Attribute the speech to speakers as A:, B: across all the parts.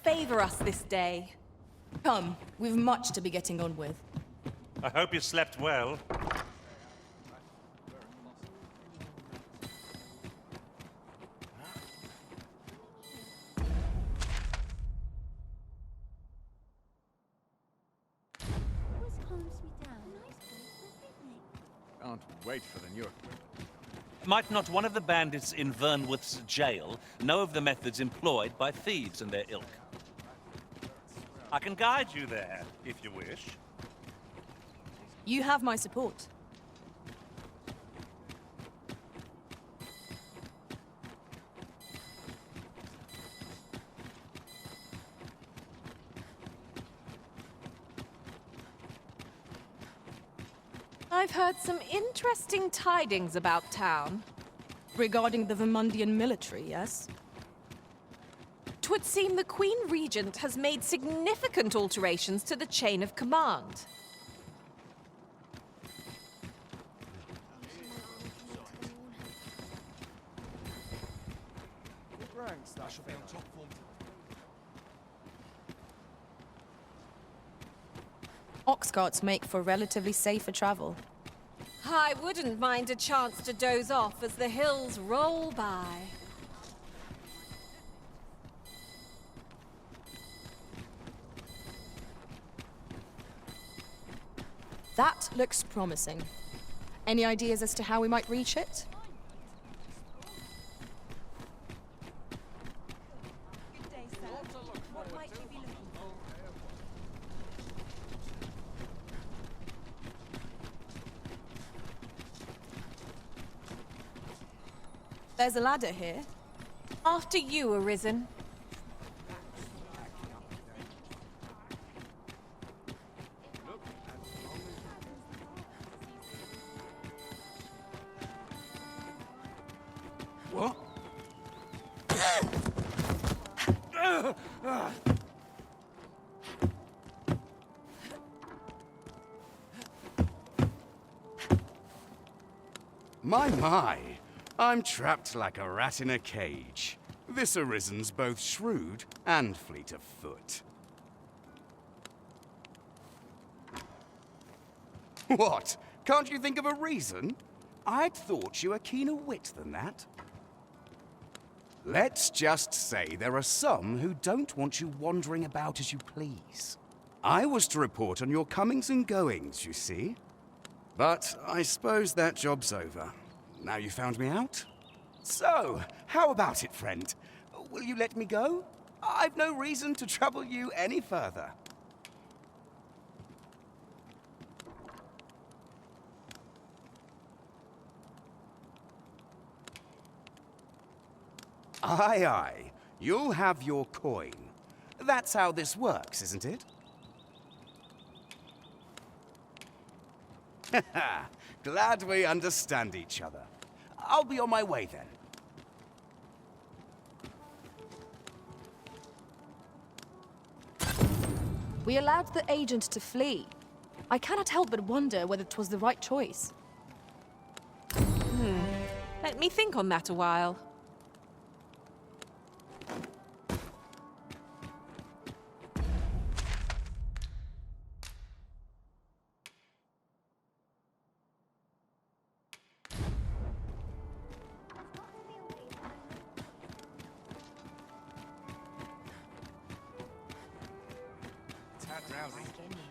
A: favor us this day.
B: Come, we've much to be getting on with.
C: I hope you slept well.
D: Can't wait for the new...
C: Might not one of the bandits in Vernworth's jail know of the methods employed by thieves and their ilk? I can guide you there, if you wish.
B: You have my support.
A: I've heard some interesting tidings about town.
B: Regarding the Vermundian military, yes?
A: 'Twould seem the Queen Regent has made significant alterations to the chain of command.
B: Oxcarts make for relatively safer travel.
A: I wouldn't mind a chance to doze off as the hills roll by.
B: That looks promising. Any ideas as to how we might reach it? There's a ladder here.
A: After you, Arisen.
D: What?
E: My. I'm trapped like a rat in a cage. This Arisen's both shrewd and fleet of foot. What? Can't you think of a reason? I'd thought you were keener wit than that. Let's just say there are some who don't want you wandering about as you please. I was to report on your comings and goings, you see. But I suppose that job's over. Now you found me out? So, how about it, friend? Will you let me go? I've no reason to trouble you any further. Aye, aye. You'll have your coin. That's how this works, isn't it? Haha. Glad we understand each other. I'll be on my way then.
B: We allowed the agent to flee. I cannot help but wonder whether it was the right choice.
A: Let me think on that a while.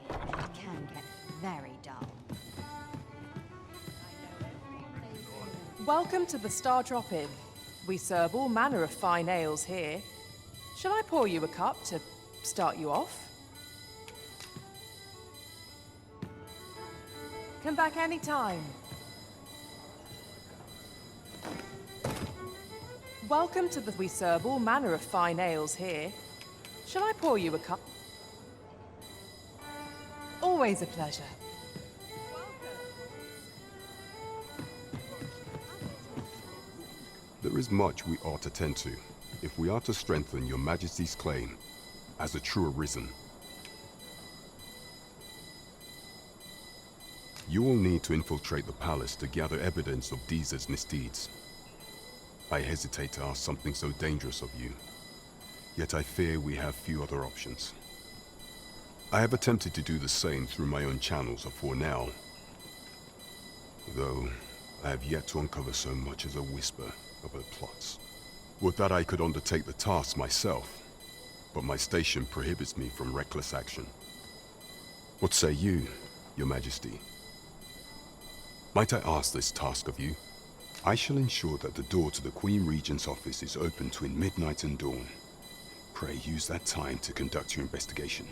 F: It can get very dull.
G: Welcome to the Star Drop Inn. We serve all manner of fine ales here. Shall I pour you a cup to start you off? Come back any time. Welcome to the... We serve all manner of fine ales here. Shall I pour you a cup? Always a pleasure.
H: There is much we ought to tend to, if we are to strengthen your Majesty's claim as a true Arisen. You will need to infiltrate the palace to gather evidence of Disa's misdeeds. I hesitate to ask something so dangerous of you. Yet I fear we have few other options. I have attempted to do the same through my own channels afore now, though I have yet to uncover so much as a whisper of her plots. Would that I could undertake the task myself, but my station prohibits me from reckless action. What say you, Your Majesty? Might I ask this task of you? I shall ensure that the door to the Queen Regent's office is open between midnight and dawn. Pray use that time to conduct your investigation.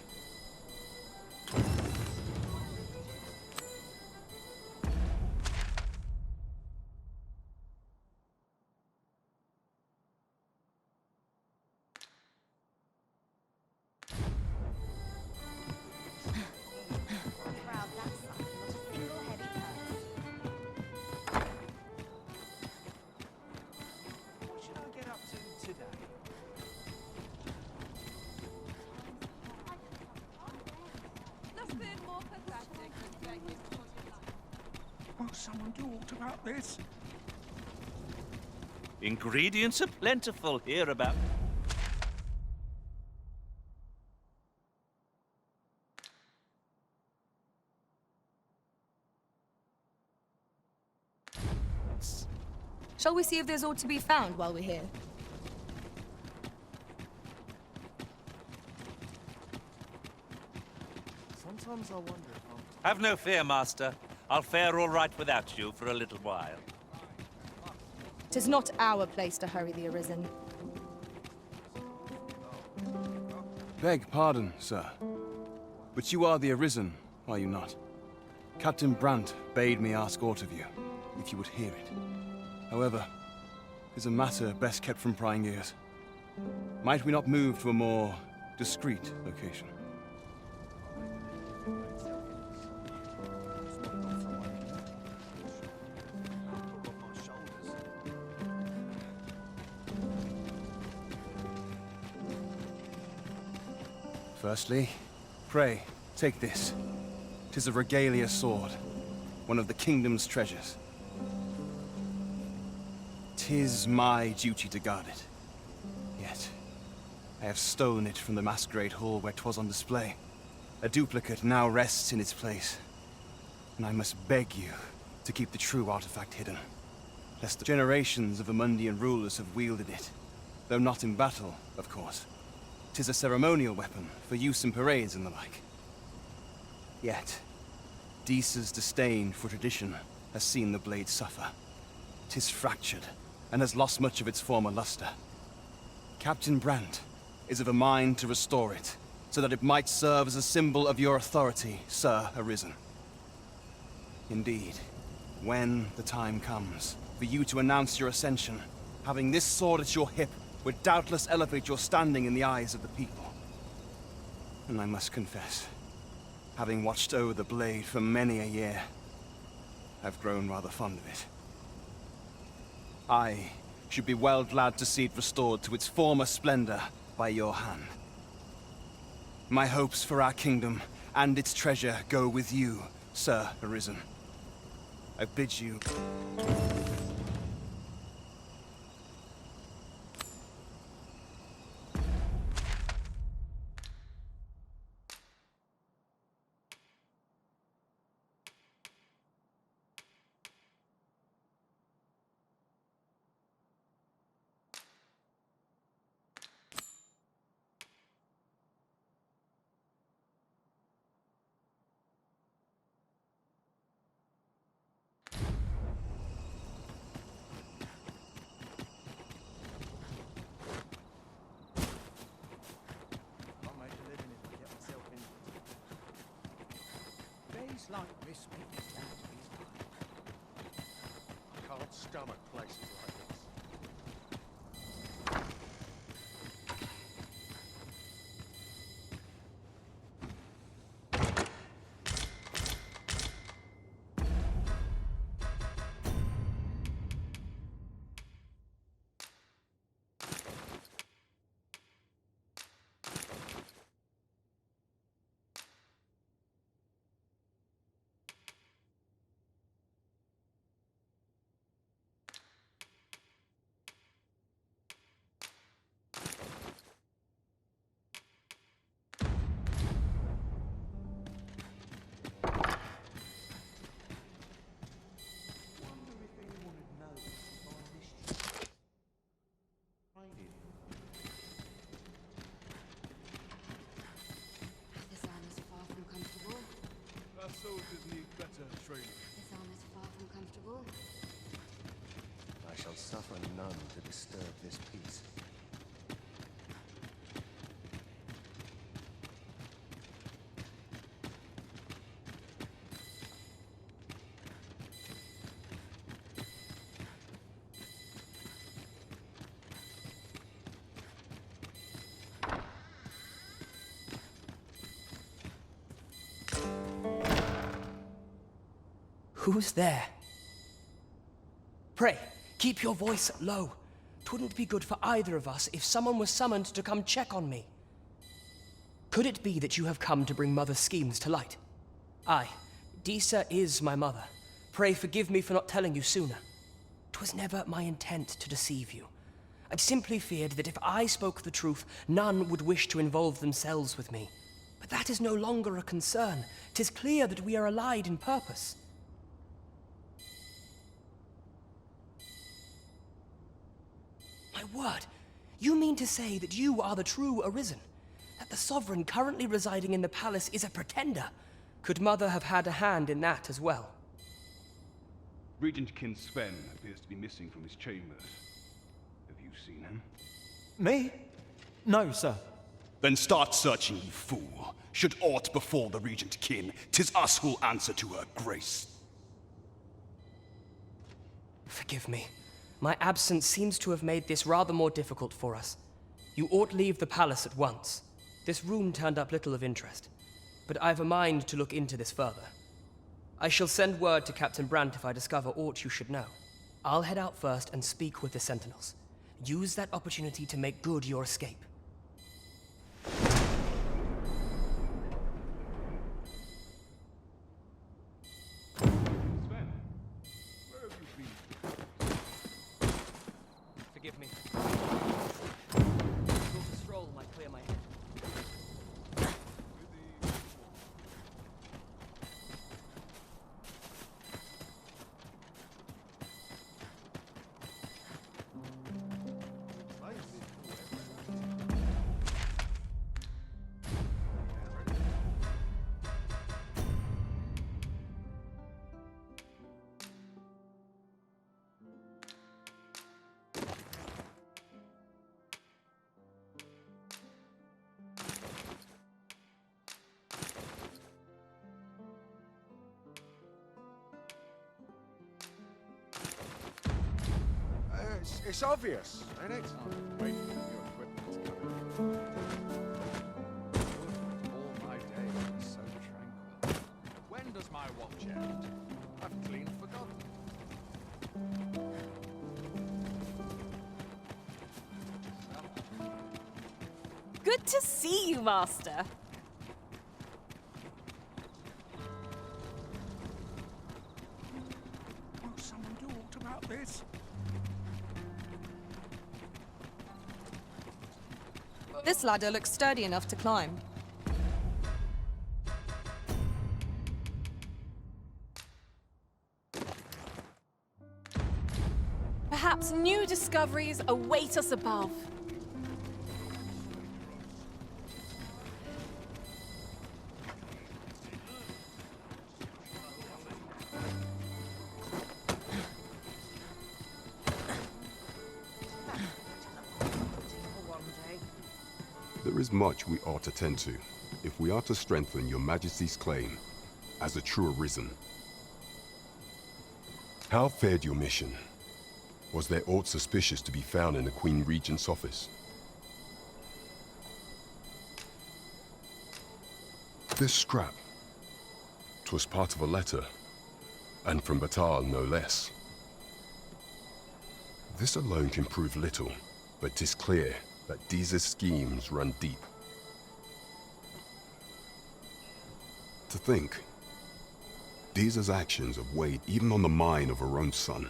F: Proud that son, not a single heavy purse.
C: What should I get up to today?
A: Nothing more pathetic than begging for your life.
D: Will someone do aught about this?
C: Ingredients are plentiful hereabout.
B: Shall we see if there's aught to be found while we're here?
D: Sometimes I wonder if
C: Have no fear, Master. I'll fare all right without you for a little while.
B: 'Tis not our place to hurry the Arisen.
I: Beg pardon, sir. But you are the Arisen, are you not? Captain Brandt bade me ask aught of you, if you would hear it. However, 'tis a matter best kept from prying ears. Might we not move to a more discreet location? Firstly, pray, take this. 'Tis a Regalia sword, one of the kingdom's treasures. 'Tis my duty to guard it. Yet, I have stolen it from the masquerade hall where 'twas on display. A duplicate now rests in its place, and I must beg you to keep the true artifact hidden, lest the generations of Amundian rulers have wielded it, though not in battle, of course. 'Tis a ceremonial weapon for use in parades and the like. Yet, Disa's disdain for tradition has seen the blade suffer. 'Tis fractured, and has lost much of its former luster. Captain Brandt is of a mind to restore it, so that it might serve as a symbol of your authority, Sir Arisen. Indeed, when the time comes for you to announce your ascension, having this sword at your hip would doubtless elevate your standing in the eyes of the people. And I must confess, having watched over the blade for many a year, I've grown rather fond of it. I should be well glad to see it restored to its former splendor by your hand. My hopes for our kingdom and its treasure go with you, Sir Arisen. I bid you...
D: days like this make me down to these times. I can't stomach places like this. shall suffer none to disturb this peace.
J: Who's there? Pray, keep your voice low. 'Twouldn't be good for either of us if someone was summoned to come check on me. Could it be that you have come to bring Mother's schemes to light? Aye, Disa is my mother. Pray forgive me for not telling you sooner. 'Twas never my intent to deceive you. I'd simply feared that if I spoke the truth, none would wish to involve themselves with me. But that is no longer a concern. 'Tis clear that we are allied in purpose. My word, you mean to say that you are the true Arisen? That the Sovereign currently residing in the palace is a pretender? Could Mother have had a hand in that as well?
K: Regent Kin Sven appears to be missing from his chambers. Have you seen him?
I: Me? No, sir. Then start searching, you fool. Should aught befall the Regent Kin, 'tis us who'll answer to her grace.
J: Forgive me. My absence seems to have made this rather more difficult for us. You ought leave the palace at once. This room turned up little of interest, but I've a mind to look into this further. I shall send word to Captain Brandt if I discover aught you should know. I'll head out first and speak with the Sentinels. Use that opportunity to make good your escape.
K: Sven, where have you been?
J: Forgive me. A short stroll might clear my head.
D: It's obvious, ain't it? Wait for your equipment coming. All my days are so tranquil. When does my watch end? I've clean forgotten.
A: Good to see you, Master.
D: Will someone do aught about this?
B: This ladder looks sturdy enough to climb.
A: Perhaps new discoveries await us above.
H: There is much we ought to tend to, if we are to strengthen your Majesty's claim as a true Arisen. How fared your mission? Was there aught suspicious to be found in the Queen Regent's office? This scrap. 'Twas part of a letter, and from Batal no less. This alone can prove little, but 'tis clear that Disa's schemes run deep. To think, Disa's actions have weighed even on the mind of her own son.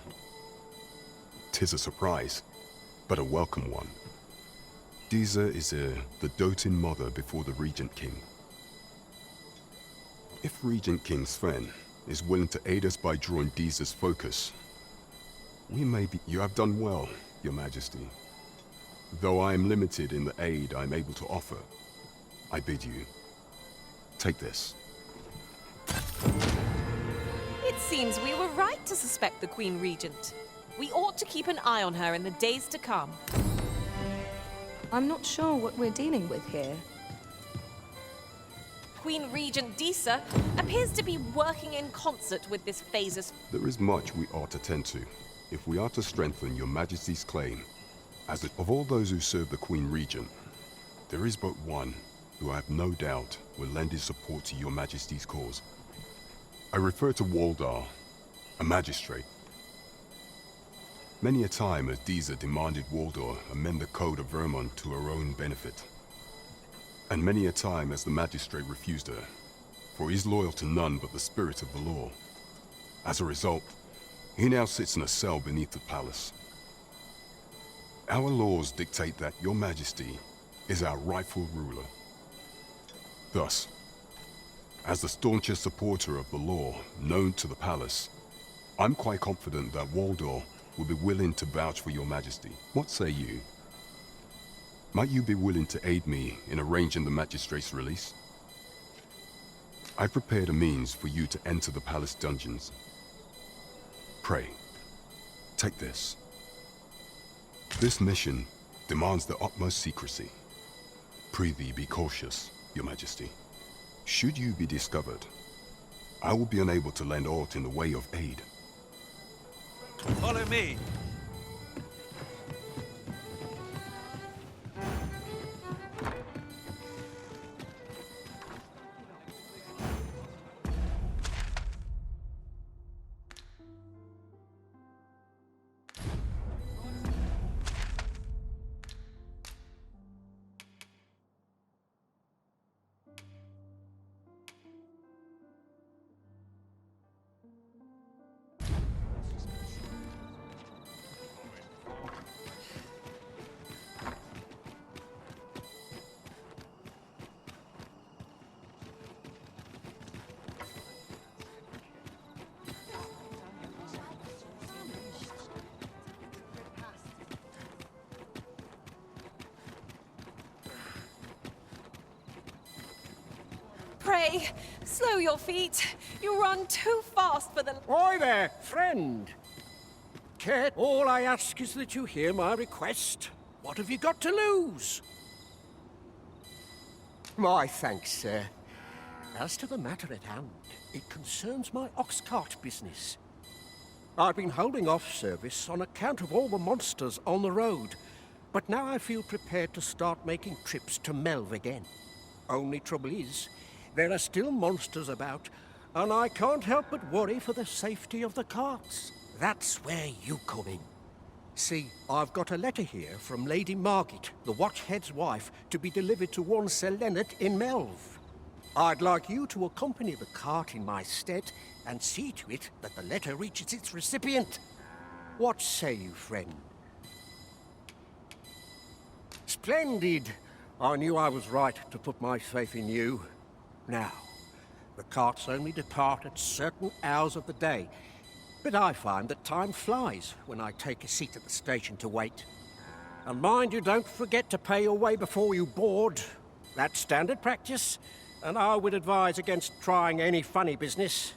H: 'Tis a surprise, but a welcome one. Disa is the doting mother before the Regent King. If Regent King Sven is willing to aid us by drawing Disa's focus, we may be— You have done well, Your Majesty. Though I am limited in the aid I'm able to offer, I bid you, take this.
A: It seems we were right to suspect the Queen Regent. We ought to keep an eye on her in the days to come.
B: I'm not sure what we're dealing with here.
A: Queen Regent Disa appears to be working in concert with this phaser's.
H: There is much we ought to tend to, if we are to strengthen your Majesty's claim. Of all those who serve the Queen Regent, there is but one who I have no doubt will lend his support to your Majesty's cause. I refer to Waldar, a magistrate. Many a time has Disa demanded Waldar amend the Code of Vermont to her own benefit. And many a time has the magistrate refused her, for he is loyal to none but the spirit of the law. As a result, he now sits in a cell beneath the palace. Our laws dictate that your Majesty is our rightful ruler. Thus, as the staunchest supporter of the law known to the palace, I'm quite confident that Waldar will be willing to vouch for your Majesty. What say you? Might you be willing to aid me in arranging the magistrate's release? I've prepared a means for you to enter the palace dungeons. Pray, take this. This mission demands the utmost secrecy. Prithee be cautious, your Majesty. Should you be discovered, I will be unable to lend aught in the way of aid.
C: Follow me.
A: Pray, slow your feet. You run too fast for the...
L: Oi there, friend. Kate, all I ask is that you hear my request. What have you got to lose? My thanks, sir. As to the matter at hand, it concerns my Oxcart business. I've been holding off service on account of all the monsters on the road, but now I feel prepared to start making trips to Melve again. Only trouble is, there are still monsters about, and I can't help but worry for the safety of the carts. That's where you come in. See, I've got a letter here from Lady Margit, the Watchhead's wife, to be delivered to one Sir Leonard in Melve. I'd like you to accompany the cart in my stead and see to it that the letter reaches its recipient. What say you, friend? Splendid! I knew I was right to put my faith in you. Now, the carts only depart at certain hours of the day, but I find that time flies when I take a seat at the station to wait. And mind you don't forget to pay your way before you board. That's standard practice, and I would advise against trying any funny business.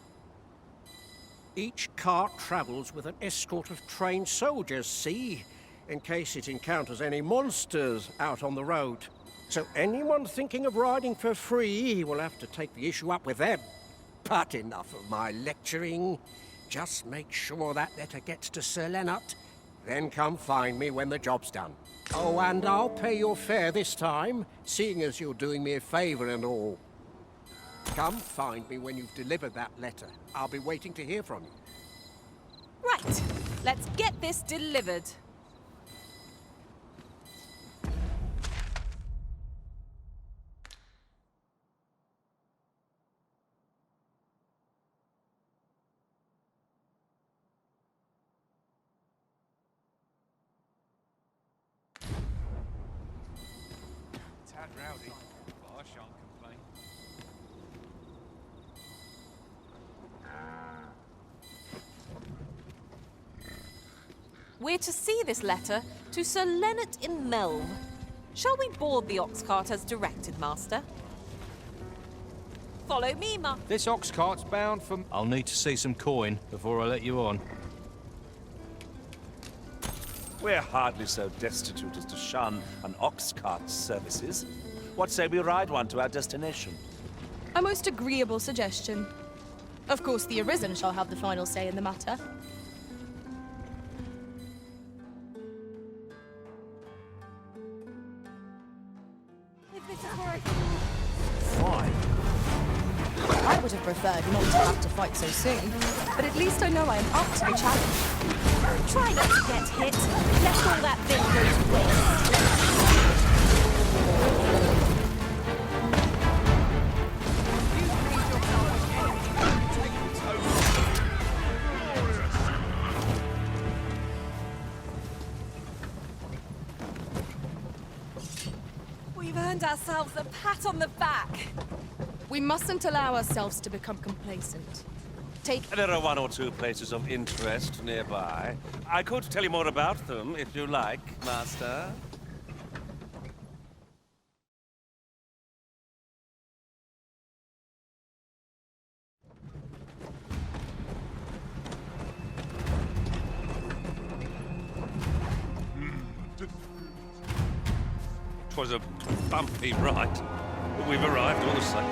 L: Each cart travels with an escort of trained soldiers, see, in case it encounters any monsters out on the road. So anyone thinking of riding for free will have to take the issue up with them. But enough of my lecturing. Just make sure that letter gets to Sir Leonard, then come find me when the job's done. Oh, and I'll pay your fare this time, seeing as you're doing me a favour and all. Come find me when you've delivered that letter. I'll be waiting to hear from you.
A: Right, let's get this delivered.
D: Tad rowdy, but I shan't complain.
A: We're to see this letter to Sir Leonard in Melve. Shall we board the Oxcart as directed, Master? Follow me, Ma.
M: This Oxcart's bound for... I'll need to see some coin before I let you on.
C: We're hardly so destitute as to shun an Oxcart's services. What say we ride one to our destination?
B: A most agreeable suggestion. Of course, the Arisen shall have the final say in the matter.
C: Why?
B: I would have preferred not to have to fight so soon, but at least I know I am up to the challenge.
A: Try not to get hit. Let all that thing go to waste. We've earned ourselves a pat on the back.
B: We mustn't allow ourselves to become complacent.
C: There are one or two places of interest nearby. I could tell you more about them, if you like, Master. Twas a bumpy ride, but we've arrived all the same.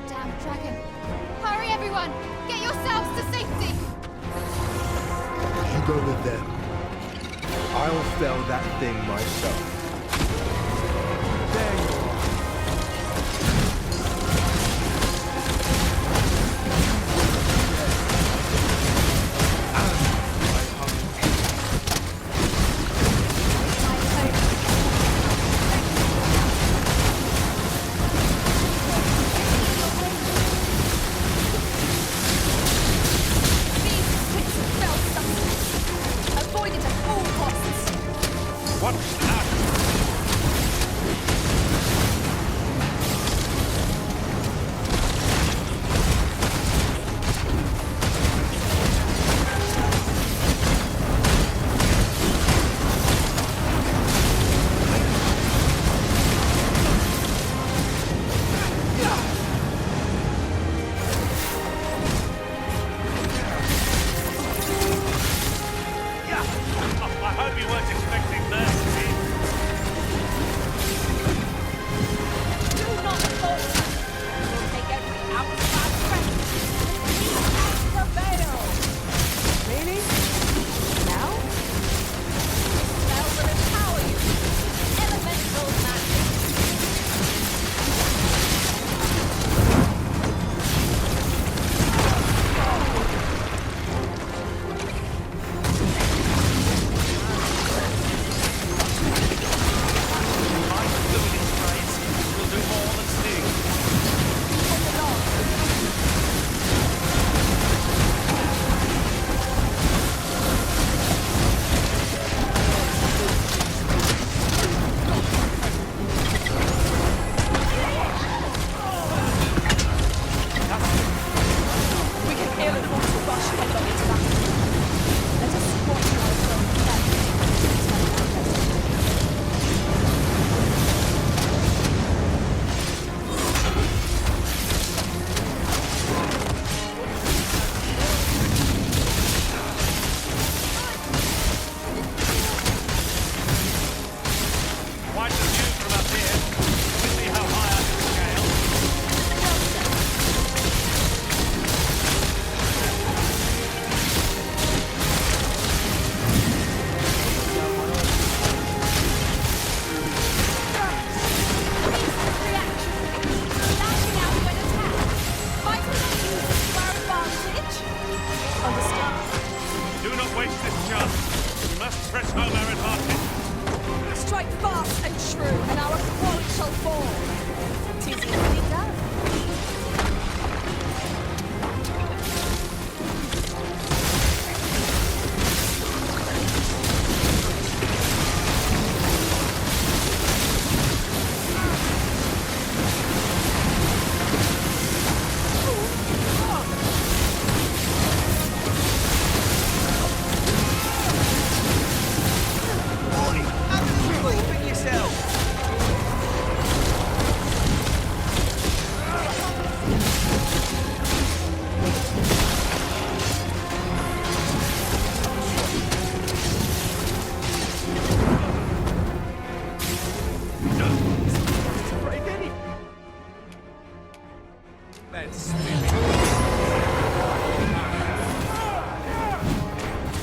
F: Damn dragon. Hurry, everyone! Get yourselves to safety!
M: You go with them. I'll fell that thing myself. There you are.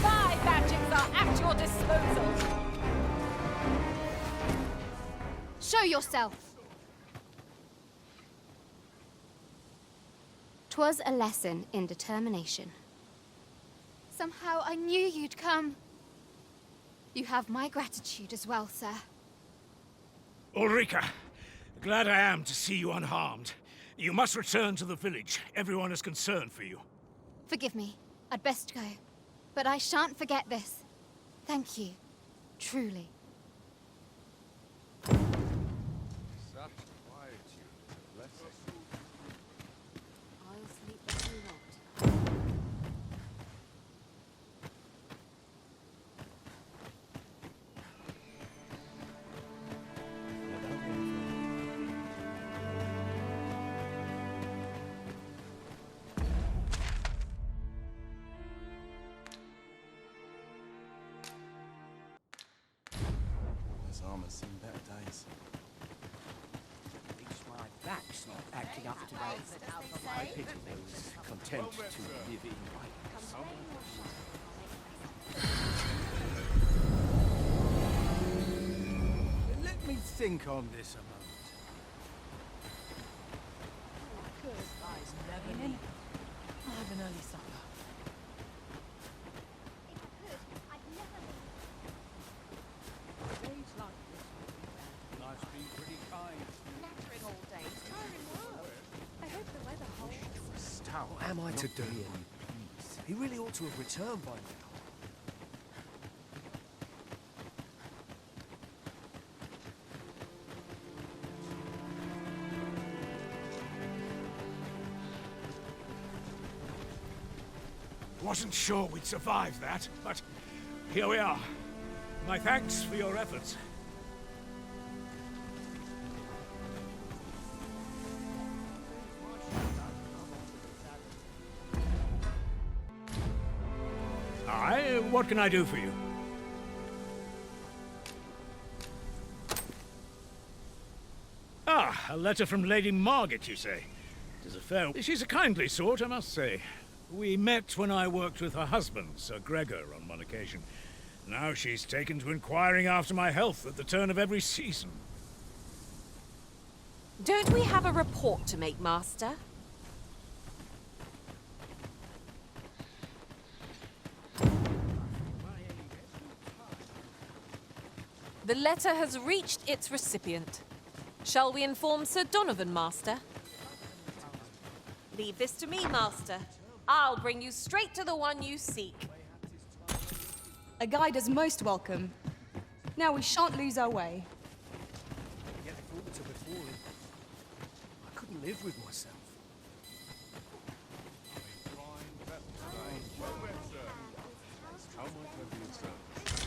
A: Five badges are at your disposal.
F: Show yourself! 'Twas a lesson in determination. Somehow I knew you'd come. You have my gratitude as well, sir.
N: Ulrika, glad I am to see you unharmed. You must return to the village. Everyone is concerned for you.
F: Forgive me. I'd best go. But I shan't forget this. Thank you. Truly.
D: Such quietude. Bless it.
F: I'll sleep when you want.
I: This armor's seen better days.
L: At least my back's not acting up today. I pity those content to live in white.
N: Let me think on this a moment.
G: I'll have an early supper.
D: Life's been pretty kind.
A: Nattering all day. It's tiring work. I hope the weather holds.
J: What am I to do? He really ought to have returned by now.
N: Wasn't sure we'd survive that, but here we are. My thanks for your efforts. Aye, what can I do for you? Ah, a letter from Lady Margit, you say? It is a fair... She's a kindly sort, I must say. We met when I worked with her husband, Sir Gregor, on one occasion. Now she's taken to inquiring after my health at the turn of every season.
A: Don't we have a report to make, Master? The letter has reached its recipient. Shall we inform Sir Donovan, Master? Leave this to me, Master. I'll bring you straight to the one you seek.
B: A guide is most welcome. Now we shan't lose our way.
J: Get forward to before him. I couldn't live with myself.
D: How might I be of service?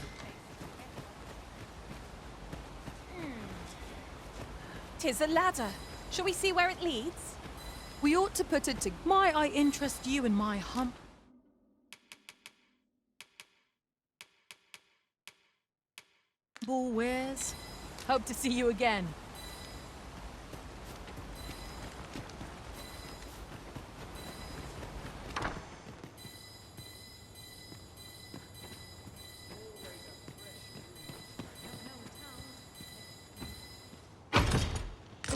A: 'Tis a ladder. Shall we see where it leads?
G: We ought to put it to... Might I interest you in my hump? Ball wares. Hope to see you again.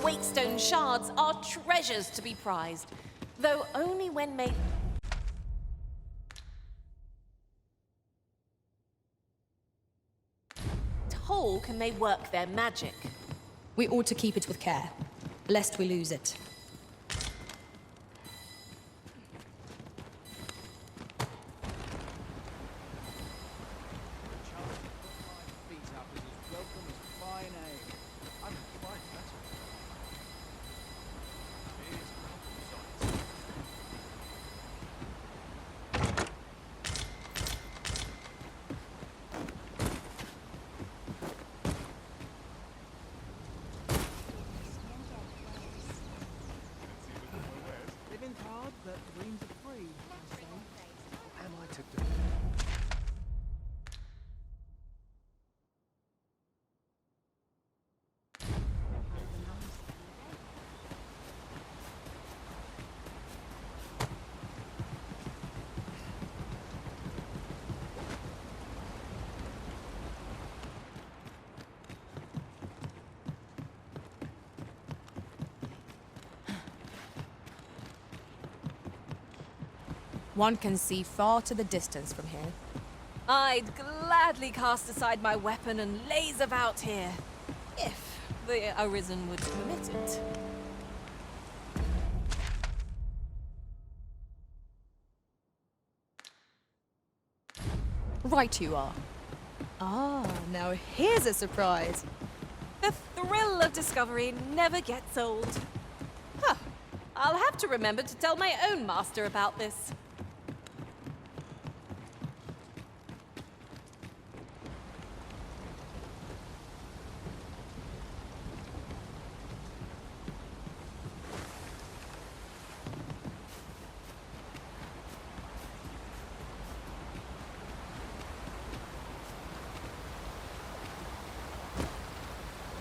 A: Wakestone shards are treasures to be prized, though only when made... whole can they work their magic.
B: We ought to keep it with care, lest we lose it. One can see far to the distance from here.
A: I'd gladly cast aside my weapon and laze about here, if the Arisen would permit it.
B: Right you are. Ah, now here's a surprise.
A: The thrill of discovery never gets old. Huh. I'll have to remember to tell my own master about this.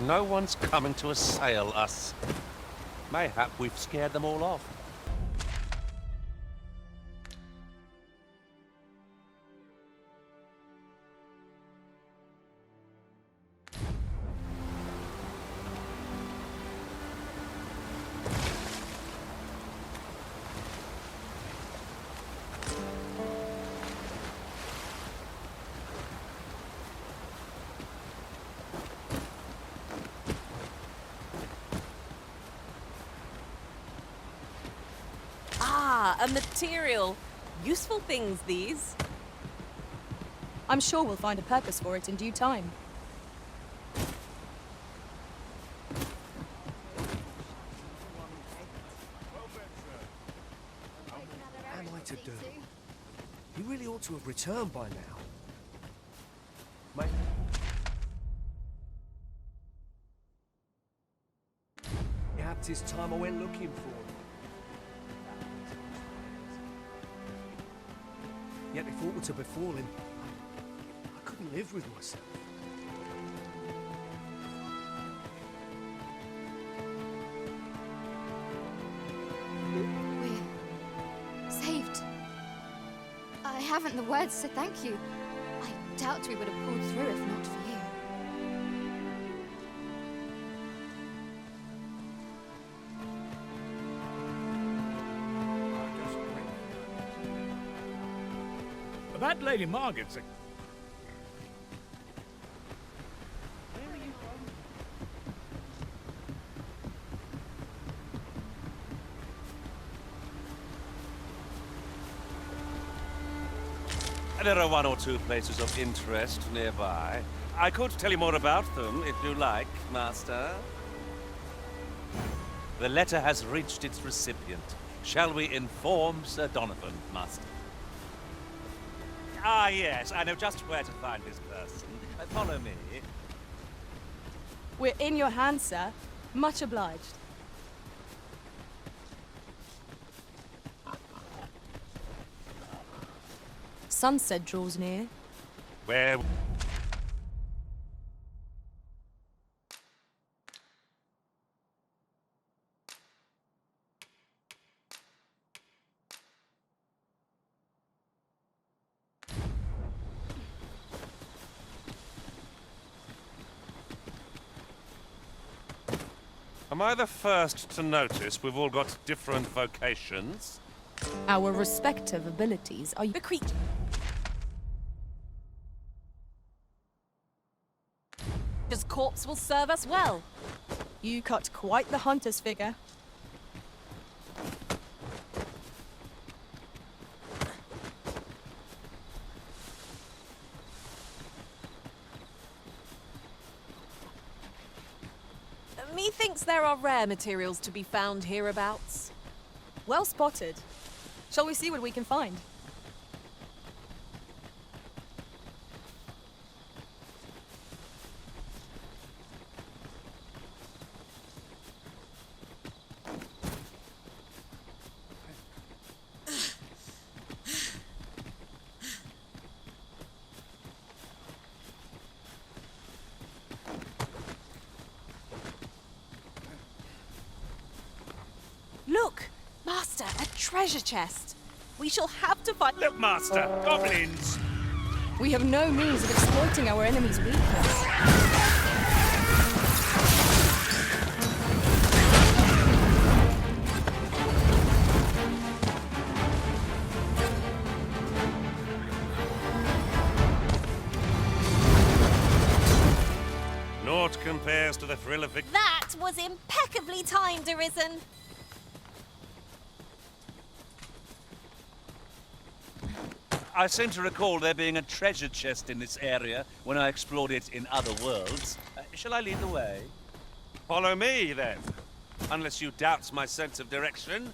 C: No one's coming to assail us. Mayhap we've scared them all off.
A: A material. Useful things, these.
B: I'm sure we'll find a purpose for it in due time.
O: What am I to do? He really ought to have returned by now. Perhaps it's time I went looking for him. Yet if aught were to befall him, I couldn't live with myself.
F: We're saved. I haven't the words to thank you. I doubt we would have pulled through if not for you.
N: That Lady Margaret's a...
C: There are one or two places of interest nearby. I could tell you more about them, if you like, Master. The letter has reached its recipient. Shall we inform Sir Donovan, Master? Ah, yes, I know just where to find this person. Follow me.
B: We're in your hands, sir. Much obliged. Sunset draws near.
C: Where... Am I the first to notice we've all got different vocations?
B: Our respective abilities are...
A: The creature. His corpse will serve us well.
B: You cut quite the hunter's figure.
A: Methinks there are rare materials to be found hereabouts.
B: Well spotted. Shall we see what we can find?
A: Look, Master, a treasure chest. We shall have to find...
C: Look, Master, goblins!
B: We have no means of exploiting our enemy's weakness.
C: Naught compares to the thrill of victory.
A: That was impeccably timed, Arisen.
C: I seem to recall there being a treasure chest in this area when I explored it in other worlds. Shall I lead the way? Follow me, then. Unless you doubt my sense of direction.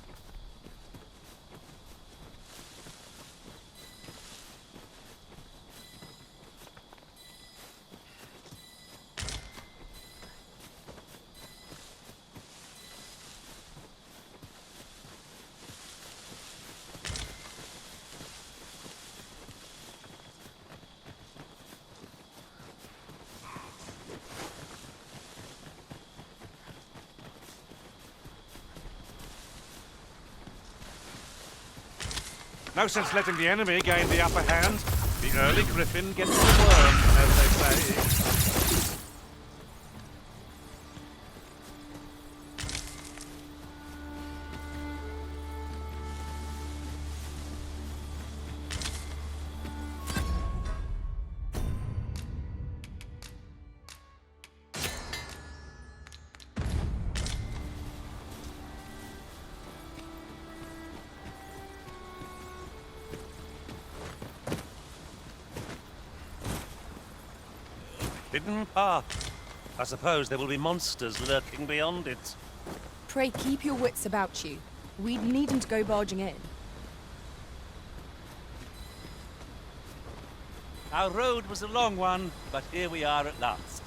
C: No sense letting the enemy gain the upper hand. The early griffin gets the worm, as they say. Hidden path. I suppose there will be monsters lurking beyond it.
B: Pray keep your wits about you. We needn't go barging in.
C: Our road was a long one, but here we are at last.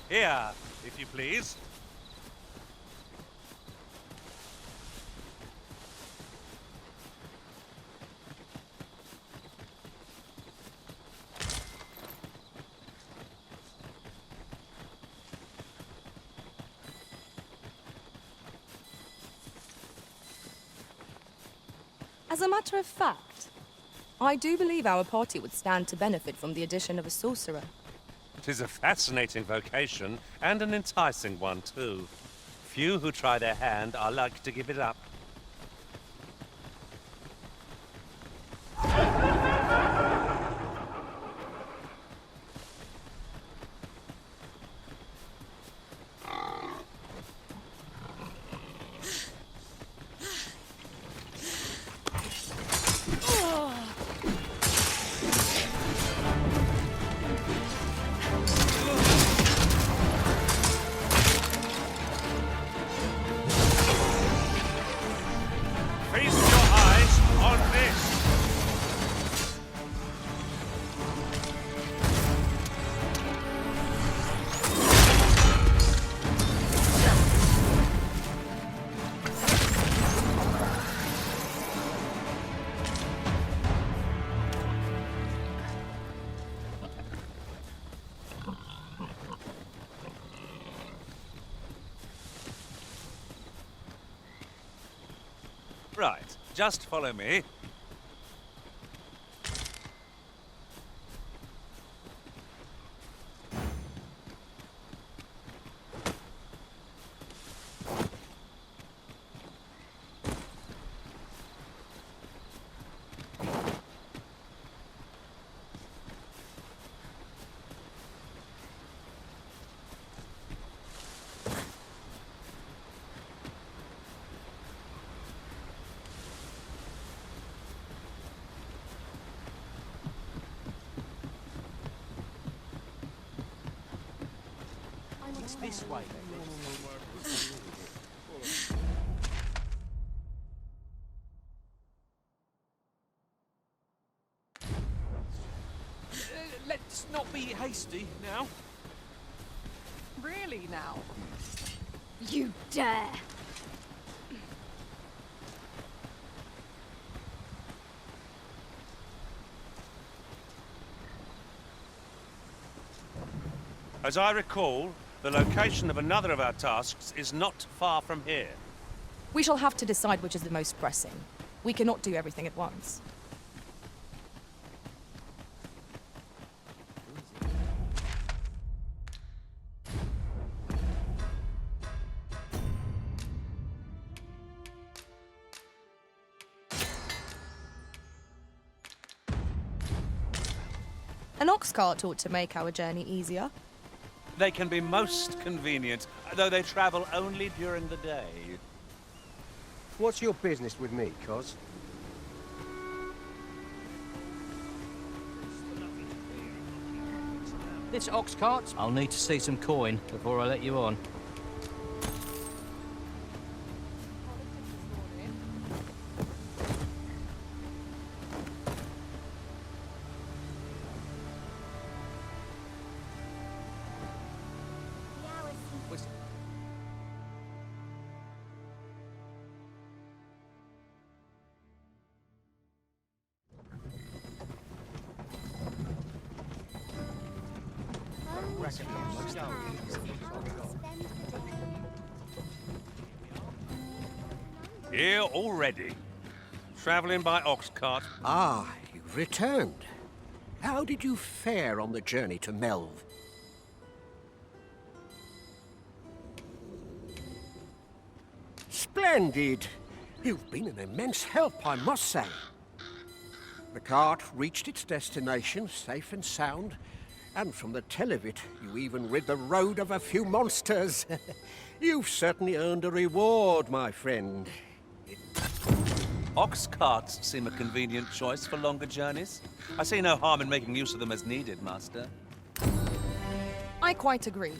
C: Here, if you please.
B: As a matter of fact, I do believe our party would stand to benefit from the addition of a sorcerer.
C: It is a fascinating vocation, and an enticing one, too. Few who try their hand are like to give it up. Right, just follow me.
O: It's this way.
D: Let's not be hasty now.
G: Really now?
F: You dare!
C: As I recall, the location of another of our tasks is not far from here.
B: We shall have to decide which is the most pressing. We cannot do everything at once. An ox cart ought to make our journey easier.
C: They can be most convenient, though they travel only during the day.
P: What's your business with me, Cos?
J: This ox cart? I'll need to see some coin before I let you on.
C: Here already. Travelling by ox cart.
L: Ah, you've returned. How did you fare on the journey to Melve? Splendid! You've been an immense help, I must say. The cart reached its destination safe and sound, and from the tell of it, you even rid the road of a few monsters. You've certainly earned a reward, my friend.
C: Ox carts seem a convenient choice for longer journeys. I see no harm in making use of them as needed, Master.
B: I quite agree.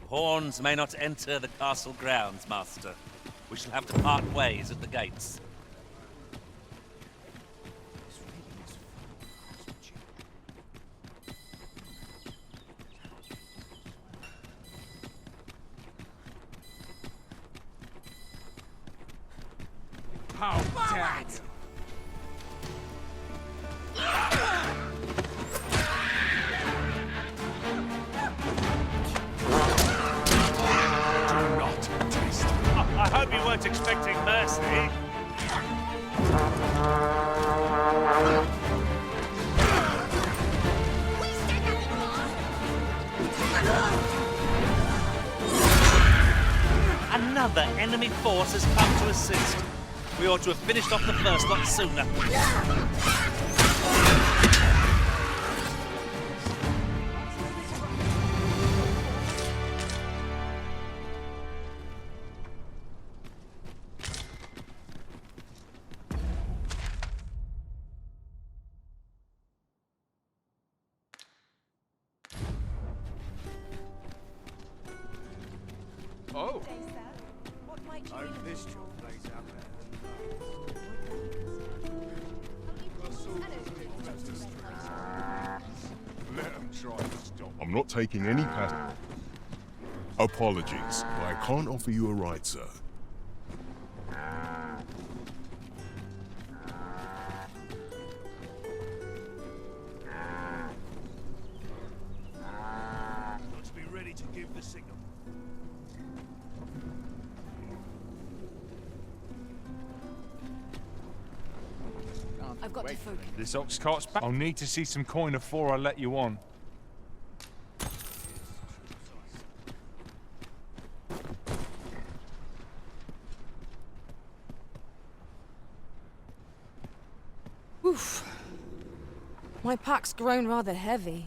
C: Pawns may not enter the castle grounds, Master. We shall have to part ways at the gates.
D: How dare you!
C: I hope you weren't expecting mercy. Another enemy force has come to assist. We ought to have finished off the first lot sooner.
D: Oh! Hope this job plays out there. Let them try to stop.
H: I'm not taking any pass. Apologies, but I can't offer you a ride, sir.
N: Let's be ready to give the signal.
A: I've got to focus.
Q: This ox cart's back. I'll need to see some coin before I let you on.
B: Oof. My pack's grown rather heavy.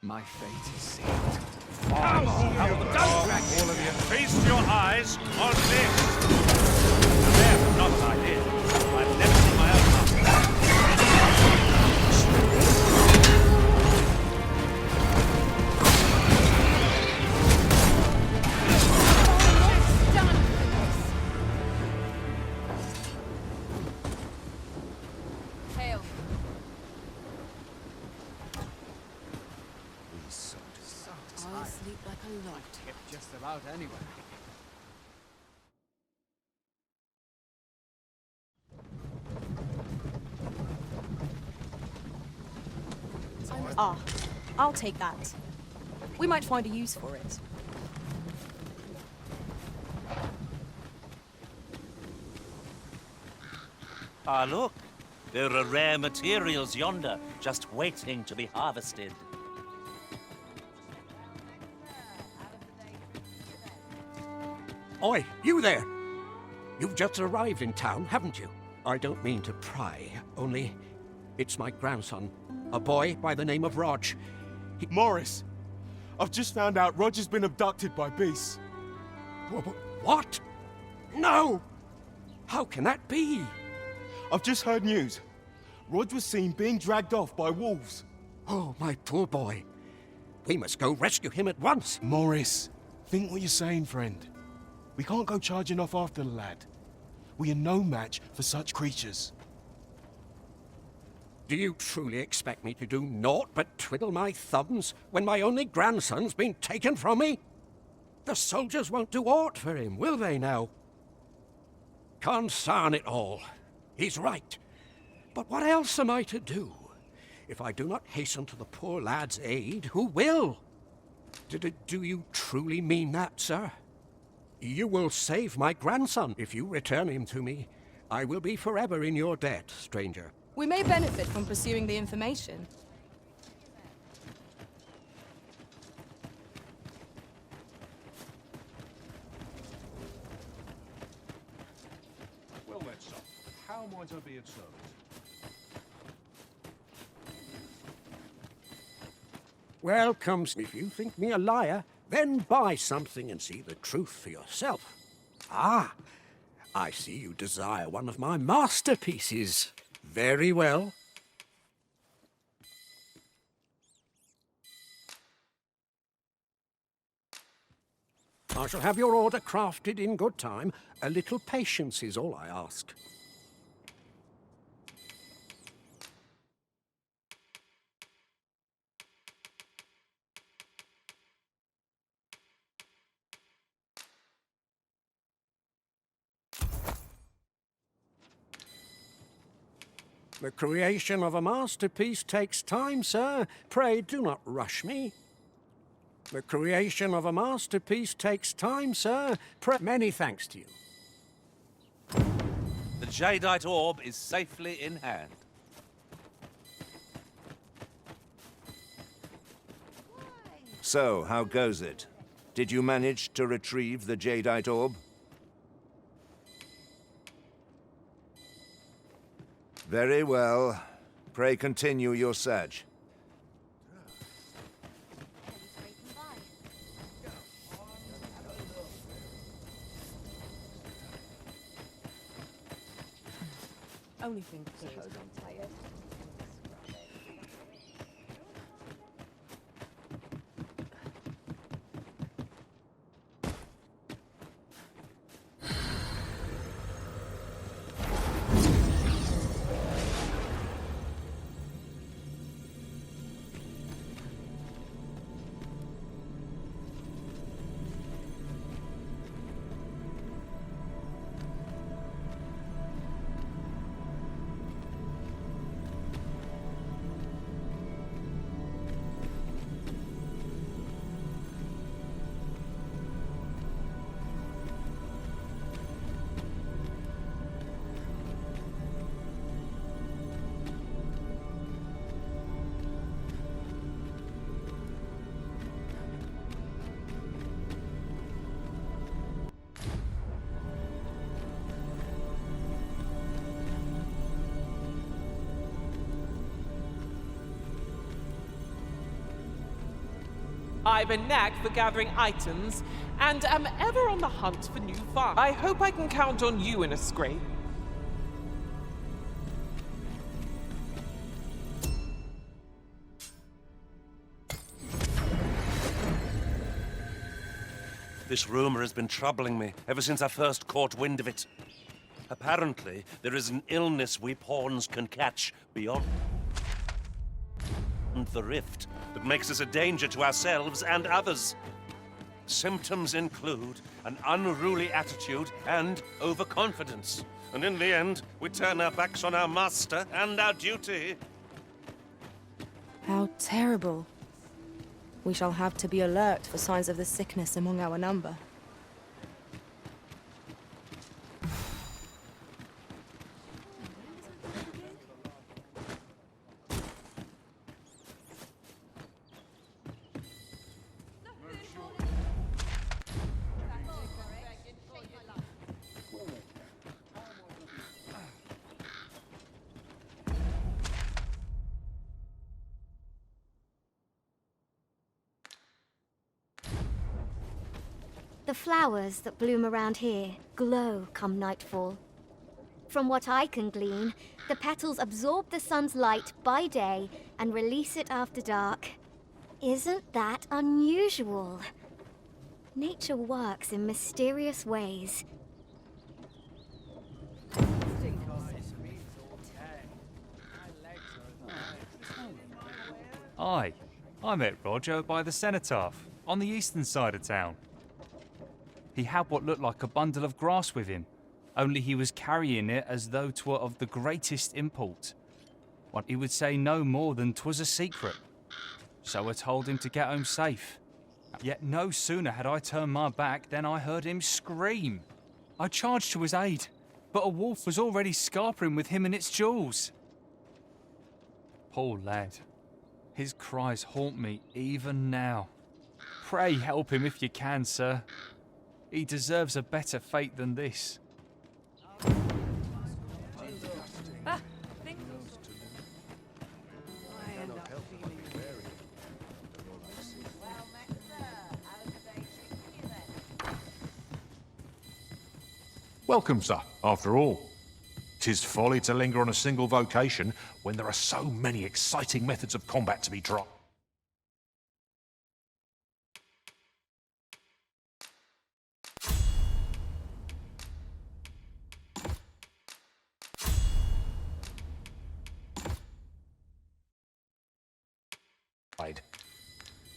I: My fate is sealed.
D: Come on! Don't drag all of you!
C: eyes on this! Now there's not an idea. I've never seen my own master.
A: Hail.
D: I sleep like a log. Just about anywhere.
B: Ah, I'll take that. We might find a use for it.
C: Ah, look. There are rare materials yonder, just waiting to be harvested.
L: Oi, you there! You've just arrived in town, haven't you? I don't mean to pry, only it's my grandson, a boy by the name of Rog.
R: Morris, I've just found out Roger's been abducted by beasts.
L: What? No! How can that be?
R: I've just heard news. Rog was seen being dragged off by wolves.
L: Oh, my poor boy. We must go rescue him at once.
R: Morris, think what you're saying, friend. We can't go charging off after the lad. We are no match for such creatures.
L: Do you truly expect me to do naught but twiddle my thumbs when my only grandson's been taken from me? The soldiers won't do aught for him, will they now? Consarn it all. He's right. But what else am I to do? If I do not hasten to the poor lad's aid, who will? Do you truly mean that, sir? You will save my grandson if you return him to me. I will be forever in your debt, stranger.
B: We may benefit from pursuing the information.
K: Well then, son, how might I be of service?
L: Well, comes, if you think me a liar, then buy something and see the truth for yourself. Ah, I see you desire one of my masterpieces. Very well. I shall have your order crafted in good time. A little patience is all I ask. The creation of a masterpiece takes time, sir. Pray do not rush me. The creation of a masterpiece takes time, sir. Many thanks to you.
C: The Jadeite Orb is safely in hand.
S: So, how goes it? Did you manage to retrieve the Jadeite Orb? Very well. Pray continue your search.
G: Only thing to suppose I'm tired.
T: I've a knack for gathering items, and am ever on the hunt for new finds. I hope I can count on you in a scrape.
C: This rumor has been troubling me ever since I first caught wind of it. Apparently, there is an illness we pawns can catch beyond the rift that makes us a danger to ourselves and others. Symptoms include an unruly attitude and overconfidence. And in the end, we turn our backs on our master and our duty.
B: How terrible. We shall have to be alert for signs of the sickness among our number.
F: The flowers that bloom around here glow come nightfall. From what I can glean, the petals absorb the sun's light by day and release it after dark. Isn't that unusual? Nature works in mysterious ways.
U: Aye, I met Roger by the Cenotaph, on the eastern side of town. He had what looked like a bundle of grass with him, only he was carrying it as though 'twere of the greatest import. But he would say no more than 'twas a secret. So I told him to get home safe. Yet no sooner had I turned my back than I heard him scream. I charged to his aid, but a wolf was already scarpering with him and its jewels. Poor lad. His cries haunt me even now. Pray help him if you can, sir. He deserves a better fate than this.
V: Welcome, sir, after all. 'Tis folly to linger on a single vocation when there are so many exciting methods of combat to be tried.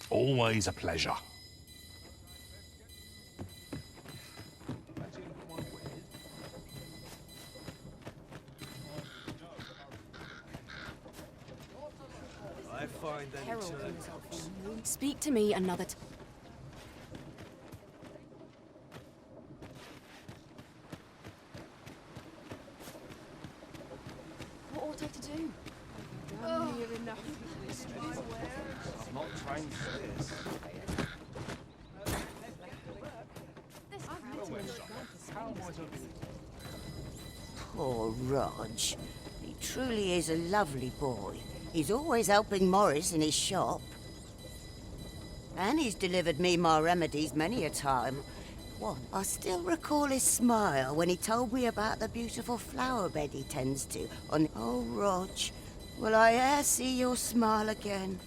V: Always a pleasure.
O: I find them
B: Speak to me another time. What ought I to do?
C: I'm not trying for this.
W: Poor Rog. He truly is a lovely boy. He's always helping Morris in his shop. And he's delivered me my remedies many a time. One, I still recall his smile when he told me about the beautiful flower bed he tends to on... Oh, Rog, will I e'er see your smile again?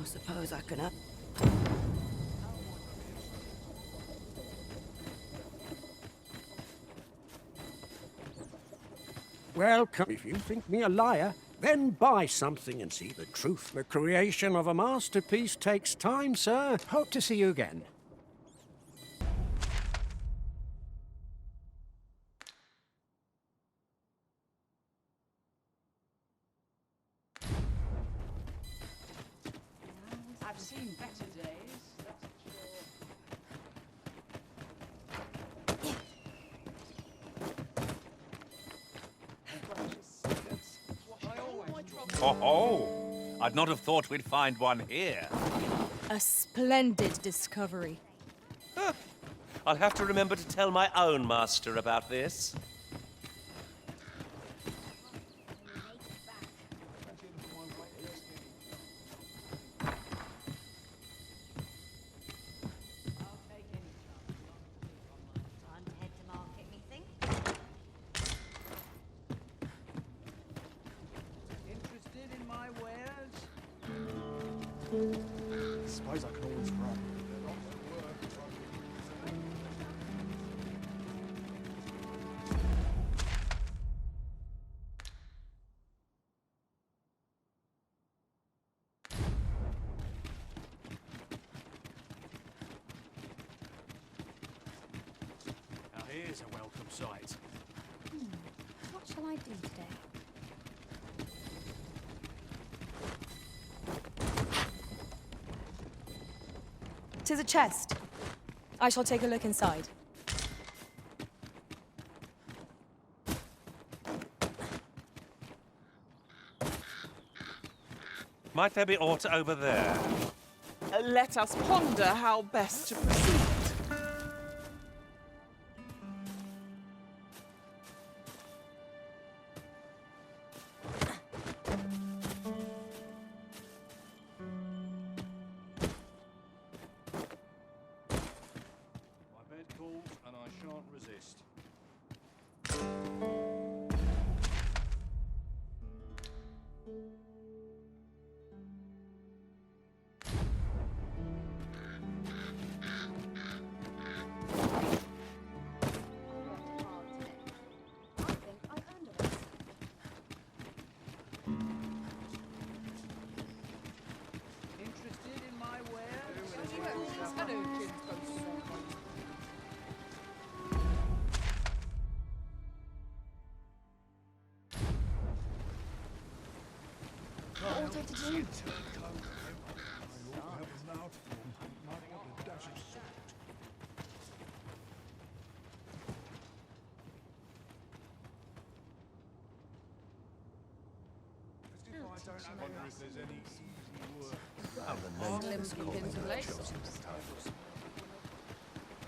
W: I suppose I can...
L: Well, if you think me a liar, then buy something and see the truth. The creation of a masterpiece takes time, sir. Hope to see you again.
X: I've seen better days.
C: Oh, I'd not have thought we'd find one here.
B: A splendid discovery.
C: I'll have to remember to tell my own master about this.
R: Suppose I can always run.
O: Now here's a welcome sight.
B: What shall I do today? "'Tis a chest. I shall take a look inside."
C: Might there be aught over there?
T: Let us ponder how best to proceed.
K: My bed calls, and I shan't resist.
X: Interested in my wares?
B: What ought I to do?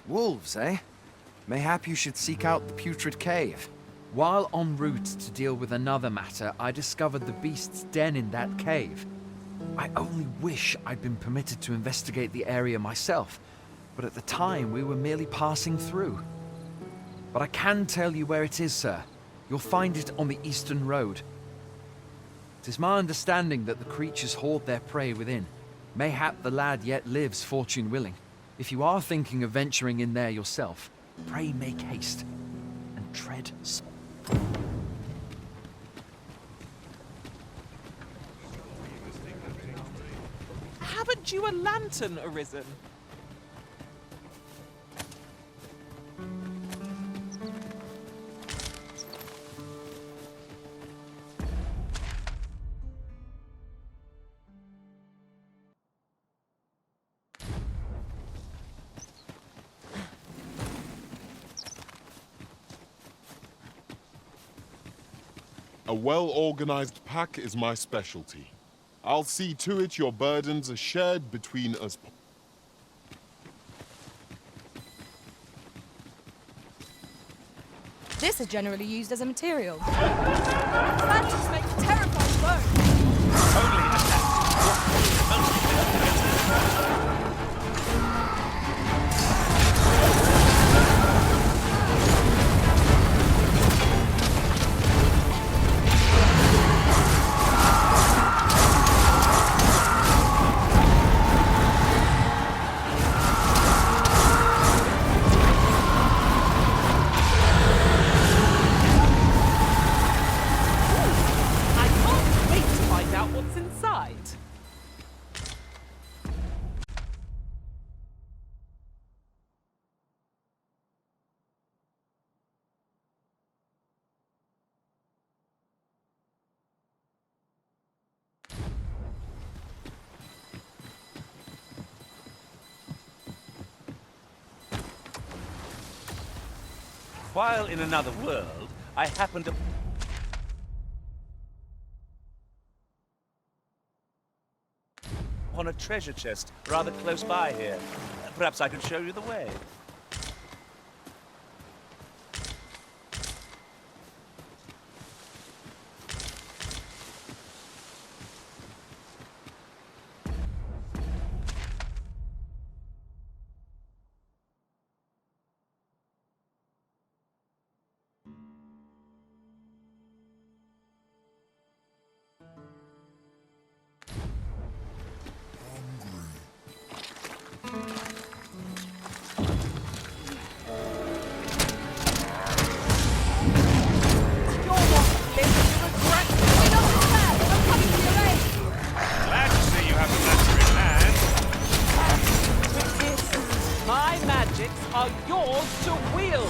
E: Wolves, eh? Mayhap you should seek out the Putrid Cave. While en route to deal with another matter, I discovered the beast's den in that cave. I only wish I'd been permitted to investigate the area myself, but at the time we were merely passing through. But I can tell you where it is, sir. You'll find it on the eastern road. It is my understanding that the creatures hoard their prey within. Mayhap the lad yet lives, fortune willing. If you are thinking of venturing in there yourself, pray make haste and tread softly.
T: Haven't you a lantern, Arisen?
R: A well-organized pack is my specialty. I'll see to it your burdens are shared between us.
B: This is generally used as a material. Badges make terrifying bones.
C: While in another world, I happened to... on a treasure chest rather close by here. Perhaps I could show you the way.
T: magics are yours to wield!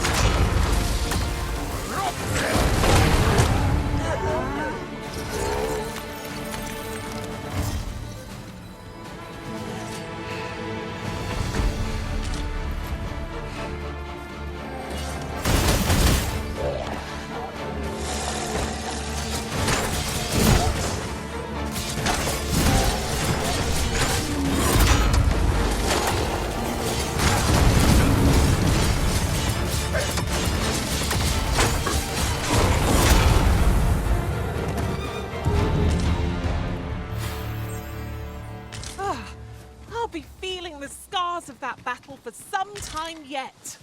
T: Of that battle for some time yet.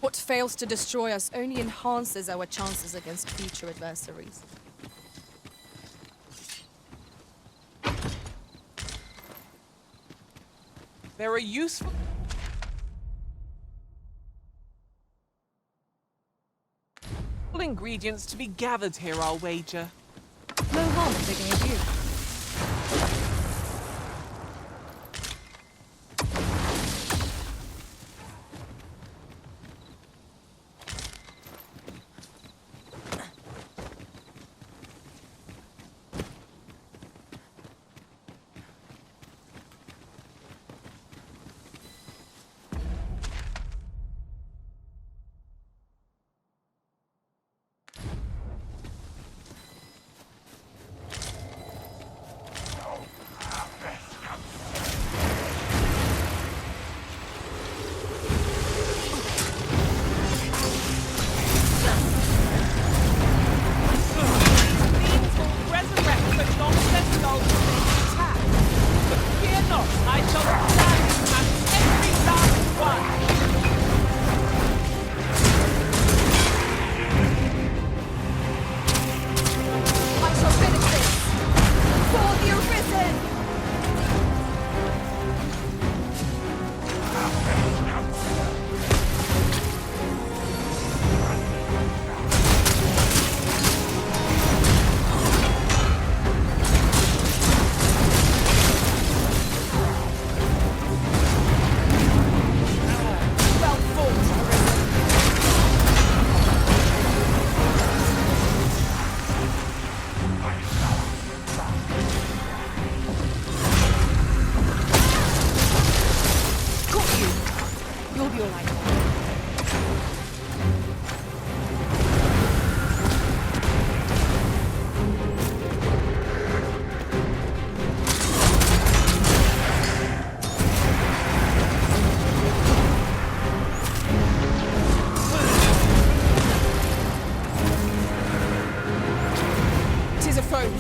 B: What fails to destroy us only enhances our chances against future adversaries.
T: There are useful ingredients to be gathered here, I'll wager.
B: No harm in digging a view.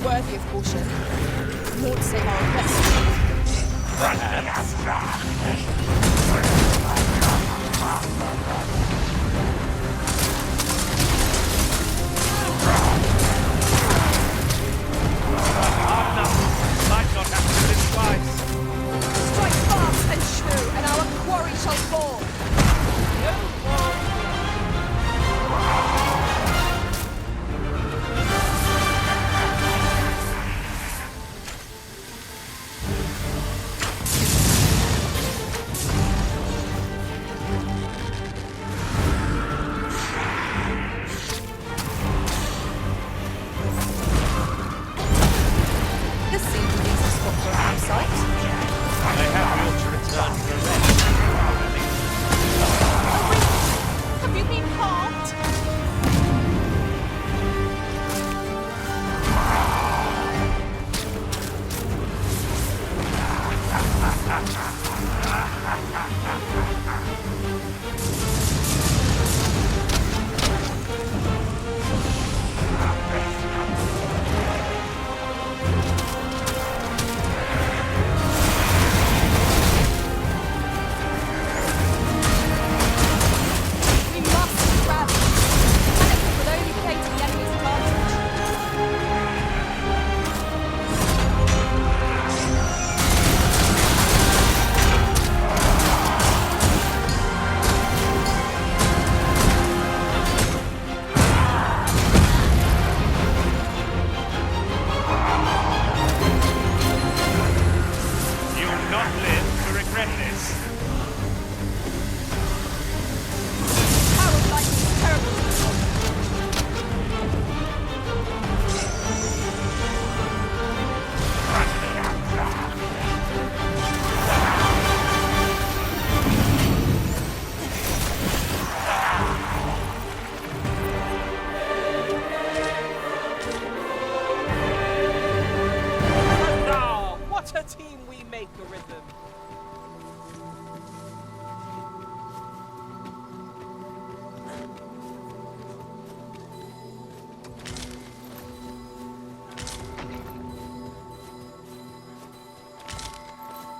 B: Worthy of caution. More to save our best.
C: Might not have to do this twice.
B: Strike fast and true, and our quarry shall fall.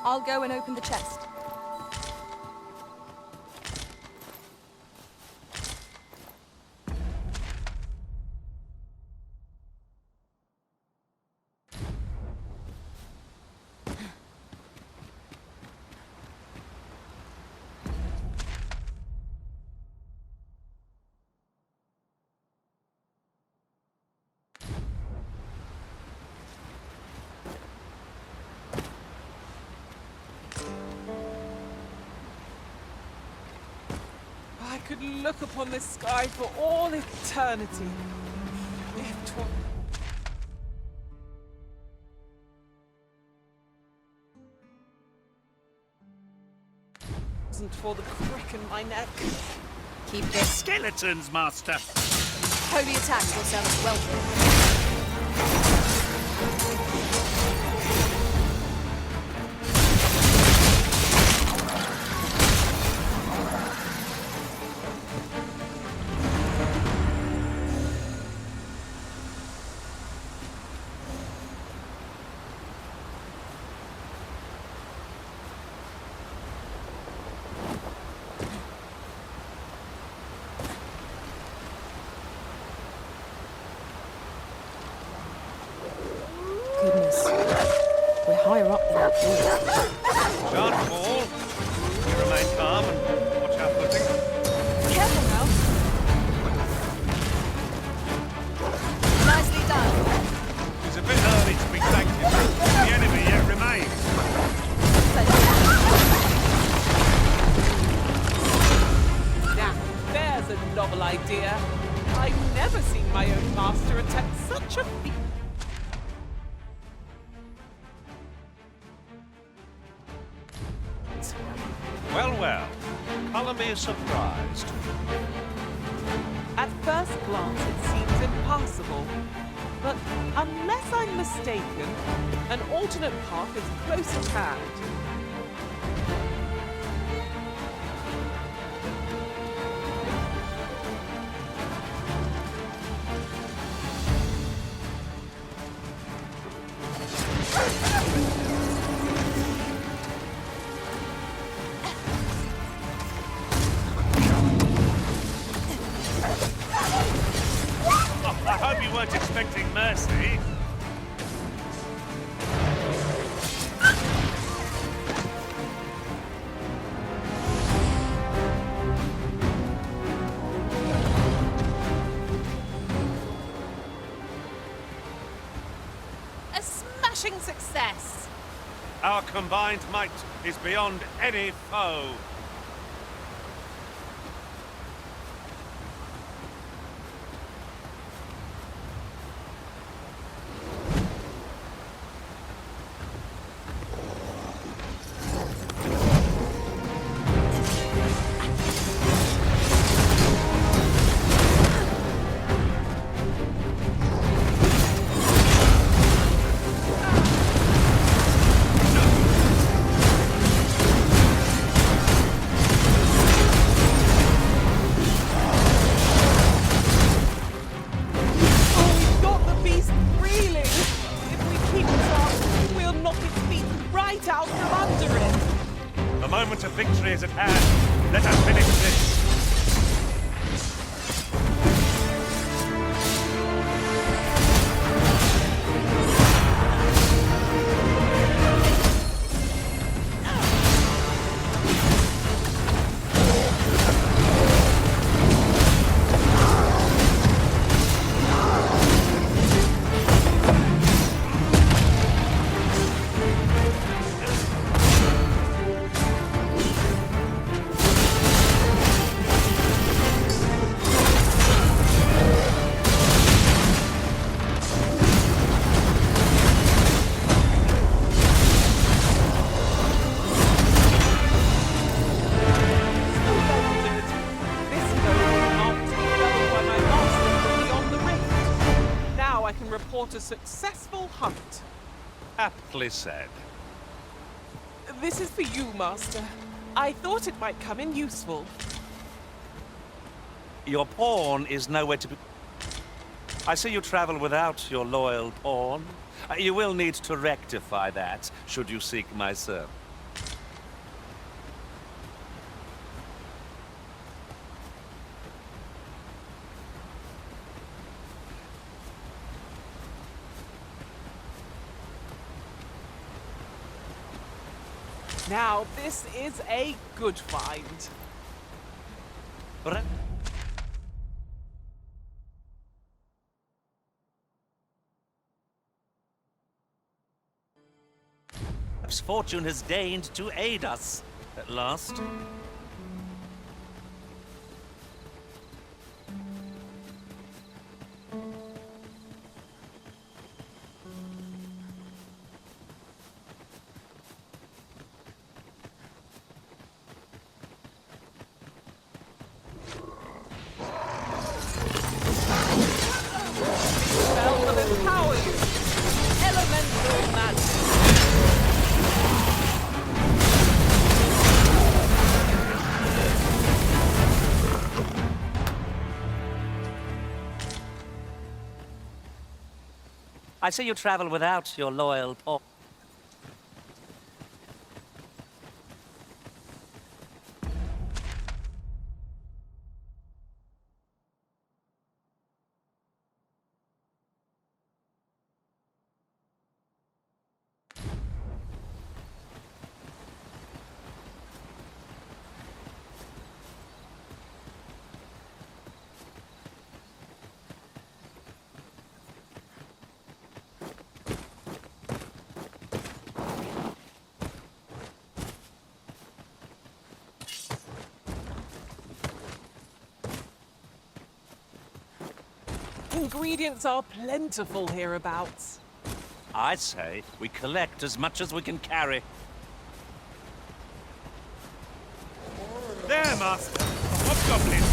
B: I'll go and open the chest.
T: I could look upon this sky for all eternity. If 'twas wasn't for the crick in my neck.
B: Keep this.
C: Skeletons, Master!
B: Holy attacks will serve us well. Goodness. We're higher up than I thought.
C: Shan't fall. You remain calm and watch our footing.
B: Careful now. Nicely done.
C: It's a bit early to be thanking. The enemy yet remains.
T: Now, there's a novel idea. I've never seen my own master attempt such a feat.
C: Well, well. Colour me surprised.
T: At first glance, it seems impossible. But unless I'm mistaken, an alternate path is close at hand.
C: I hope you weren't expecting mercy.
A: A smashing success!
C: Our combined might is beyond any foe. Moment of victory is at hand. Let us finish this.
T: report a successful hunt.
C: Aptly said.
T: This is for you, Master. I thought it might come in useful.
C: Your pawn is nowhere to be... I see you travel without your loyal pawn. You will need to rectify that, should you seek my service.
T: Now, this is a good find.
C: Perhaps fortune has deigned to aid us at last.
T: Spell will empower you. Elemental magic.
C: I see you travel without your loyal paw.
T: Ingredients are plentiful hereabouts.
C: I say we collect as much as we can carry.
N: There, Master! Hobgoblin!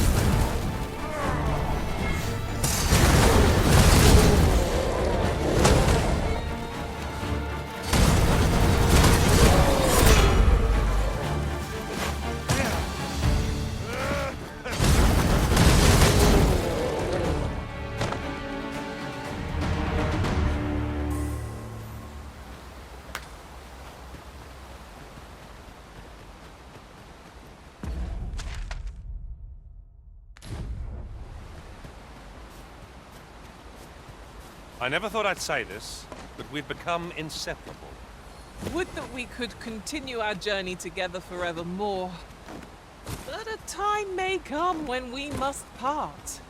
C: I never thought I'd say this, but we've become inseparable.
T: Would that we could continue our journey together forevermore. But a time may come when we must part.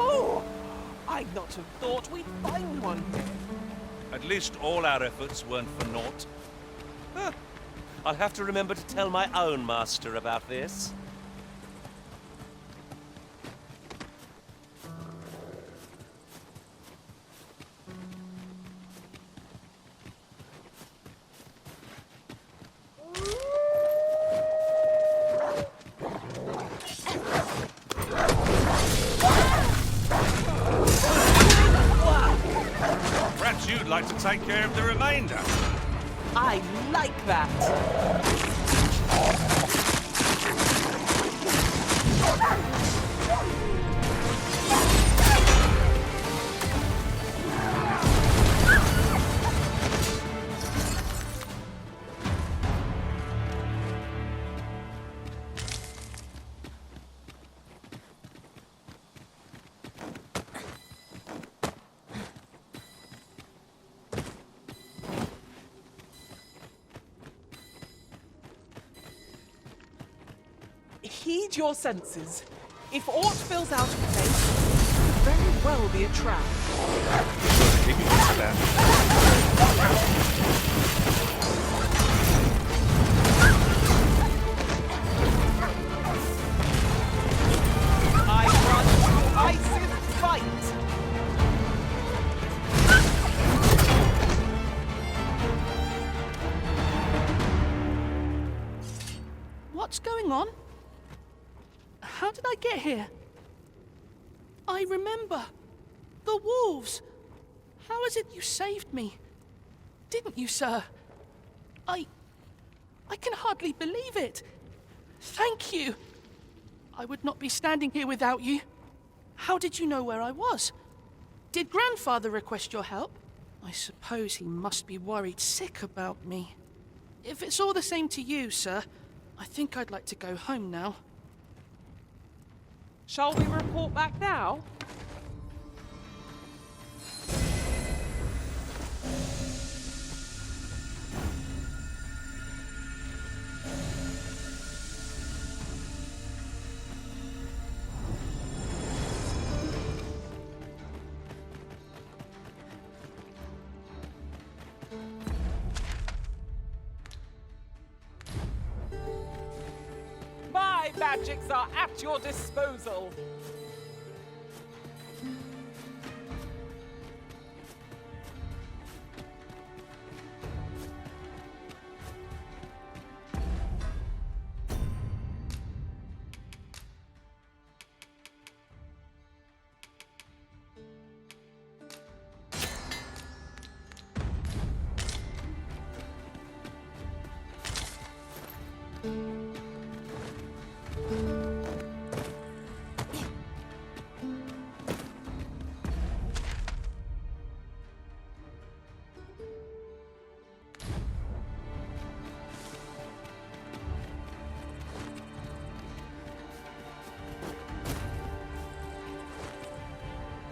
T: Oh! I'd not have thought we'd find one here.
C: At least all our efforts weren't for naught. Huh. I'll have to remember to tell my own master about this. Perhaps you'd like to take care of the remainder.
T: I like that. Heed your senses. If aught fills out of place, it could very well be a trap. I run to Ice's fight!
H: What's going on? How did I get here? I remember. The wolves. How is it you saved me? Didn't you, sir? I can hardly believe it. Thank you. I would not be standing here without you. How did you know where I was? Did Grandfather request your help? I suppose he must be worried sick about me. If it's all the same to you, sir, I think I'd like to go home now.
T: Shall we report back now? My magics are at your disposal.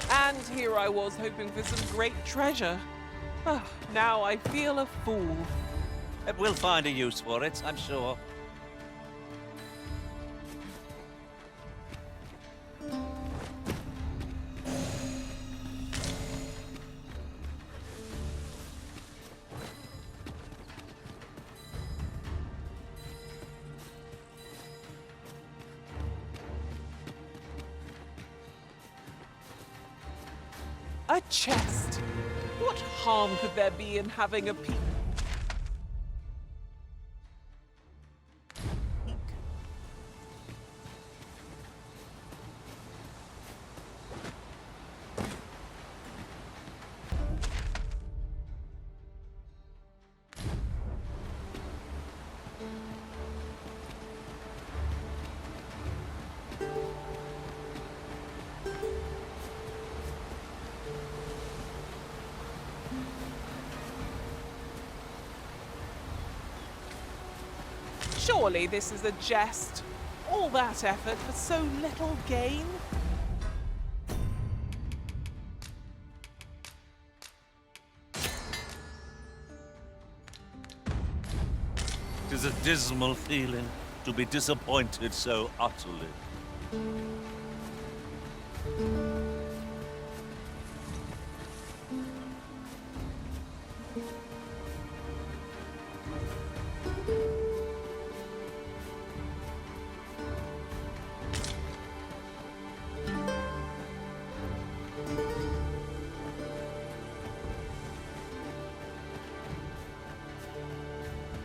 T: And here I was hoping for some great treasure. Oh, now I feel a fool.
C: We'll find a use for it, I'm sure.
T: A chest. What harm could there be in having a peek? Surely this is a jest. All that effort for so little gain?
C: It is a dismal feeling to be disappointed so utterly.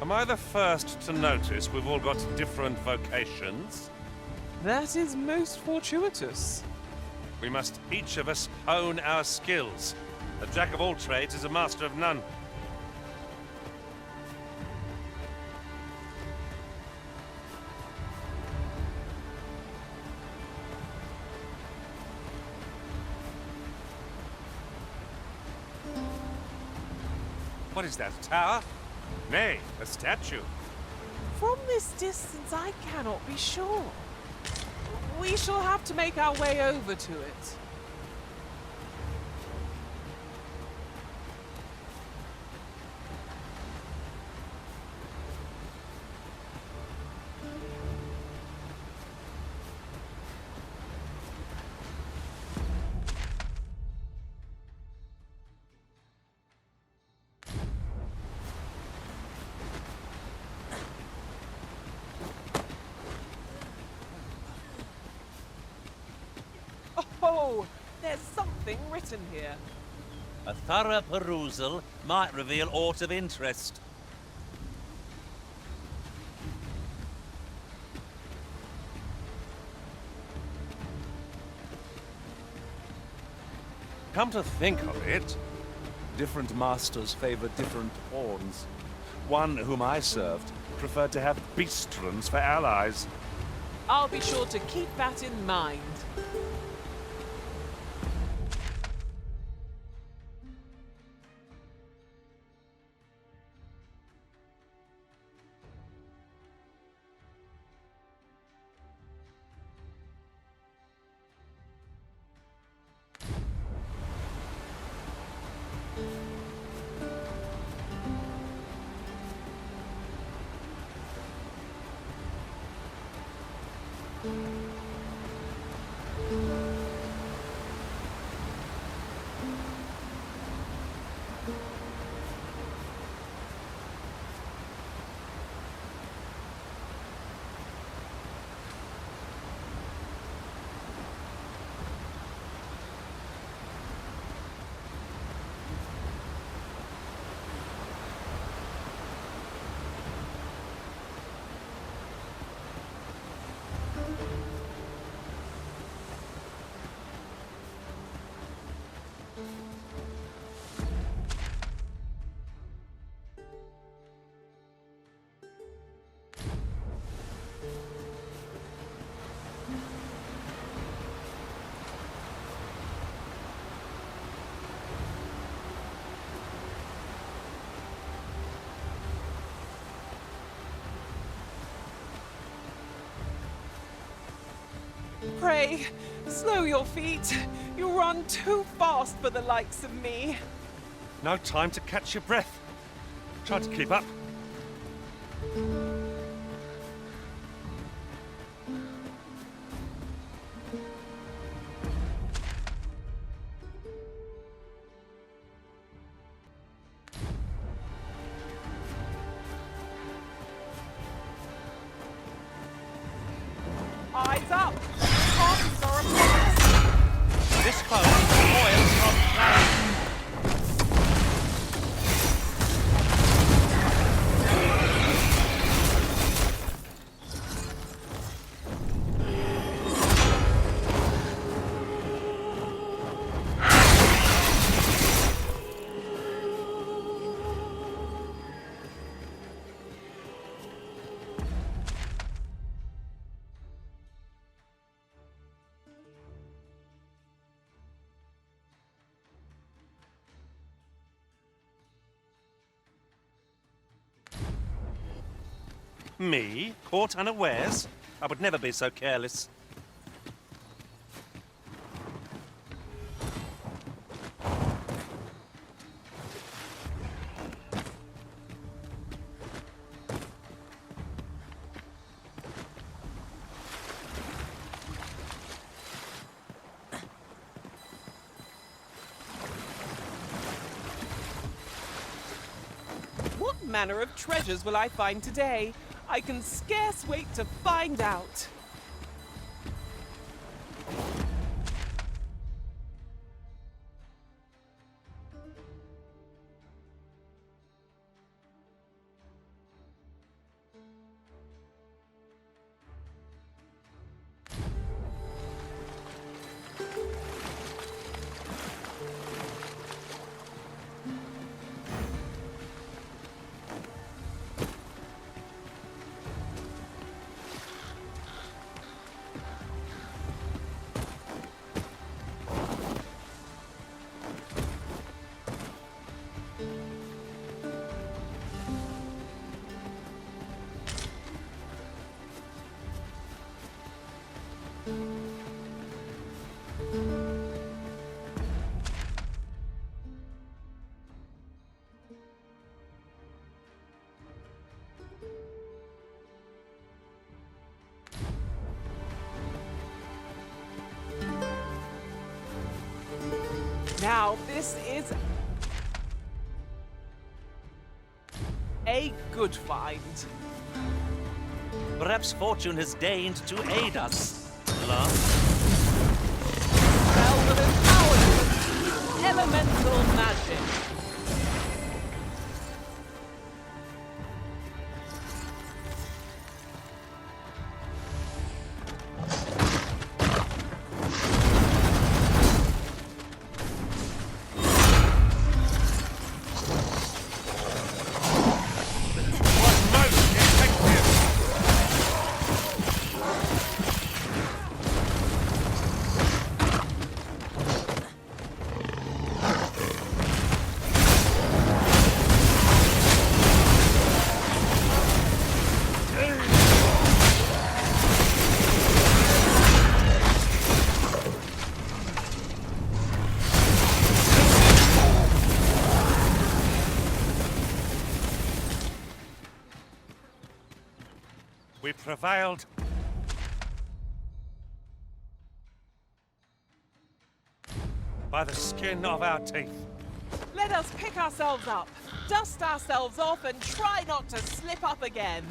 C: Am I the first to notice we've all got different vocations?
T: That is most fortuitous.
C: We must each of us hone our skills. A jack of all trades is a master of none. What is that, a tower? Nay, a statue.
T: From this distance, I cannot be sure. We shall have to make our way over to it. Oh, there's something written here.
C: A thorough perusal might reveal aught of interest. Come to think of it, Different masters favor different pawns. One whom I served preferred to have beastrons for allies.
T: I'll be sure to keep that in mind. Pray, slow your feet. You run too fast for the likes of me.
C: No time to catch your breath. Try to keep up.
T: Eyes up! Parties are upon us!
C: This close, oils from flame. Me? Caught unawares? I would never be so careless.
T: What manner of treasures will I find today? I can scarce wait to find out. Now, this is a good find.
C: Perhaps fortune has deigned to aid us. Love?
T: Melve of elemental magic.
C: We prevailed. By the skin of our teeth.
T: Let us pick ourselves up, dust ourselves off, and try not to slip up again.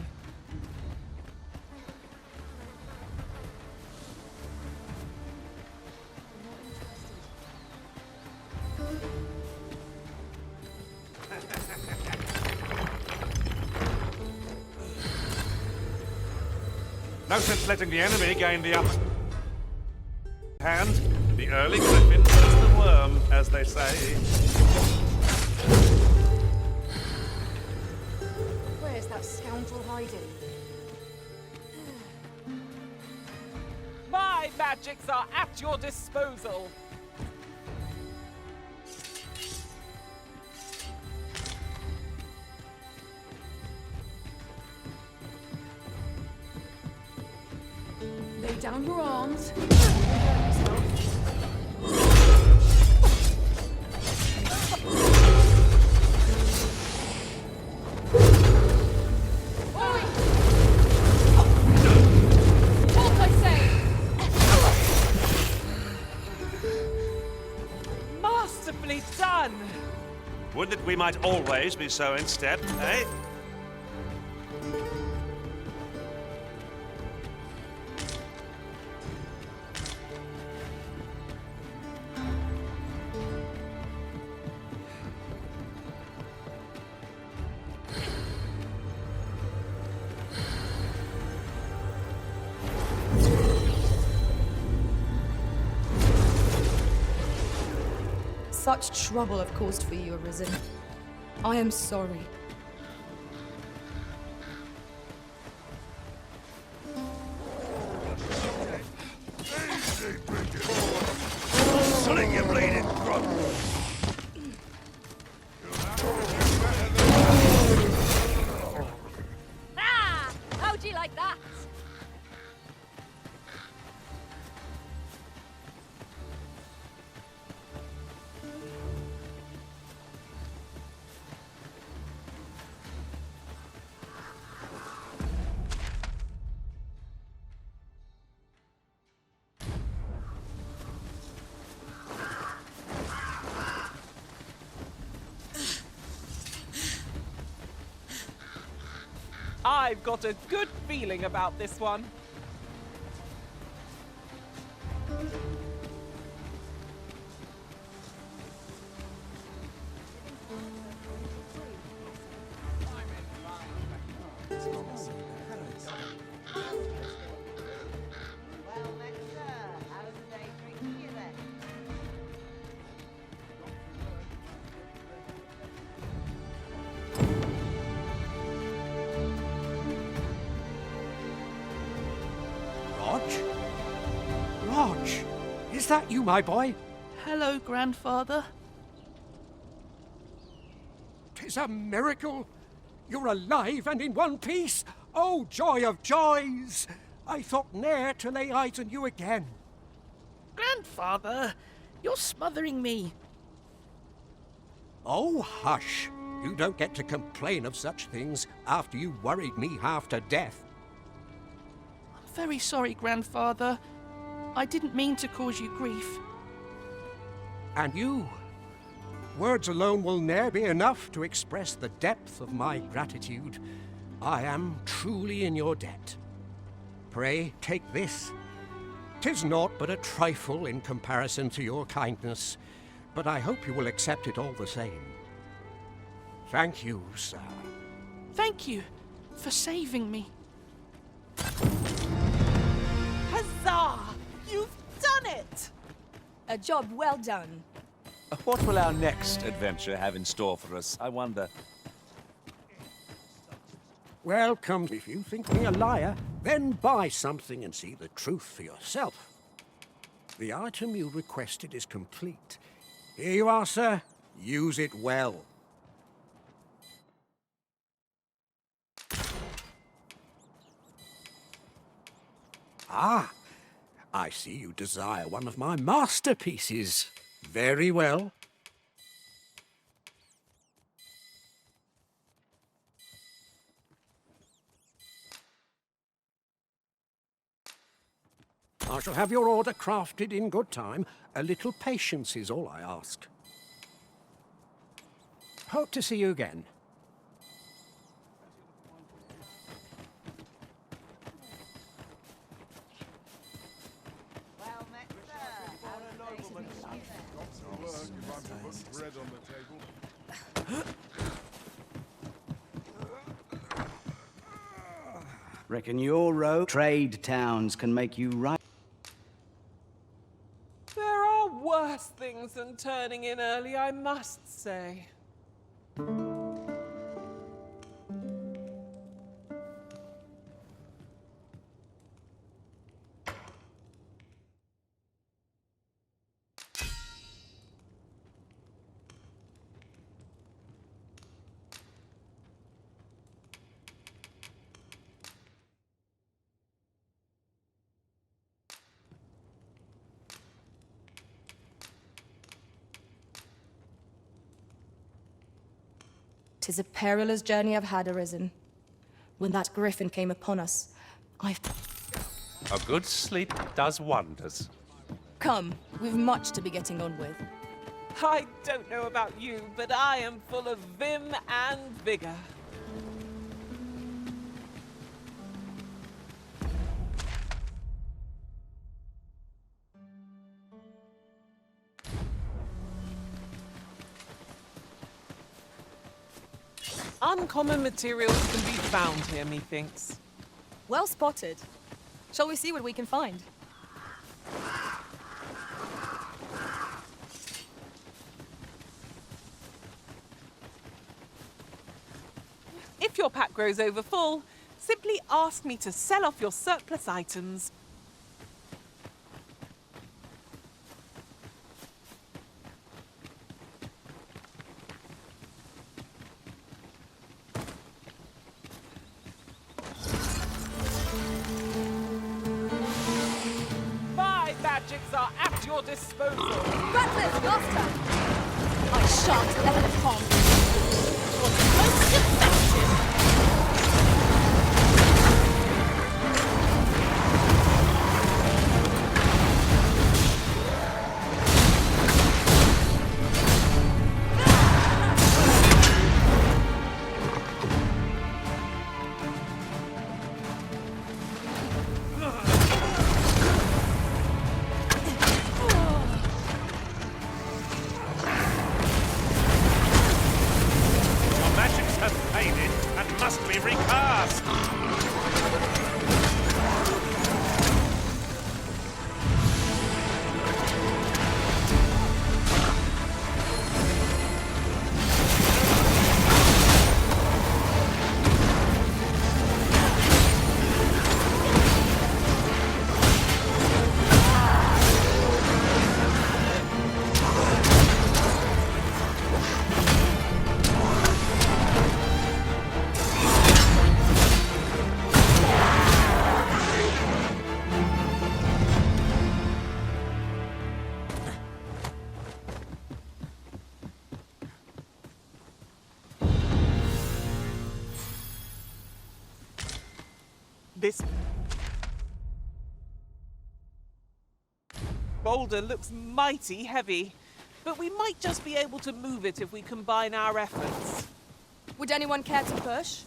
C: No sense letting the enemy gain the upper hand. The early griffin was the worm, as they say.
B: Where's that scoundrel hiding?
T: My magics are at your disposal.
B: Lay down your arms.
T: Masterfully done!
C: Would that we might always be so in step, eh?
B: Such trouble I've caused for you, Arisen. I am sorry.
V: Slit your bleeding throat!
F: Ah! How'd you like that?
T: I've got a good feeling about this one.
L: Rog, is that you, my boy?
H: Hello, Grandfather.
L: 'Tis a miracle. You're alive and in one piece. Oh, joy of joys! I thought ne'er to lay eyes on you again.
H: Grandfather, you're smothering me.
L: Oh, hush. You don't get to complain of such things after you worried me half to death.
H: I'm very sorry, Grandfather. I didn't mean to cause you grief.
L: And you? Words alone will ne'er be enough to express the depth of my gratitude. I am truly in your debt. Pray, take this. 'Tis naught but a trifle in comparison to your kindness, but I hope you will accept it all the same. Thank you, sir.
H: Thank you for saving me.
T: Huzzah! You've done it!
B: A job well done.
C: What will our next adventure have in store for us, I wonder?
L: Welcome. If you think me a liar, then buy something and see the truth for yourself. The item you requested is complete. Here you are, sir. Use it well. Ah, I see you desire one of my masterpieces. Very well. I shall have your order crafted in good time. A little patience is all I ask. Hope to see you again.
J: Reckon your road trade towns can make you right.
T: There are worse things than turning in early, I must say.
B: "'Tis a perilous journey I've had, Arisen. When that griffin came upon us,
C: A good sleep does wonders.
B: Come, we've much to be getting on with.
T: I don't know about you, but I am full of vim and vigor. Uncommon materials can be found here, methinks.
B: Well spotted. Shall we see what we can find?
T: If your pack grows over full, simply ask me to sell off your surplus items. Magics are at your disposal.
B: Rattlers, master! I shan't let them harm you. What's most effective? This boulder looks mighty heavy, but we might just be able to move it if we combine our efforts. Would anyone care to push?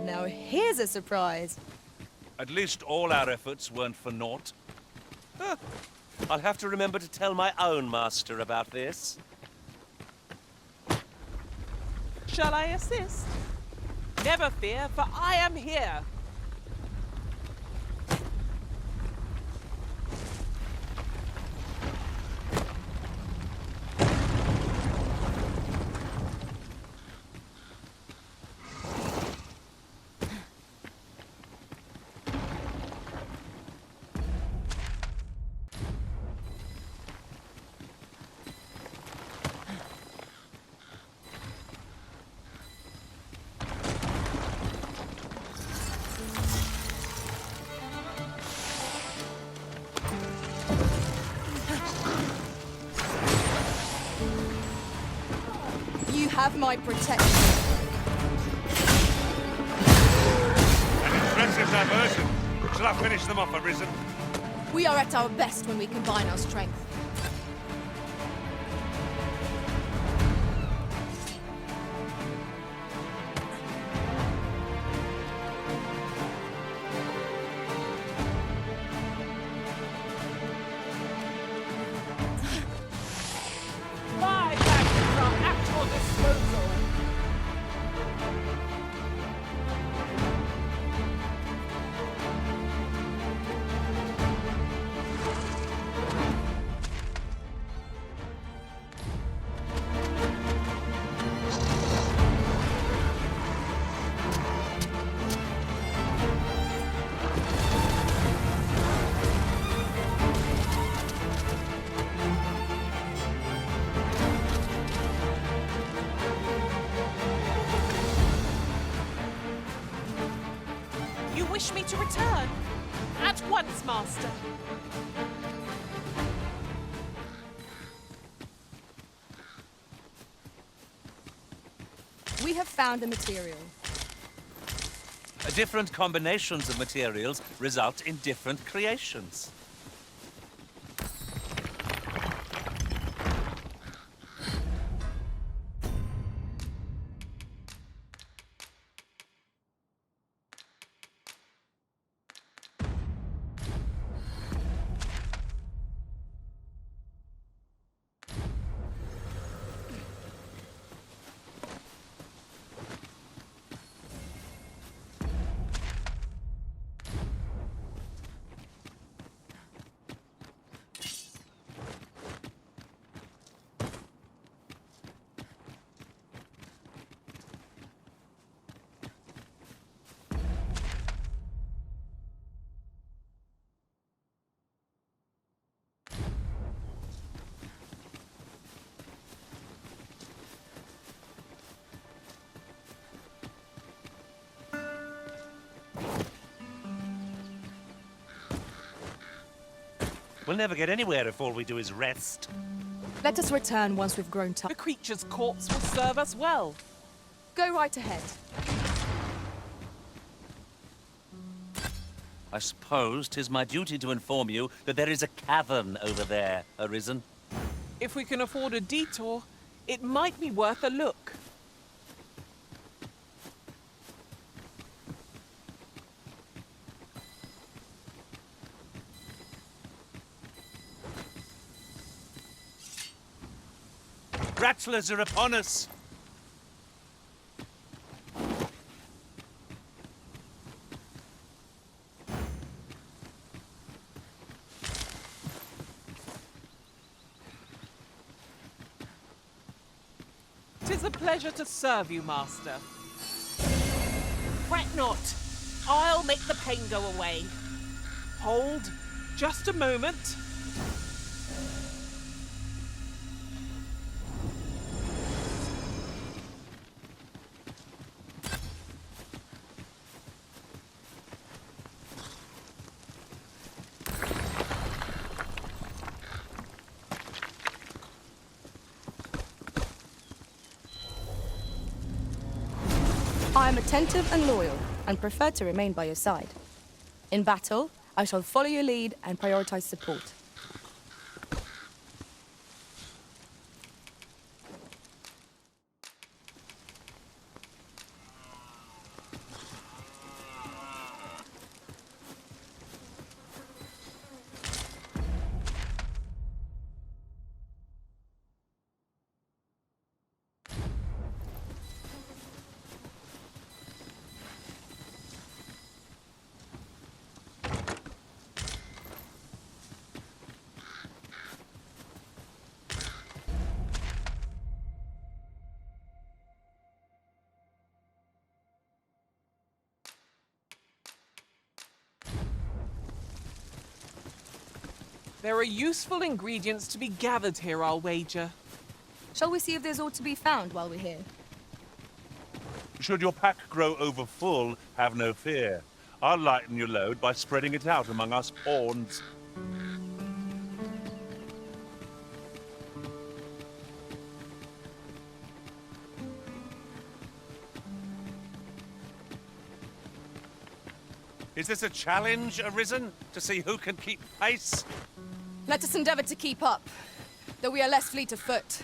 B: Now here's a surprise.
C: At least all our efforts weren't for naught. Huh. I'll have to remember to tell my own master about this.
T: Shall I assist? Never fear, for I am here.
I: have my protection.
C: An impressive diversion. Shall I finish them off, Arisen?
I: We are at our best when we combine our strength.
B: My tactics are at your disposal. You wish me to return? At once, Master.
I: We have found a material.
C: Different combinations of materials result in different creations. We'll never get anywhere if all we do is rest.
I: Let us return once we've grown tired.
B: The creature's corpse will serve us well.
I: Go right ahead.
C: I suppose 'tis my duty to inform you that there is a cavern over there, Arisen.
B: If we can afford a detour, it might be worth a look.
C: Rattlers are upon us!
B: Tis a pleasure to serve you, Master. Fret not. I'll make the pain go away. Hold just a moment.
I: I am attentive and loyal, and prefer to remain by your side. In battle, I shall follow your lead and prioritize support.
B: There are useful ingredients to be gathered here, I'll wager.
I: Shall we see if there's aught to be found while we're here?
C: Should your pack grow over full, have no fear. I'll lighten your load by spreading it out among us pawns. Is this a challenge, Arisen, to see who can keep pace?
I: Let us endeavor to keep up, though we are less fleet of foot.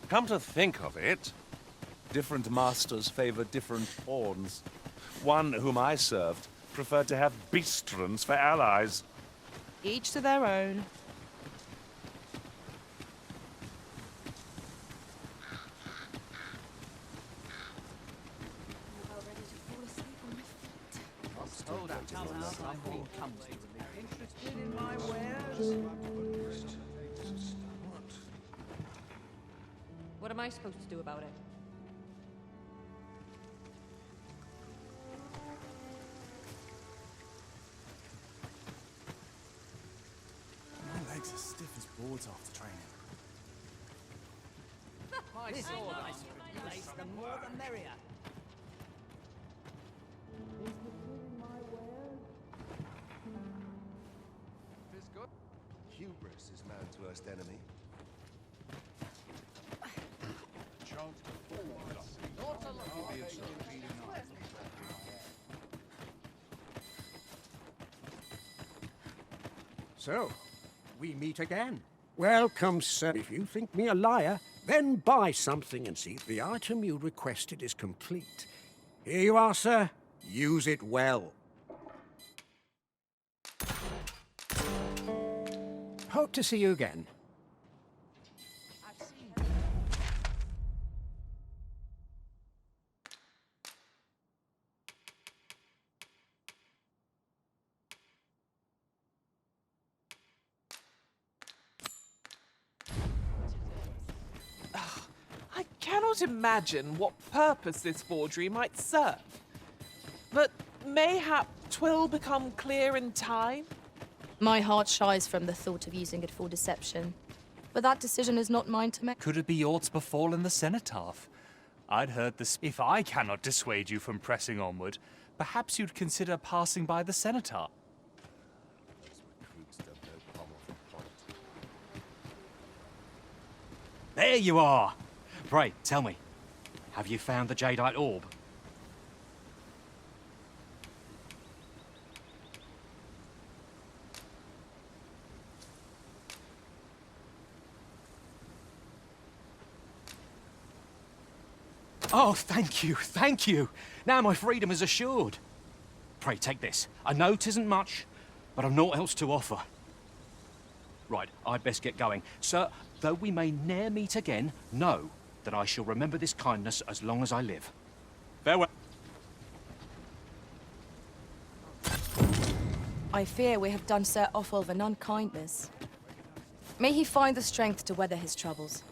C: Come to think of it, different masters favor different pawns. One whom I served preferred to have beastrons for allies.
I: Each to their own.
A: What am I supposed to do about it?
O: My legs are stiff as boards after training.
J: My sword, I should place, the more the merrier.
S: Hubris is man's worst enemy.
L: So, we meet again. Welcome, sir. If you think me a liar, then buy something and see if the item you requested is complete. Here you are, sir. Use it well. Hope to see you again.
T: I cannot imagine what purpose this forgery might serve. But mayhap 'twill become clear in time?
I: My heart shies from the thought of using it for deception. But that decision is not mine to make.
U: Could it be aught's befallen the cenotaph? I'd heard this. If I cannot dissuade you from pressing onward, perhaps you'd consider passing by the cenotaph.
D: There you are! Pray, tell me, have you found the Jadeite Orb? Oh, thank you, thank you! Now my freedom is assured. Pray, take this. I know 'tisn't much, but I've naught else to offer. Right, I'd best get going. Sir, though we may ne'er meet again, know that I shall remember this kindness as long as I live. Farewell.
I: I fear we have done Sir Offulf an unkindness. May he find the strength to weather his troubles.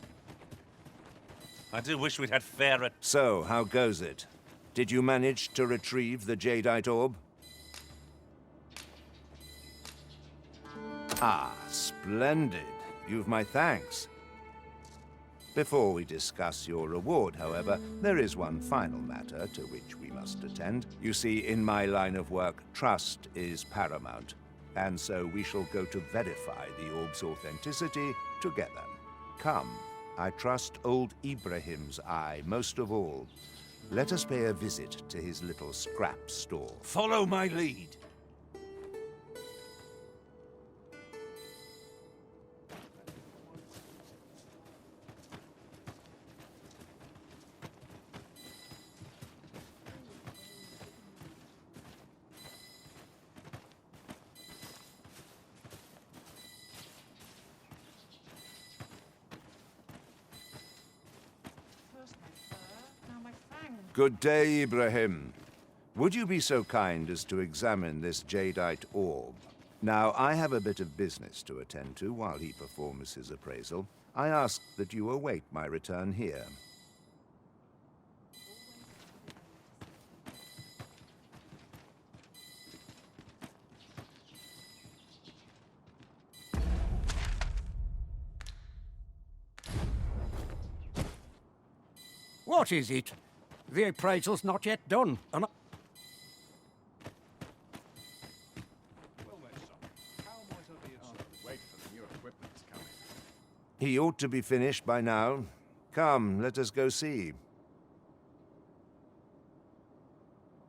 C: I do wish we'd had fairer...
S: So, how goes it? Did you manage to retrieve the Jadeite Orb? Ah, splendid. You've my thanks. Before we discuss your reward, however, there is one final matter to which we must attend. You see, in my line of work, trust is paramount, and so we shall go to verify the orb's authenticity together. Come, I trust old Ibrahim's eye most of all. Let us pay a visit to his little scrap store.
C: Follow my lead.
S: Good day, Ibrahim. Would you be so kind as to examine this Jadeite Orb? Now, I have a bit of business to attend to while he performs his appraisal. I ask that you await my return here.
L: What is it? The appraisal's not yet done, and
S: He ought to be finished by now. Come, let us go see.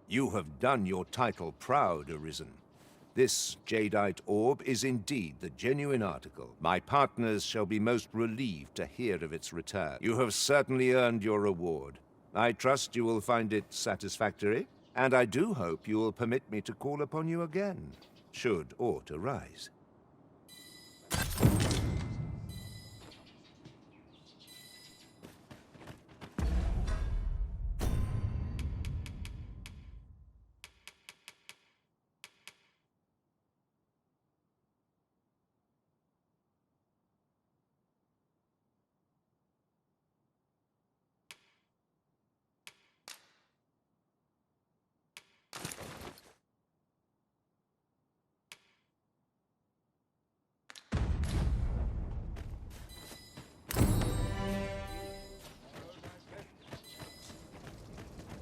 S: You have done your title proud, Arisen. This Jadeite Orb is indeed the genuine article. My partners shall be most relieved to hear of its return. You have certainly earned your reward. I trust you will find it satisfactory, and I do hope you will permit me to call upon you again, should aught arise.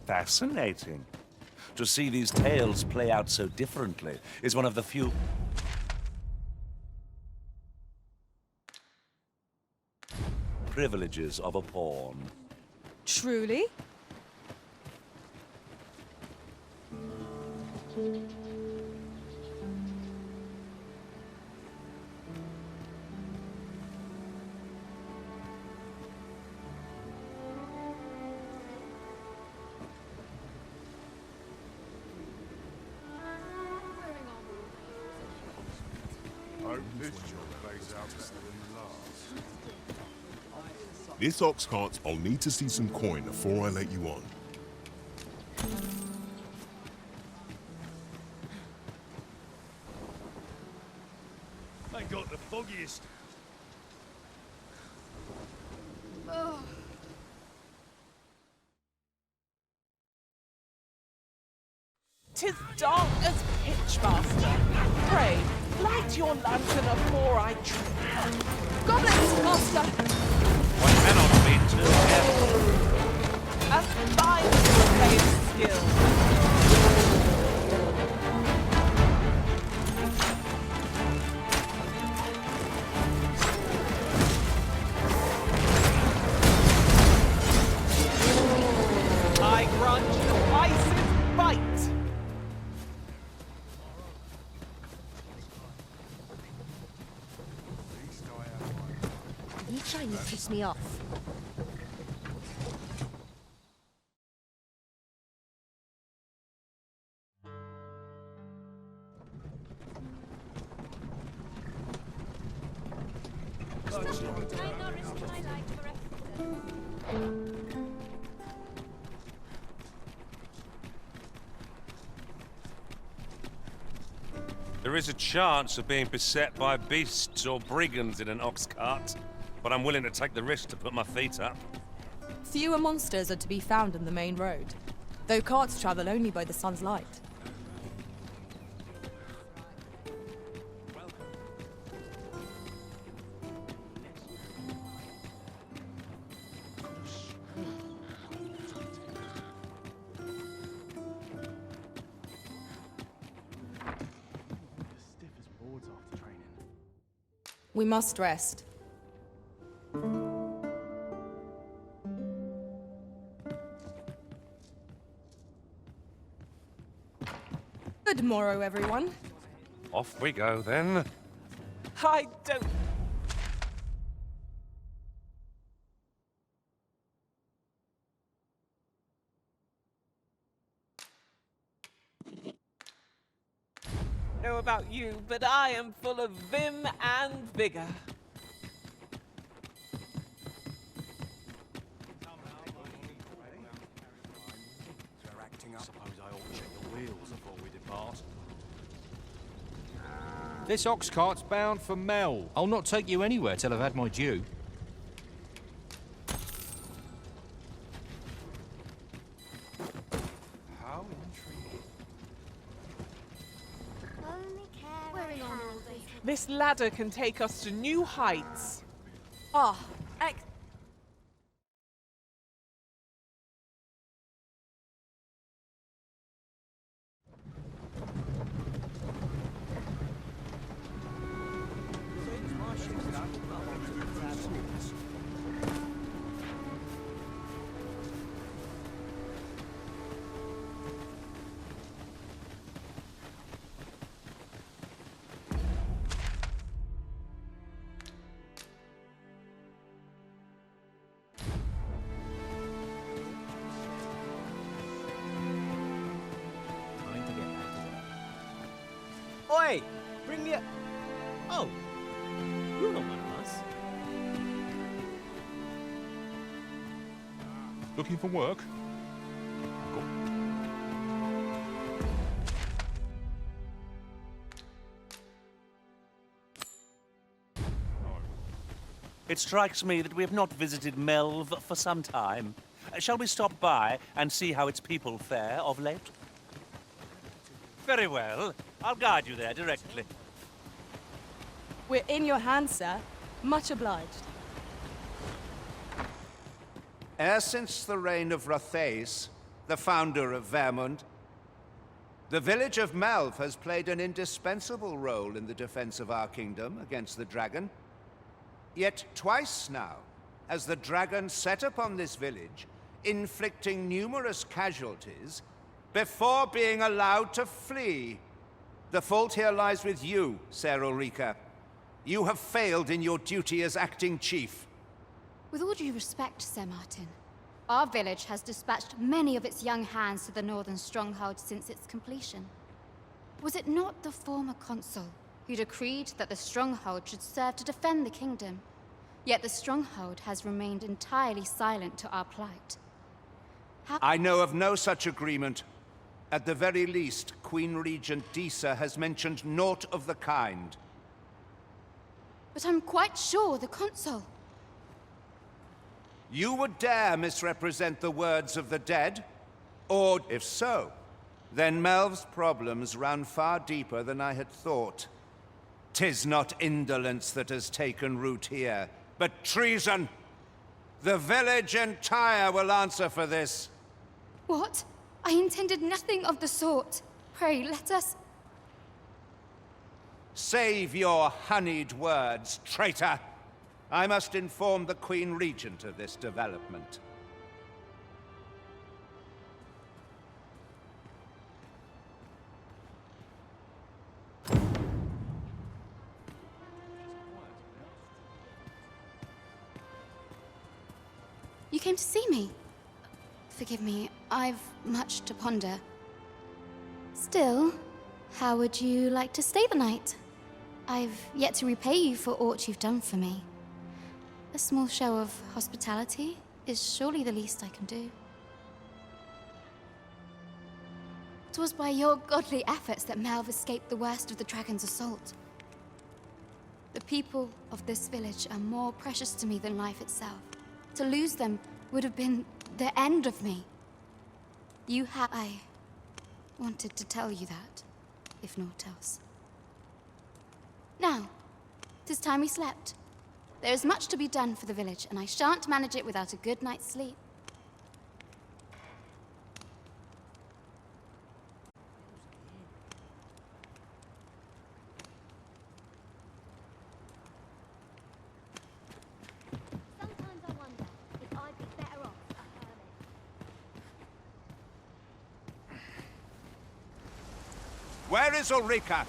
C: Fascinating. To see these tales play out so differently is one of the few... privileges of a pawn.
I: Truly?
R: This Oxcart, I'll need to see some coin before I let you on.
N: I got the foggiest.
T: "'Tis dark as pitch, master. Pray, light your lantern afore I trip."
I: Goblins, master!
C: One cannot be too careful.
T: A fine display of skill. I grant you Ice's bite.
F: You trying to piss me off?
C: There is a chance of being beset by beasts or brigands in an ox cart, but I'm willing to take the risk to put my feet up.
I: Fewer monsters are to be found in the main road, though carts travel only by the sun's light. We must rest. Good morrow, everyone.
C: Off we go, then.
T: I don't... know about you, but I am full of vim and vigor.
D: Suppose I ought to check the wheels before we depart. This ox cart's bound for Melve. I'll not take you anywhere till I've had my due.
R: How intriguing.
T: This ladder can take us to new heights.
A: Oh,
G: Oi! Bring me a... Oh! You're not one of us.
V: Looking for work?
C: It strikes me that we have not visited Melve for some time. Shall we stop by and see how its people fare of late? Very well. I'll guide you there directly.
I: We're in your hands, sir. Much obliged.
S: E'er since the reign of Rothace, the founder of Vermund, the village of Melve has played an indispensable role in the defense of our kingdom against the dragon. Yet twice now has the dragon set upon this village, inflicting numerous casualties before being allowed to flee. The fault here lies with you, Ser Ulrika. You have failed in your duty as acting chief.
F: With all due respect, Sir Martin, our village has dispatched many of its young hands to the northern stronghold since its completion. Was it not the former consul who decreed that the stronghold should serve to defend the kingdom? Yet the stronghold has remained entirely silent to our plight.
S: I know of no such agreement. At the very least, Queen Regent Disa has mentioned naught of the kind.
F: But I'm quite sure the consul...
S: You would dare misrepresent the words of the dead? Or, if so, then Melve's problems run far deeper than I had thought. 'Tis not indolence that has taken root here, but treason. The village entire will answer for this.
F: What? I intended nothing of the sort. Pray, let us...
S: Save your honeyed words, traitor! I must inform the Queen Regent of this development.
F: You came to see me? Forgive me, I've much to ponder. Still, how would you like to stay the night? I've yet to repay you for aught you've done for me. A small show of hospitality is surely the least I can do. 'Twas by your godly efforts that Melve escaped the worst of the dragon's assault. The people of this village are more precious to me than life itself. To lose them would have been the end of me. I wanted to tell you that, if naught else. Now, 'tis time we slept. There is much to be done for the village, and I shan't manage it without a good night's sleep. Sometimes I wonder if I'd be better off a hermit.
S: Where is Ulrika?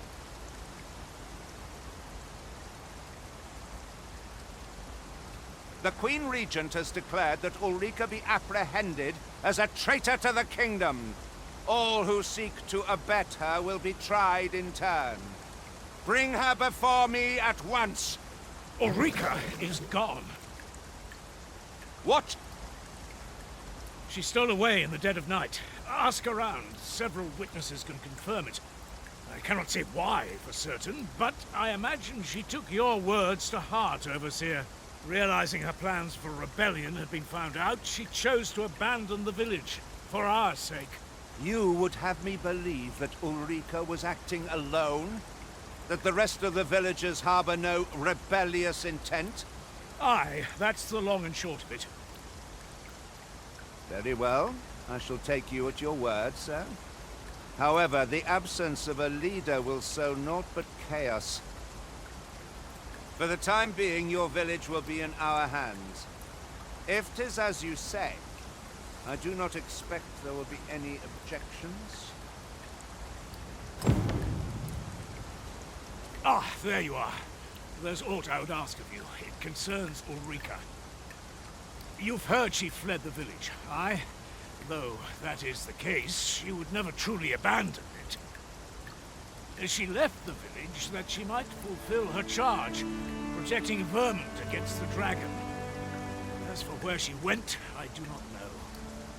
S: The Queen Regent has declared that Ulrika be apprehended as a traitor to the kingdom. All who seek to abet her will be tried in turn. Bring her before me at once.
N: Ulrika is gone.
S: What?
N: She stole away in the dead of night. Ask around. Several witnesses can confirm it. I cannot say why for certain, but I imagine she took your words to heart, Overseer. Realizing her plans for rebellion had been found out, she chose to abandon the village, for our sake.
S: You would have me believe that Ulrika was acting alone? That the rest of the villagers harbor no rebellious intent?
N: Aye, that's the long and short of it.
S: Very well. I shall take you at your word, sir. However, the absence of a leader will sow naught but chaos. For the time being, your village will be in our hands. If 'tis as you say, I do not expect there will be any objections.
N: Ah, there you are. There's aught I would ask of you. It concerns Ulrika. You've heard she fled the village, aye? Though that is the case, she would never truly abandon it. She left the village that she might fulfill her charge, protecting Vermont against the dragon. As for where she went, I do not know.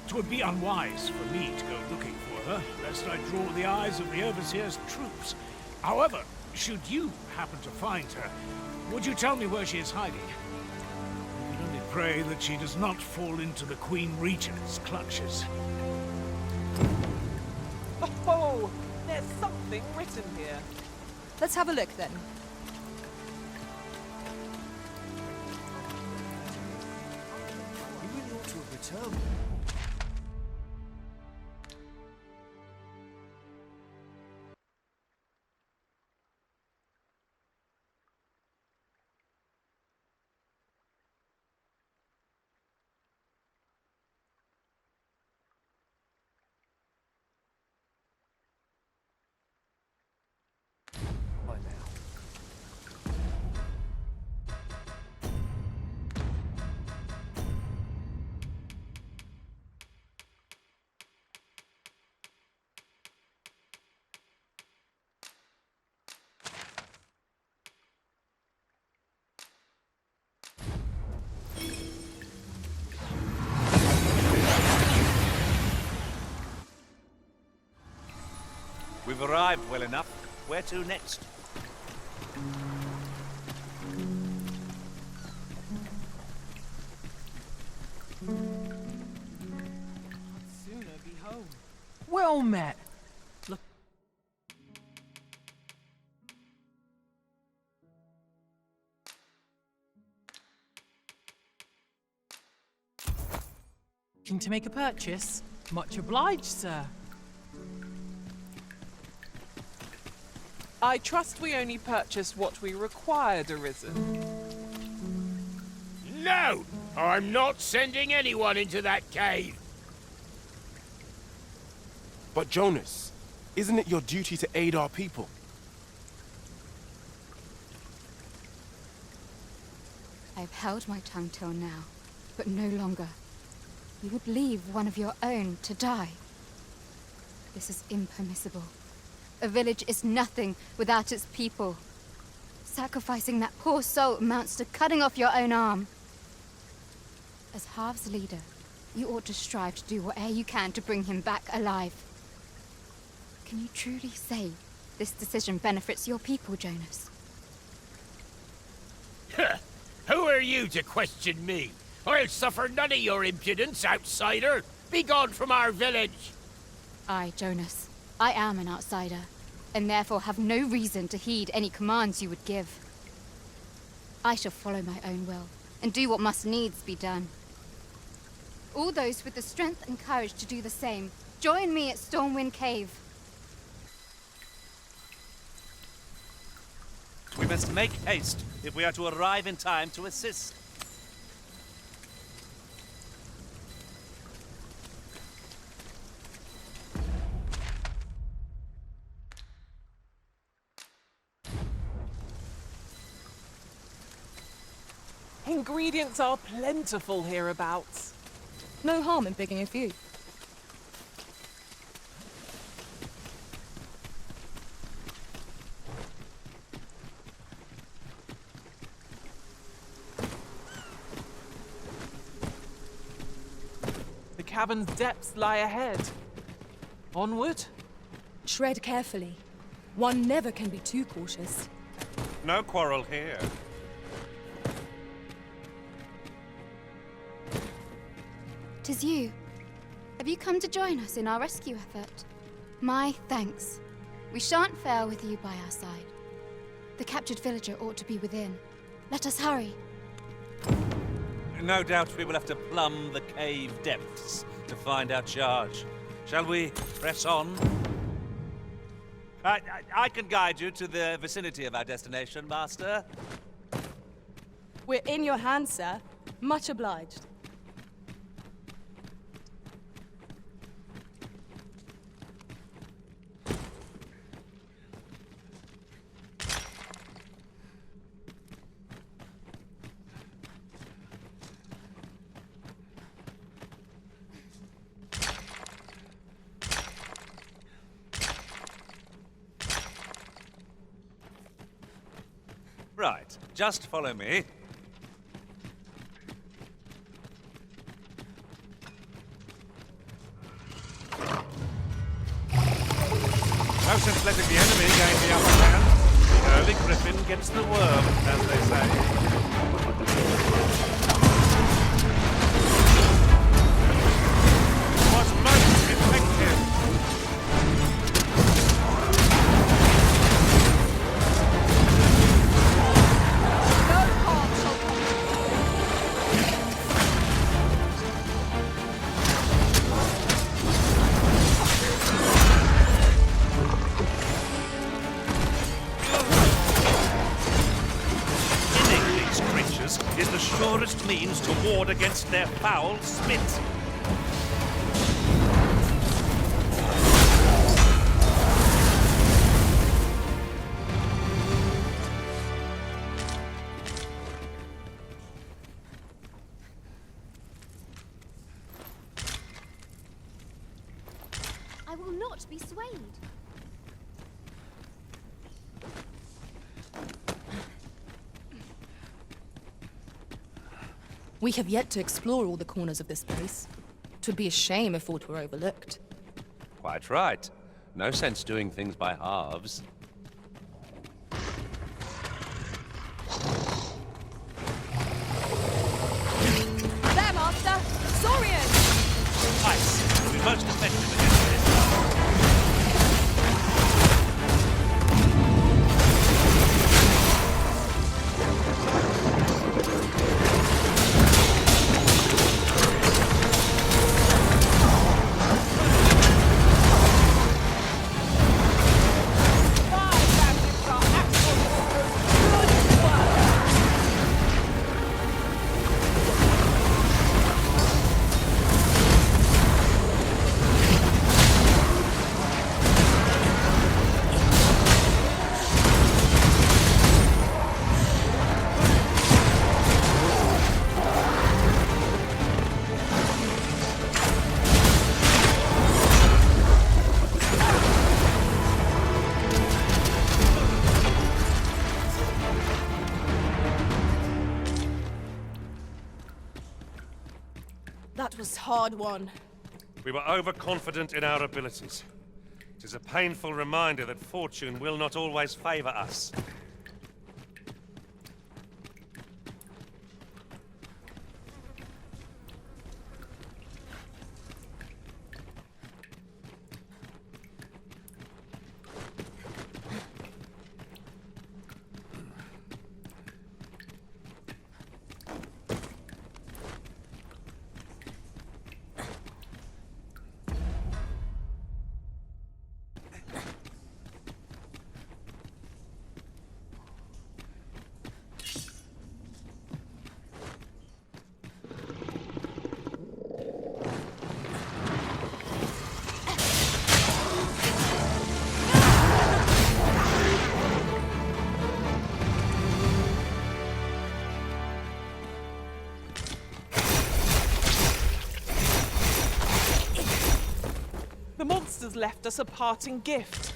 N: 'Twould be unwise for me to go looking for her, lest I draw the eyes of the Overseer's troops. However, should you happen to find her, would you tell me where she is hiding? We can only pray that she does not fall into the Queen Regent's clutches.
T: Oh, there's something written here.
I: Let's have a look then.
O: You really ought to have returned.
C: We've arrived well enough. Where to next?
T: I'd sooner be home.
G: Well met.
T: Look.
B: Looking to make a purchase? Much obliged, sir.
T: I trust we only purchased what we required, Arisen.
M: No! I'm not sending anyone into that cave!
R: But Jonas, isn't it your duty to aid our people?
P: I've held my tongue till now, but no longer. You would leave one of your own to die. This is impermissible. A village is nothing without its people. Sacrificing that poor soul amounts to cutting off your own arm. As Half's leader, you ought to strive to do whatever you can to bring him back alive. Can you truly say this decision benefits your people, Jonas?
M: Who are you to question me? I'll suffer none of your impudence, outsider! Be gone from our village!
P: I, Jonas, I am an outsider, and therefore have no reason to heed any commands you would give. I shall follow my own will, and do what must needs be done. All those with the strength and courage to do the same, join me at Stormwind Cave.
C: We must make haste if we are to arrive in time to assist.
T: Ingredients are plentiful hereabouts.
I: No harm in picking a few.
T: The cavern's depths lie ahead. Onward?
I: Tread carefully. One never can be too cautious.
C: No quarrel here.
P: Tis you. Have you come to join us in our rescue effort? My thanks. We shan't fail with you by our side. The captured villager ought to be within. Let us hurry.
C: No doubt we will have to plumb the cave depths to find our charge. Shall we press on? I can guide you to the vicinity of our destination, Master.
I: We're in your hands, sir. Much obliged.
C: Right, just follow me. No sense letting the enemy gain the upper hand. The early griffin gets the worm, as they say. Was most effective. Is the surest means to ward against their foul spit.
F: I will not be swayed.
I: We have yet to explore all the corners of this place. 'Twould be a shame if aught were overlooked.
C: Quite right. No sense doing things by halves.
A: There, Master! Saurian!
C: Ice will be most effective against this.
I: That was hard won.
C: We were overconfident in our abilities. It is a painful reminder that fortune will not always favor us.
T: The monsters left us a parting gift.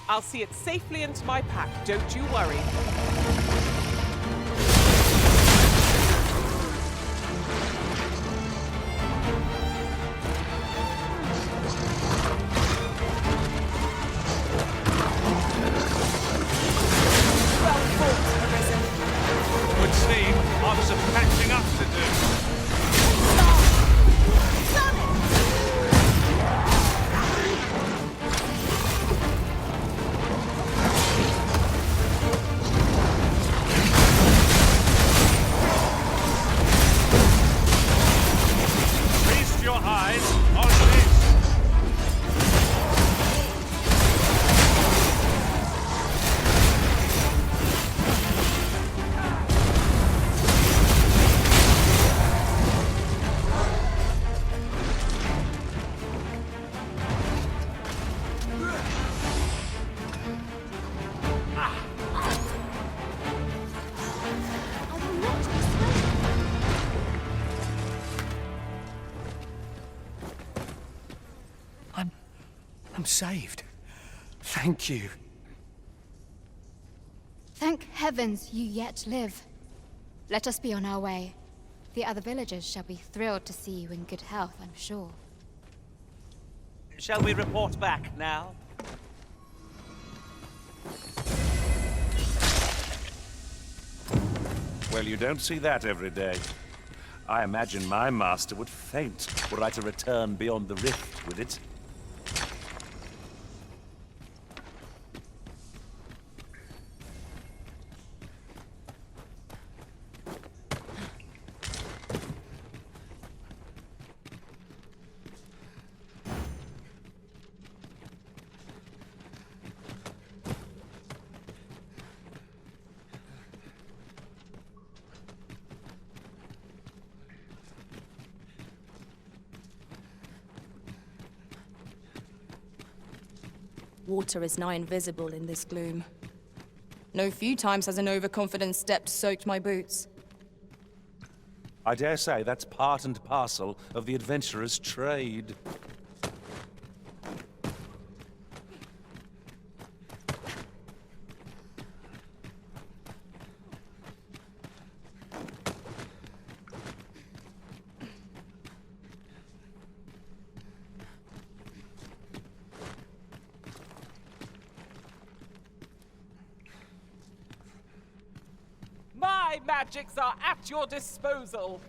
T: I'll see it safely into my pack, don't you worry.
O: I'm saved. Thank you.
P: Thank heavens you yet live. Let us be on our way. The other villagers shall be thrilled to see you in good health, I'm sure.
C: Shall we report back now? Well, you don't see that every day. I imagine my master would faint were I to return beyond the rift with it.
I: Water is nigh invisible in this gloom. No few times has an overconfident step soaked my boots.
C: I dare say that's part and parcel of the adventurer's trade.
T: My magics are at your disposal.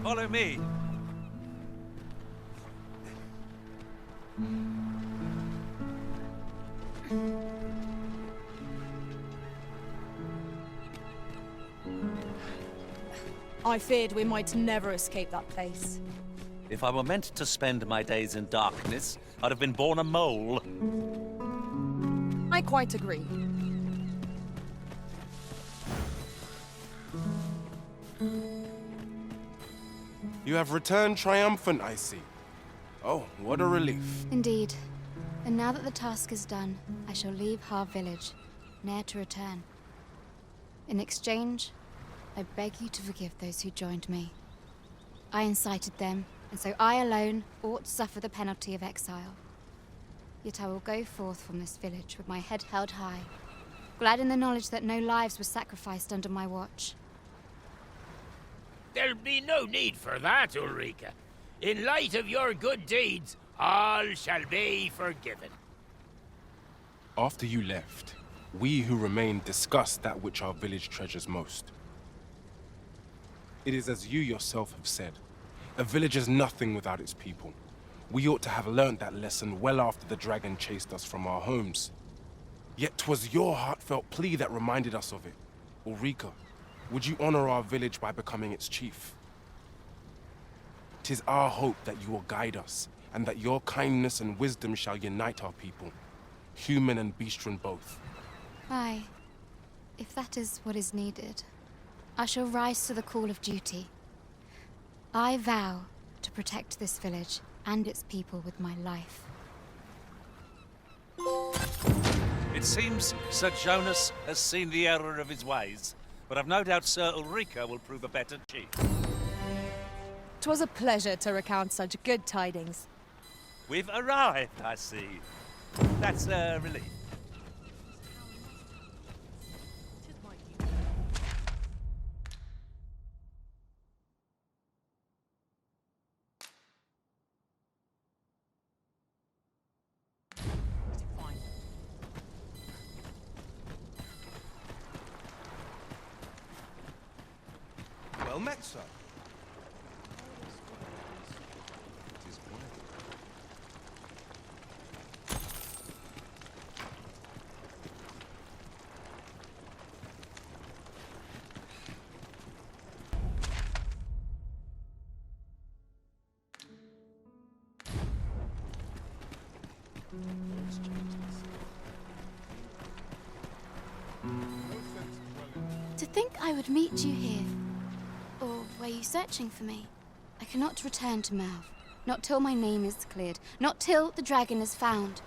C: Follow me.
I: I feared we might never escape that place.
C: If I were meant to spend my days in darkness, I'd have been born a mole.
I: I quite agree.
R: You have returned triumphant, I see. Oh, what a relief.
P: Indeed. And now that the task is done, I shall leave Har village, ne'er to return. In exchange, I beg you to forgive those who joined me. I incited them, and so I alone ought to suffer the penalty of exile. Yet I will go forth from this village with my head held high, glad in the knowledge that no lives were sacrificed under my watch.
M: There'll be no need for that, Ulrika. In light of your good deeds, all shall be forgiven.
R: After you left, we who remained discussed that which our village treasures most. It is as you yourself have said, a village is nothing without its people. We ought to have learnt that lesson well after the dragon chased us from our homes. Yet 'twas your heartfelt plea that reminded us of it. Ulrika, would you honor our village by becoming its chief? 'Tis our hope that you will guide us, and that your kindness and wisdom shall unite our people, human and bestian both.
P: Aye, if that is what is needed, I shall rise to the call of duty. I vow to protect this village and its people with my life.
C: It seems Sir Jonas has seen the error of his ways, but I've no doubt Sir Ulrika will prove a better chief.
I: 'Twas a pleasure to recount such good tidings.
C: We've arrived, I see. That's a relief.
S: met, sir.
K: To think I would meet you here. Or were you searching for me?
P: I cannot return to Melve. Not till my name is cleared. Not till the dragon is found.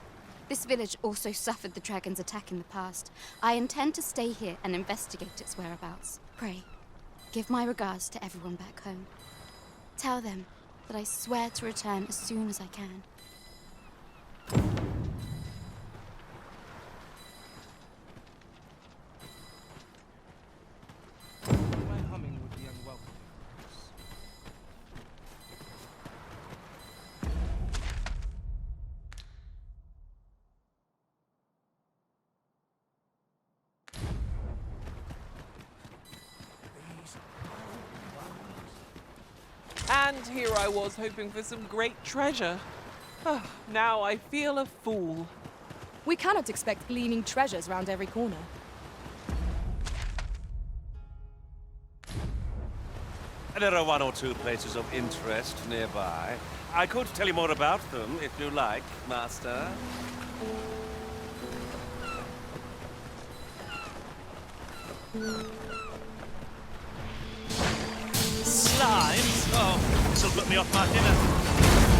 P: This village also suffered the dragon's attack in the past. I intend to stay here and investigate its whereabouts. Pray, give my regards to everyone back home. Tell them that I swear to return as soon as I can.
O: My humming would be unwelcome.
T: And here I was hoping for some great treasure. Now I feel a fool.
I: We cannot expect gleaming treasures round every corner.
C: There are one or two places of interest nearby. I could tell you more about them if you like, Master. Slimes? Oh, this'll put me off my dinner.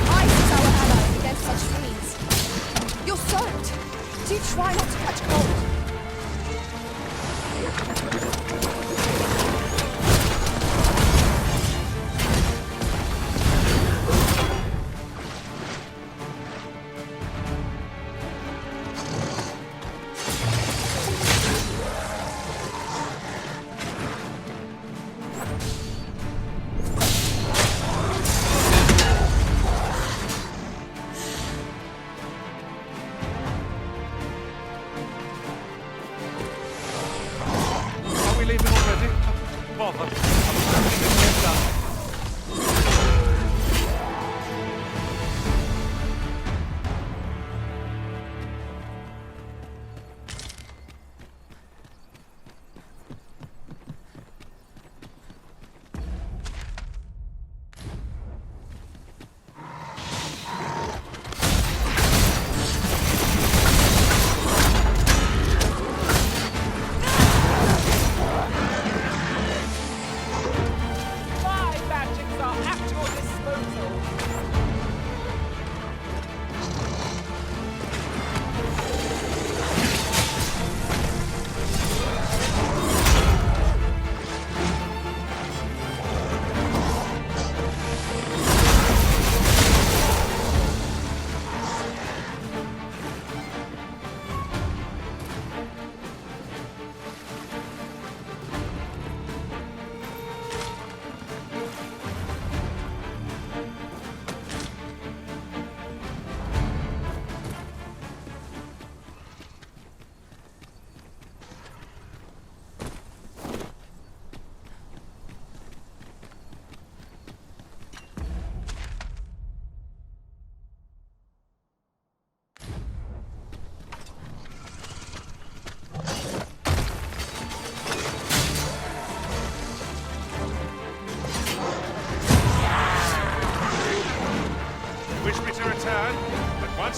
I: Ice is our ally against such fiends. You're soaked. Do try not to catch cold.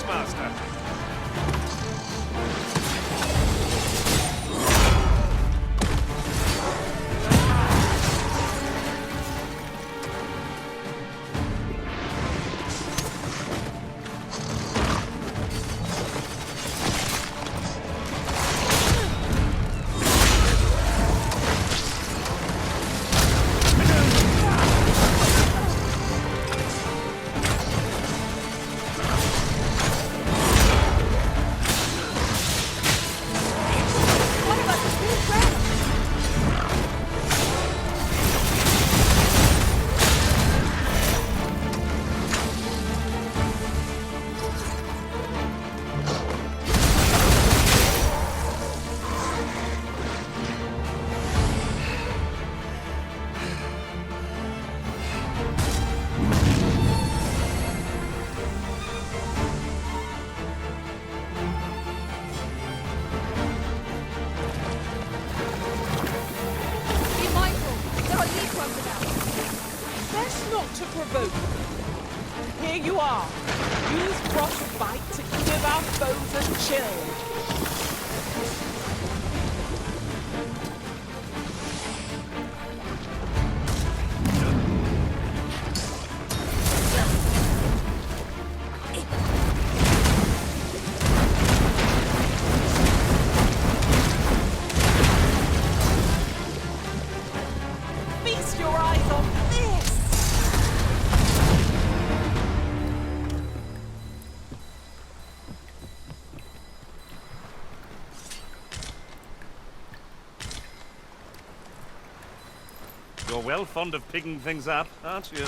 C: Master.
T: to provoke them. Here you are. Use frostbite to give our foes a chill. Feast your eyes on this!
C: You're well fond of picking things up, aren't you?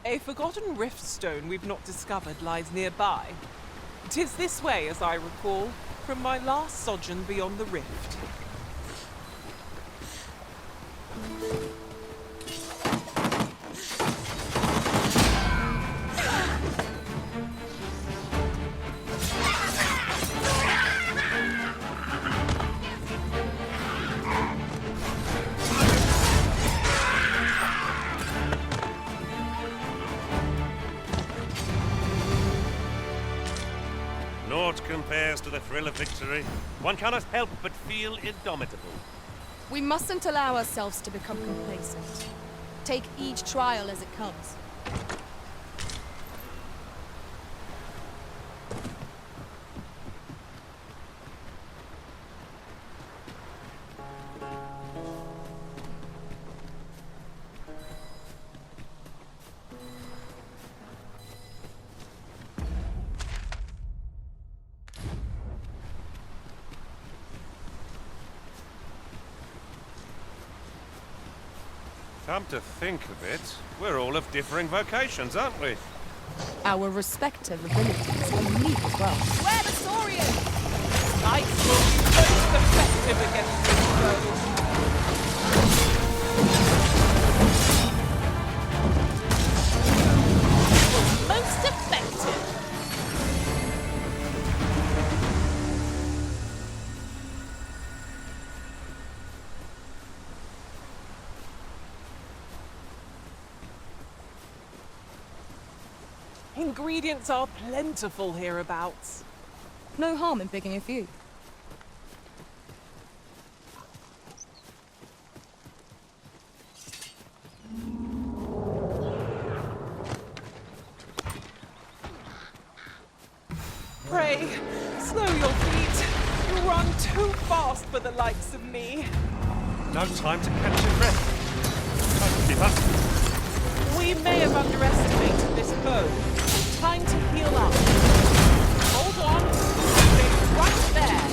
T: A forgotten riftstone we've not discovered lies nearby. 'Tis this way, as I recall, from my last sojourn beyond the rift.
C: Naught compares to the thrill of victory. One cannot help but feel indomitable.
I: We mustn't allow ourselves to become complacent. Take each trial as it comes.
C: Come to think of it, we're all of differing vocations, aren't we?
I: Our respective abilities are unique as well.
T: Where the Saurian? Knights will be most effective against this foe. Most effective. Ingredients are plentiful hereabouts.
I: No harm in picking a few.
T: Pray, slow your feet. You run too fast for the likes of me.
C: No time to catch your breath. Time to keep up.
T: We may have underestimated this foe. Time to heal up. Hold on. Stay right there.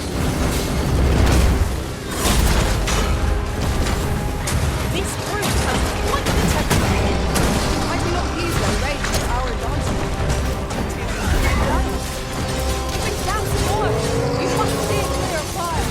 T: This brute has quite the temper.
I: I do not use their rage to our advantage. Bring down some more. You must steer clear of fire.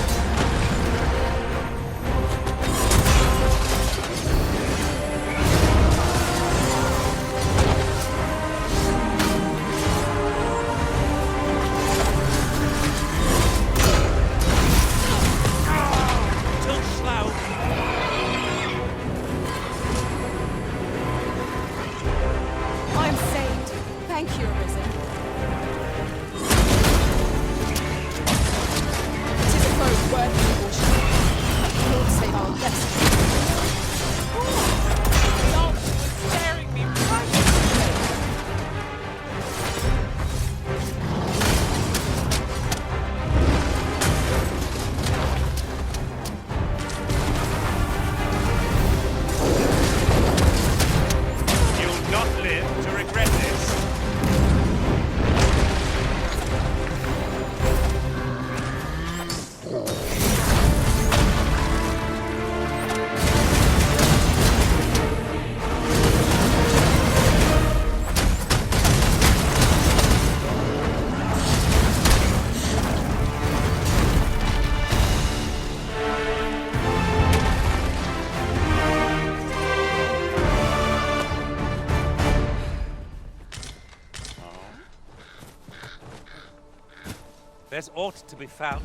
C: There's aught to be found.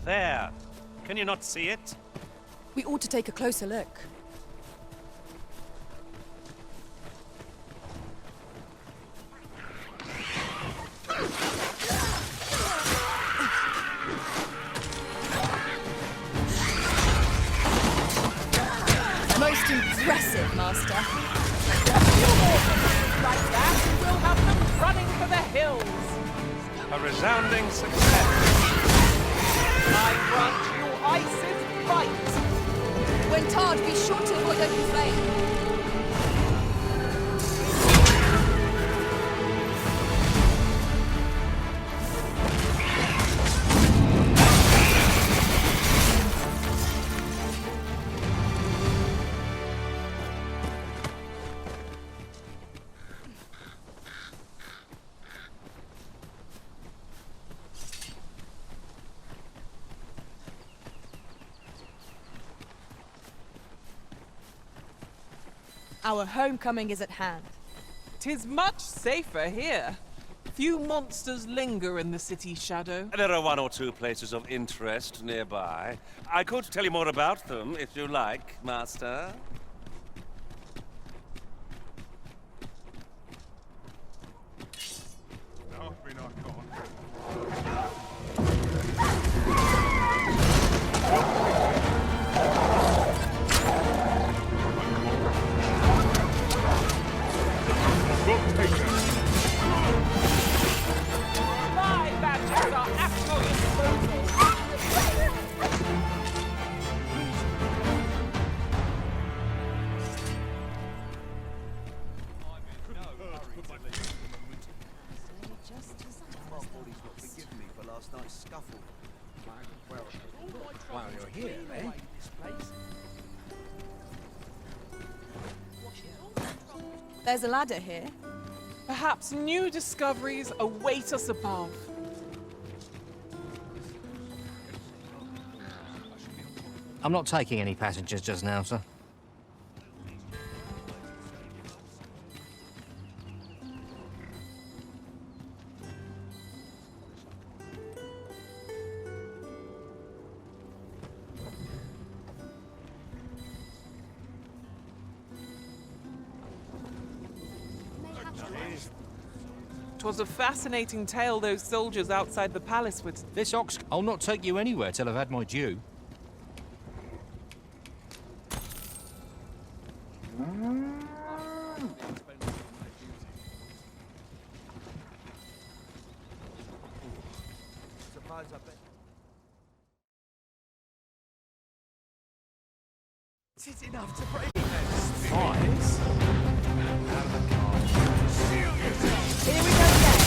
C: There. Can you not see it?
I: We ought to take a closer look. Most impressive, Master.
T: Like that, we'll have them running for the hills.
C: A resounding success.
T: I grant you Ice's right.
I: When tarred, be sure to avoid open flame. Our homecoming is at hand.
T: 'Tis much safer here. Few monsters linger in the city's shadow.
C: There are one or two places of interest nearby. I could tell you more about them if you like, Master.
T: My badges are at your disposal.
L: While you're here, eh?
I: There's a ladder here.
T: Perhaps new discoveries await us above.
D: I'm not taking any passengers just now, sir.
T: Twas a fascinating tale those soldiers outside the palace would...
D: This ox... I'll not take you anywhere till I've had my due.
O: It's enough to break
D: Spies?
T: Here we go again.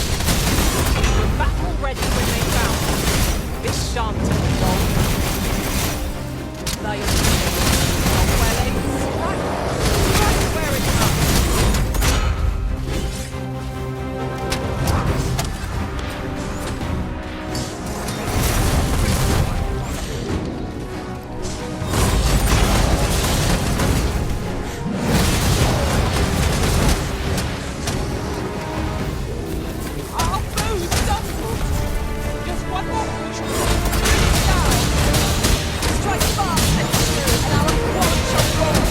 T: Battle ready when they found. This shan't take long. Lion. Right where it comes. Our foes stumbled. Just one more push.
I: Strike fast and true, and our quad shall roll.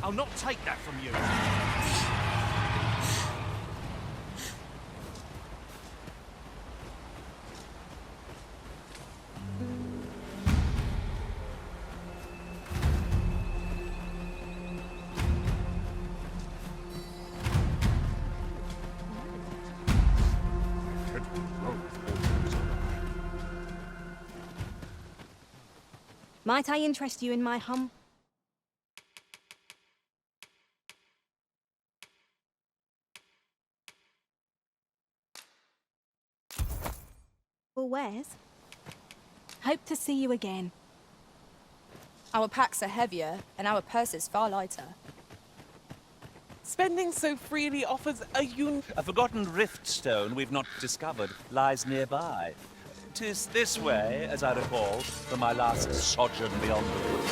D: I'll not take that from you.
E: Might I interest you in my wares? Hope to see you again.
I: Our packs are heavier, and our purses far lighter.
T: Spending so freely offers
C: A forgotten rift stone we've not discovered lies nearby. 'Tis this way, as I recall, from my last sojourn beyond the woods.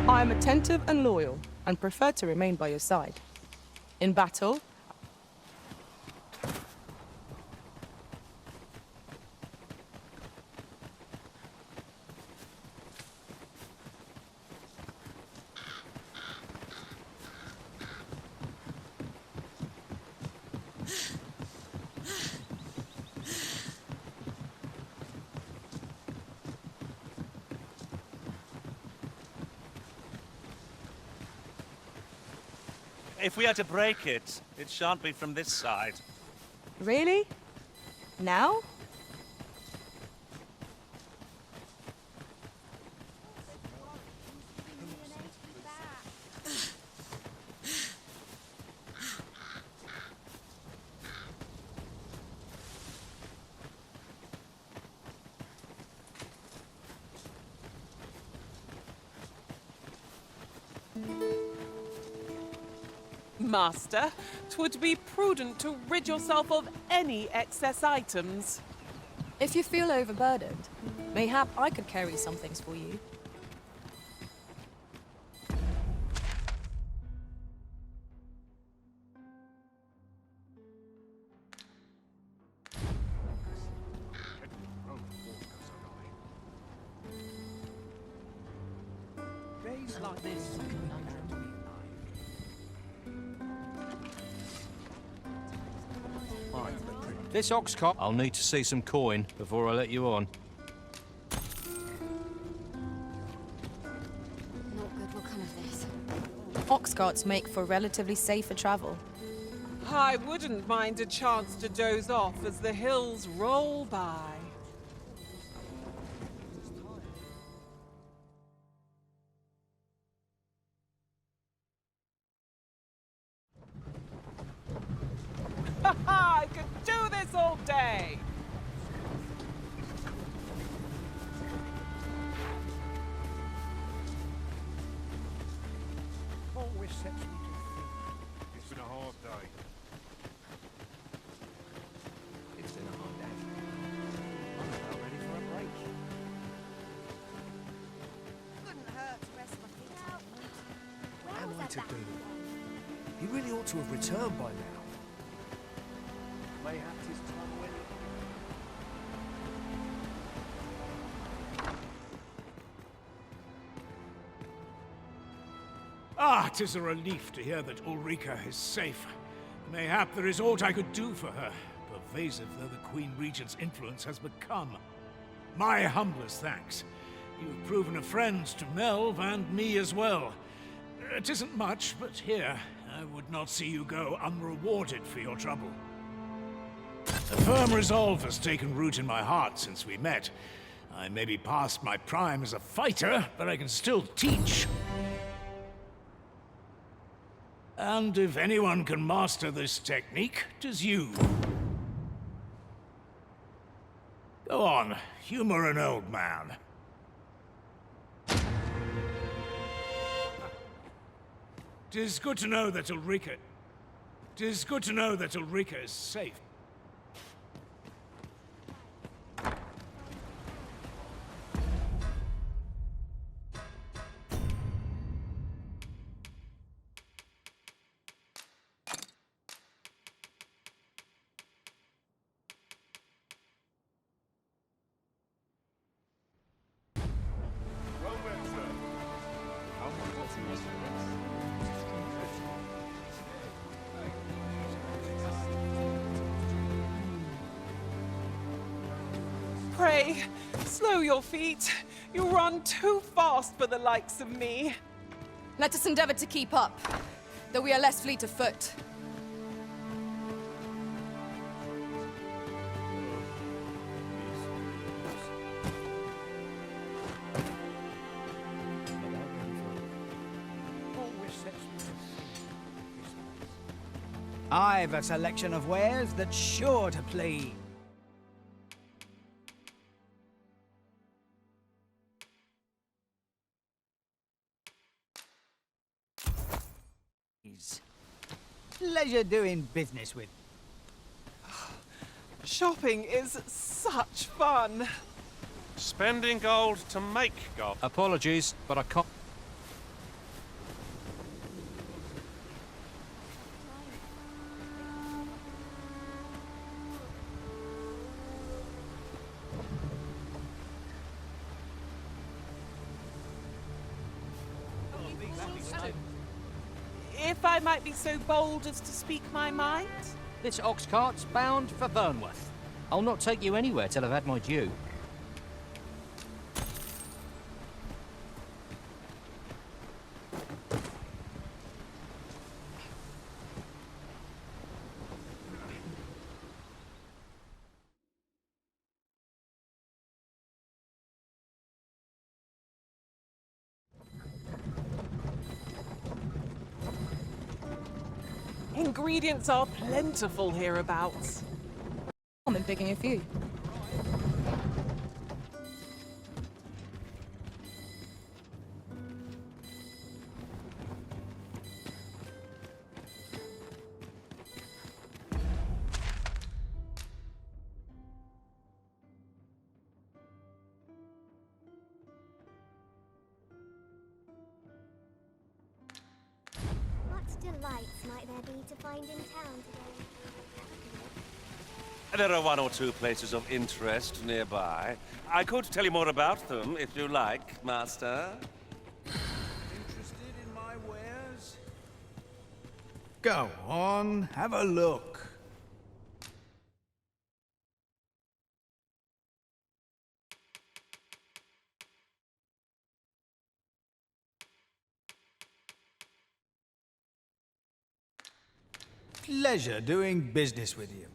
I: I am attentive and loyal, and prefer to remain by your side. In battle,
C: If we are to break it, it shan't be from this side.
I: really? Now?
T: Master, 'twould be prudent to rid yourself of any excess items.
I: If you feel overburdened, mayhap I could carry some things for you.
L: Days like this are a conundrum to me.
D: This Oxcart, I'll need to see some coin before I let you on.
P: Not good will come of this.
I: Oxcarts make for relatively safer travel.
T: I wouldn't mind a chance to doze off as the hills roll by. I could do this all day!
L: Always sets me to think.
V: It's been a hard day.
L: It's been a hard day. I'm about ready for a break.
F: Couldn't hurt to rest my feet out.
O: What am I to do? He really ought to have returned by now.
L: Mayhap 'tis Stormwind.
N: Ah, 'tis a relief to hear that Ulrika is safe. Mayhap there is aught I could do for her, pervasive though the Queen Regent's influence has become. My humblest thanks. You've proven a friend to Melve and me as well. It isn't much, but here, I would not see you go unrewarded for your trouble. A firm resolve has taken root in my heart since we met. I may be past my prime as a fighter, but I can still teach. And if anyone can master this technique, 'tis you. Go on, humor an old man. 'Tis good to know that Ulrika... 'Tis good to know that Ulrika is safe.
T: Pray, slow your feet. You run too fast for the likes of me.
I: Let us endeavor to keep up. though we are less fleet of foot.
J: I've a selection of wares that's sure to please. Pleasure doing business with.
T: Shopping is such fun.
C: Spending gold to make gold.
D: Apologies, but I can't.
T: If I might be so bold as to speak my mind?
D: This ox cart's bound for Burnworth. I'll not take you anywhere till I've had my due.
T: Ingredients are plentiful hereabouts.
I: I'm picking a few.
F: What delights might there be to find in town today?
C: There are one or two places of interest nearby. I could tell you more about them if you like, Master.
J: Interested in my wares? Go on, have a look. Pleasure doing business with you.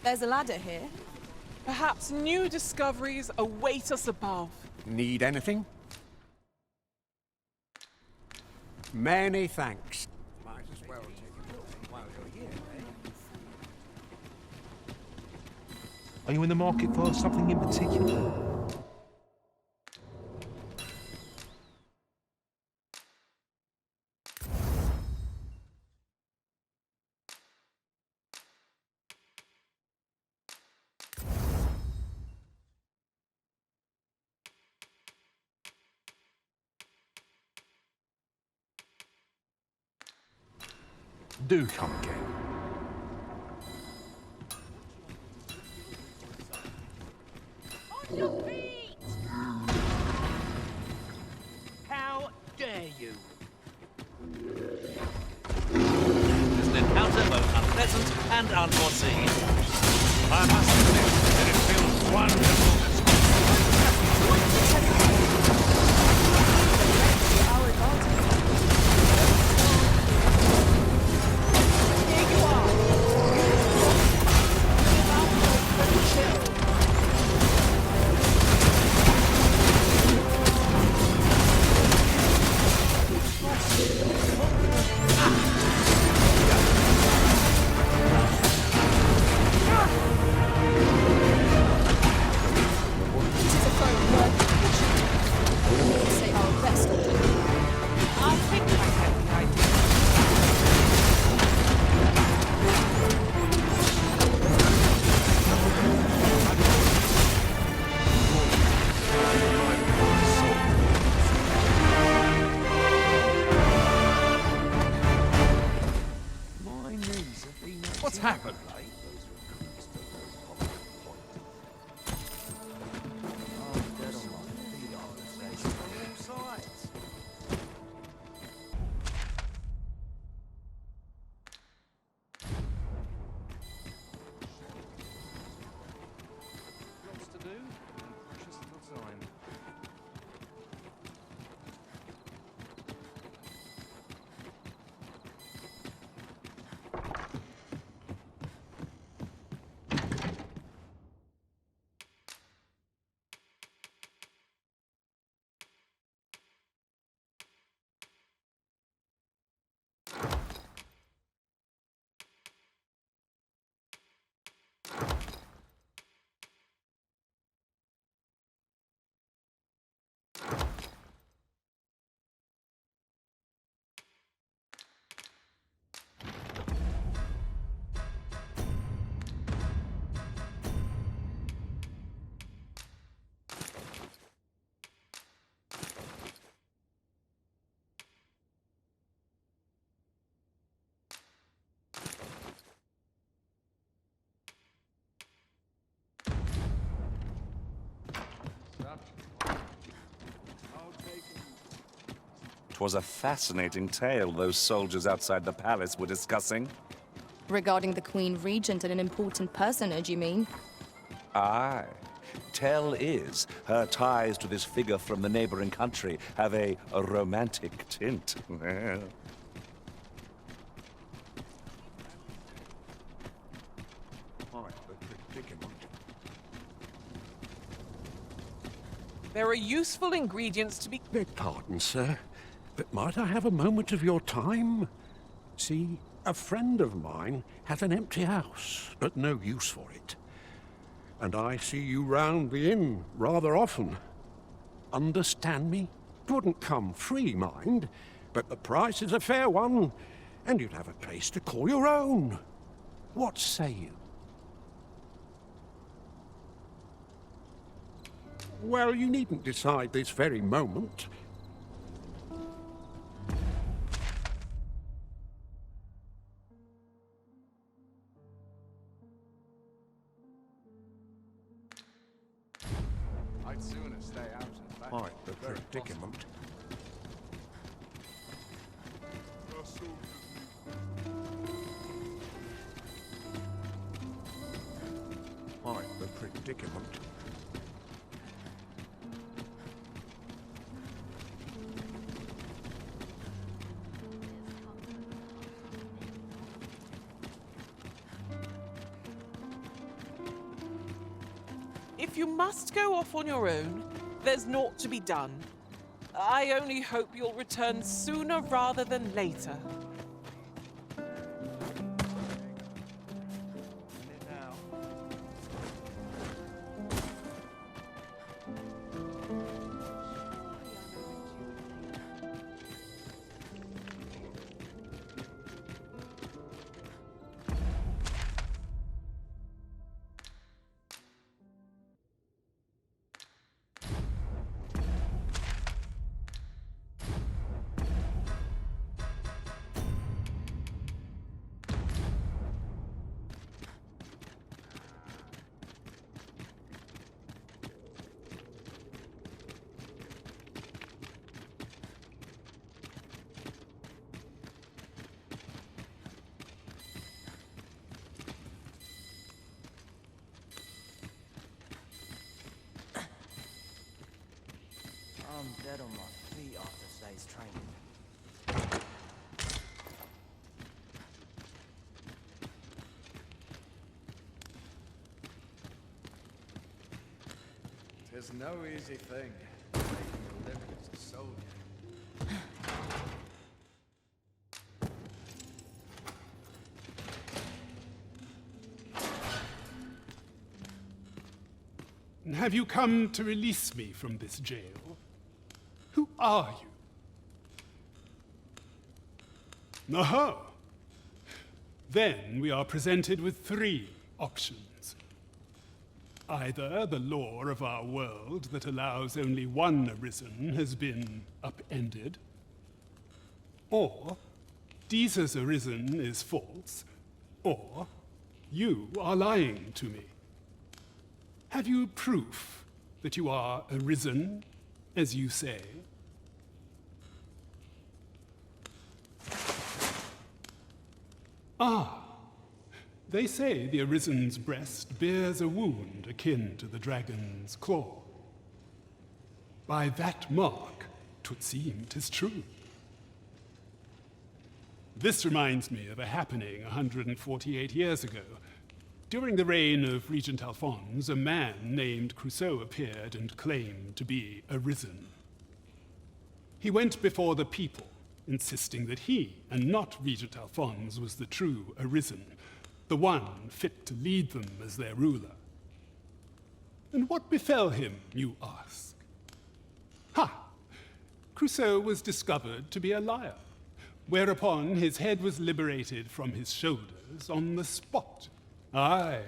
I: There's a ladder here.
T: Perhaps new discoveries await us above.
L: Need anything? Many thanks. Might as well take it while you're here, eh?
V: Are you in the market for something in particular? Do come again.
M: On your feet! How dare you?
C: There's an encounter both unpleasant and unforeseen. I must admit that it feels wonderful to 'Twas a fascinating tale those soldiers outside the palace were discussing.
I: Regarding the Queen Regent and an important personage, you mean?
C: Aye. Tell is, her ties to this figure from the neighboring country have a romantic tint.
T: There are useful ingredients to be...
L: Beg pardon, sir, but might I have a moment of your time? See, a friend of mine has an empty house, but no use for it. And I see you round the inn rather often. Understand me? It wouldn't come free, mind, but the price is a fair one, and you'd have a place to call your own. What say you? Well, you needn't decide this very moment.
R: I'd sooner stay out and back.
L: Quite the predicament. Quite the predicament.
T: If you must go off on your own, there's naught to be done. I only hope you'll return sooner rather than later.
G: I'm dead on my feet after today's training.
R: Tis no easy thing, making a living as a soldier.
H: Have you come to release me from this jail? Who are you? Aha! Then we are presented with three options. Either the law of our world that allows only one Arisen has been upended, or Disa's Arisen is false, or you are lying to me. Have you proof that you are Arisen, as you say? Ah, they say the Arisen's breast bears a wound akin to the dragon's claw. By that mark, 'twould seem 'tis true. This reminds me of a happening 148 years ago. During the reign of Regent Alphonse, a man named Cuisses appeared and claimed to be Arisen. He went before the people, insisting that he, and not Regent Alphonse, was the true Arisen, the one fit to lead them as their ruler. And what befell him, you ask? Ha! Cuisses was discovered to be a liar, whereupon his head was liberated from his shoulders on the spot. Aye,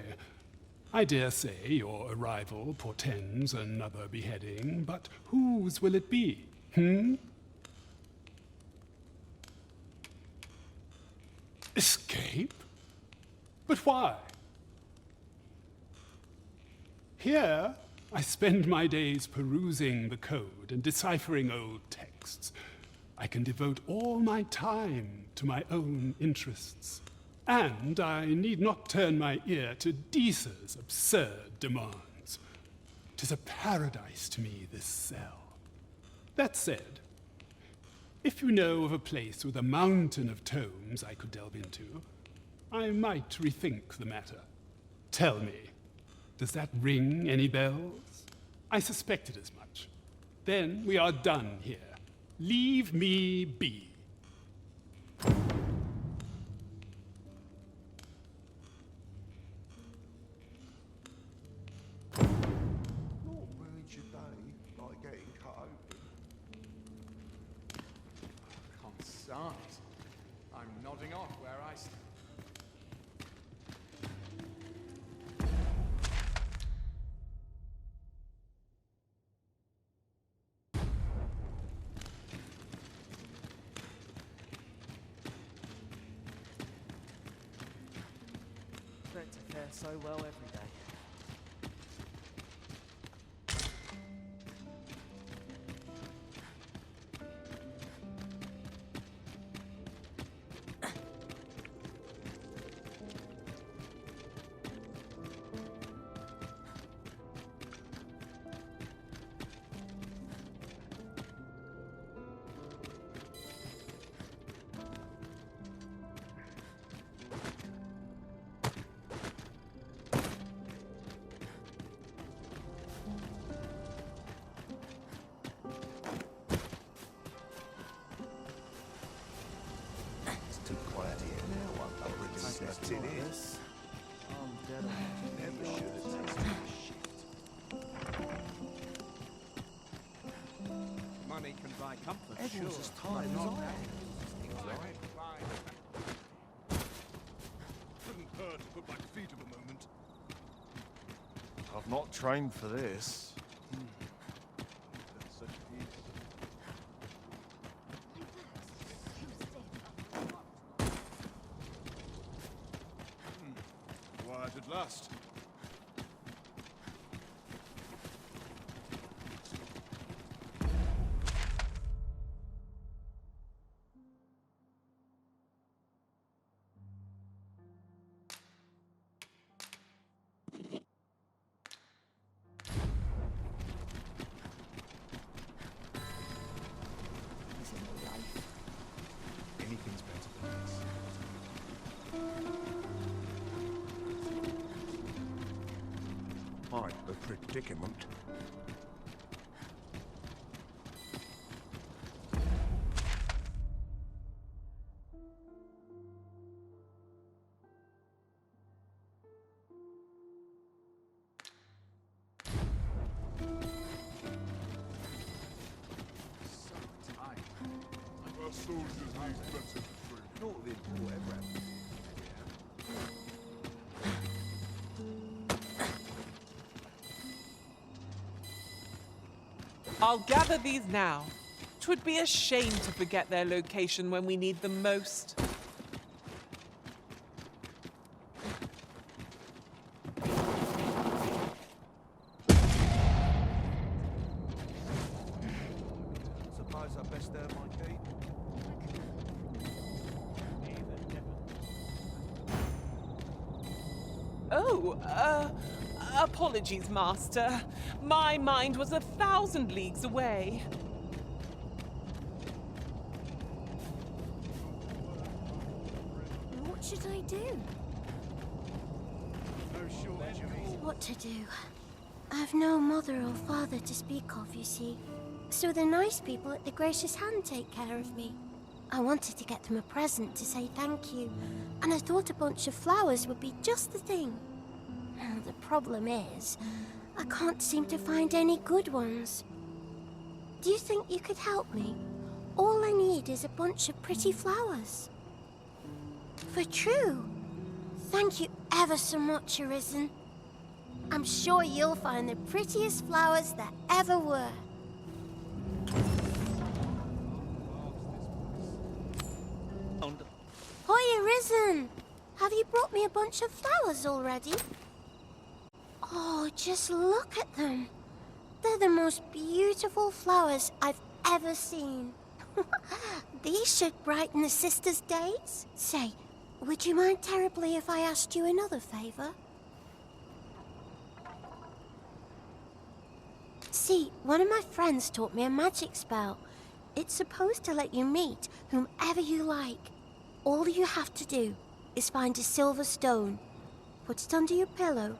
H: I dare say your arrival portends another beheading, but whose will it be, Escape? But why? Here, I spend my days perusing the code and deciphering old texts. I can devote all my time to my own interests. And I need not turn my ear to Disa's absurd demands. 'Tis a paradise to me, this cell. That said, if you know of a place with a mountain of tomes I could delve into, I might rethink the matter. Tell me, does that ring any bells? I suspected as much. Then we are done here. Leave me be.
D: Consent. I'm nodding off where I stand.
T: Don't fare so well every day.
S: That's in it. Never should have tasted shit.
L: Money can buy comfort,
O: Everyone's
L: sure.
O: as tired as I am.
Q: Couldn't hurt to put my feet up a moment. I've not trained for this. Such peace. Quiet at last.
O: Anything's better than this.
L: Quite a predicament.
Q: Our soldiers need better training.
O: Not of it, whatever happens.
T: I'll gather these now. 'Twould be a shame to forget their location when we need them most.
O: Suppose I best earn my keep.
T: Oh, apologies, Master. My mind was 1,000 leagues away.
F: What should I do? What to do? I've no mother or father to speak of, you see. So the nice people at the Gracious Hand take care of me. I wanted to get them a present to say thank you, and I thought a bunch of flowers would be just the thing. The problem is, I can't seem to find any good ones. Do you think you could help me? All I need is a bunch of pretty flowers. For true. Thank you ever so much, Arisen. I'm sure you'll find the prettiest flowers that ever were. Hoi, Arisen! Have you brought me a bunch of flowers already? Oh, just look at them. They're the most beautiful flowers I've ever seen.
B: These should brighten the sisters' days. Say, would you mind terribly if I asked you another favor? See, one of my friends taught me a magic spell. It's supposed to let you meet whomever you like. All you have to do is find a silver stone, put it under your pillow,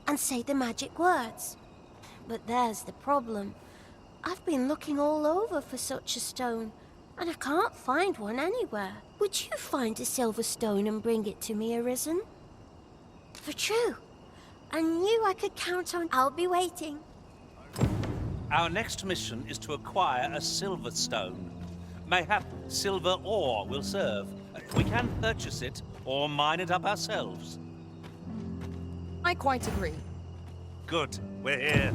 B: and say the magic words. But there's the problem. I've been looking all over for such a stone, and I can't find one anywhere. Would you find a silver stone and bring it to me, Arisen? For true. I knew I could count on... I'll be waiting.
C: Our next mission is to acquire a silver stone. Mayhap silver ore will serve. We can purchase it or mine it up ourselves.
I: I quite agree.
C: Good, we're here.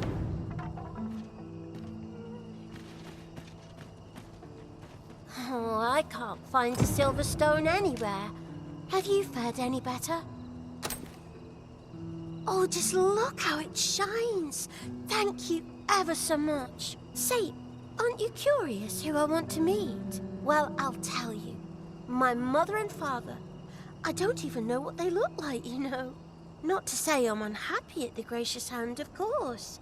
B: Oh, I can't find a silver stone anywhere. Have you fared any better? Oh, just look how it shines. Thank you ever so much. Say, aren't you curious who I want to meet? Well, I'll tell you. My mother and father. I don't even know what they look like, you know. Not to say I'm unhappy at the gracious hand, of course.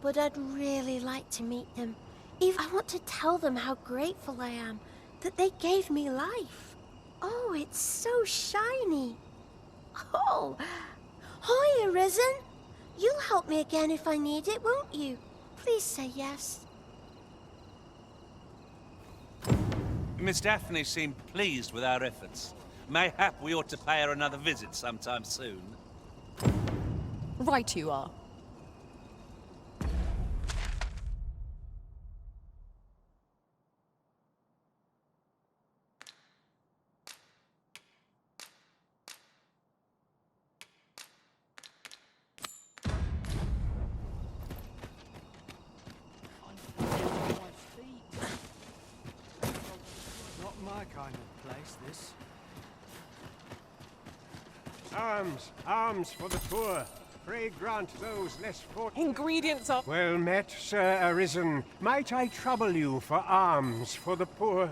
B: But I'd really like to meet them. I want to tell them how grateful I am that they gave me life. Oh, it's so shiny. Oh, hi, Arisen. You'll help me again if I need it, won't you? Please say yes.
C: Miss Daphne seemed pleased with our efforts. Mayhap we ought to pay her another visit sometime soon.
I: Right you are.
G: Not my kind of place, this.
L: Arms, arms for the poor. Pray grant those less fortunate.
T: Ingredients are...
L: Well met, Sir Arisen. Might I trouble you for alms for the poor?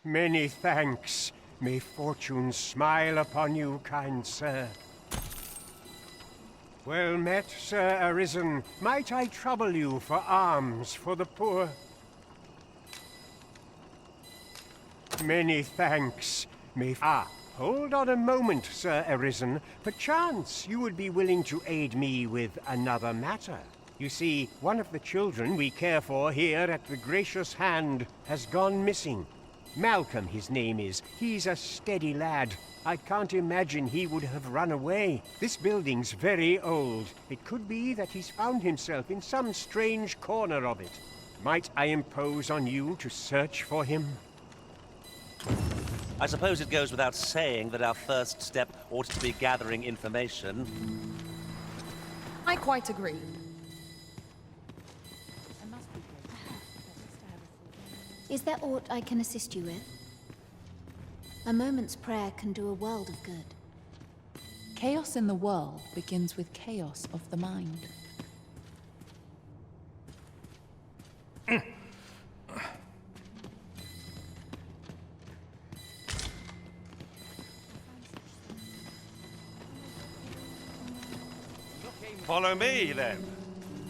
L: Many thanks. May fortune smile upon you, kind sir. Well met, Sir Arisen. Might I trouble you for alms for the poor? Many thanks. Hold on a moment, Sir Arisen. Perchance you would be willing to aid me with another matter. You see, one of the children we care for here at the Gracious Hand has gone missing. Malcolm, his name is. He's a steady lad. I can't imagine he would have run away. This building's very old. It could be that he's found himself in some strange corner of it. Might I impose on you to search for him?
C: I suppose it goes without saying that our first step ought to be gathering information.
I: I quite agree.
E: Is there aught I can assist you with? A moment's prayer can do a world of good.
U: Chaos in the world begins with chaos of the mind.
C: Follow me, then.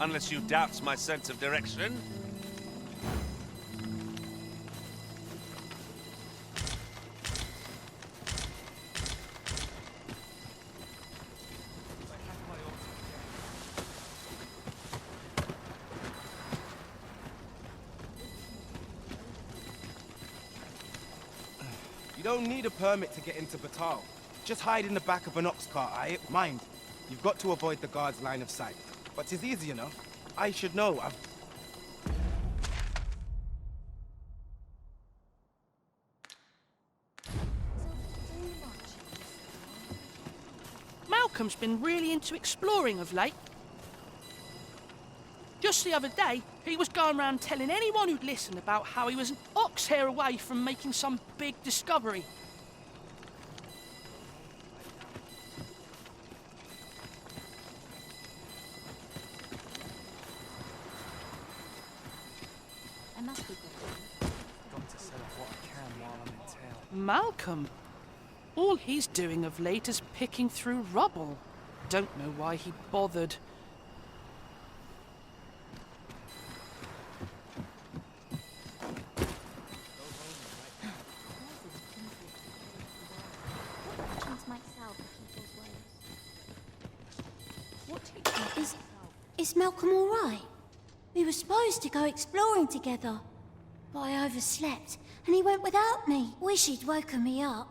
C: Unless you doubt my sense of direction.
W: You don't need a permit to get into Batal. Just hide in the back of an ox cart, aye? Mind, you've got to avoid the guard's line of sight. But it's easy enough. I should know.
X: Malcolm's been really into exploring of late. Just the other day, he was going around telling anyone who'd listen about how he was an ox hair away from making some big discovery. Malcolm. All he's doing of late is picking through rubble. Don't know why he bothered.
B: Is Malcolm all right? We were supposed to go exploring together, but I overslept, and he went without me. Wish he'd woken me up.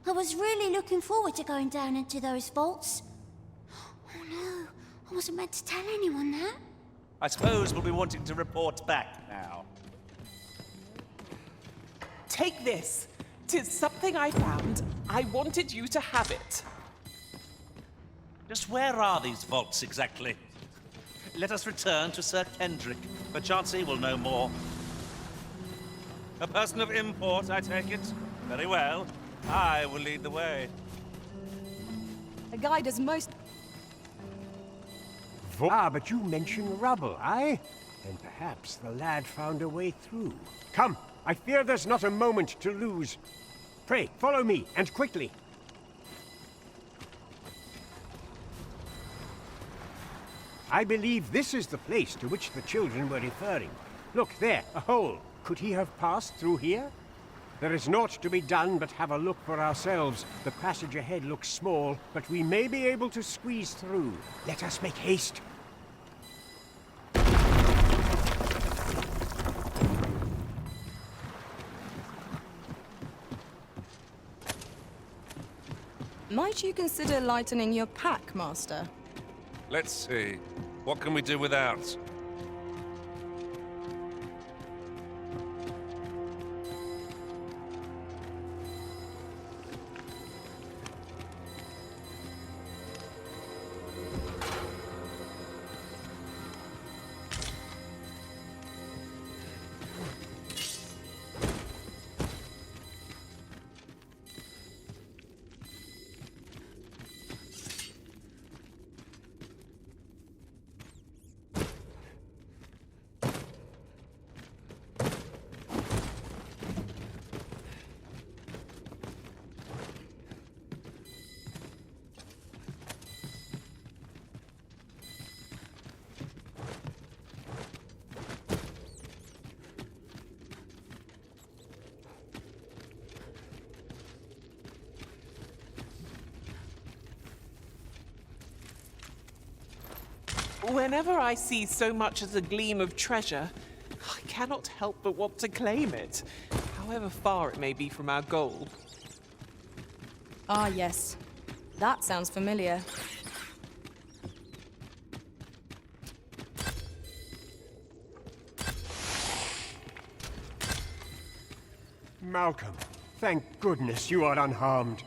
B: I was really looking forward to going down into those vaults. Oh no, I wasn't meant to tell anyone that.
C: I suppose we'll be wanting to report back now.
T: Take this. 'Tis something I found. I wanted you to have it.
C: Just where are these vaults exactly? Let us return to Sir Kendrick. Perchance he will know more. A person of import, I take it? Very well. I will lead the way.
I: A guide is most...
L: But you mentioned rubble, aye? Then perhaps the lad found a way through. Come, I fear there's not a moment to lose. Pray, follow me, and quickly. I believe this is the place to which the children were referring. Look, there, a hole. Could he have passed through here? There is naught to be done but have a look for ourselves. The passage ahead looks small, but we may be able to squeeze through. Let us make haste.
I: Might you consider lightening your pack, Master?
C: Let's see. What can we do without?
T: Whenever I see so much as a gleam of treasure, I cannot help but want to claim it, however far it may be from our goal.
I: Ah, yes. That sounds familiar.
L: Malcolm, thank goodness you are unharmed.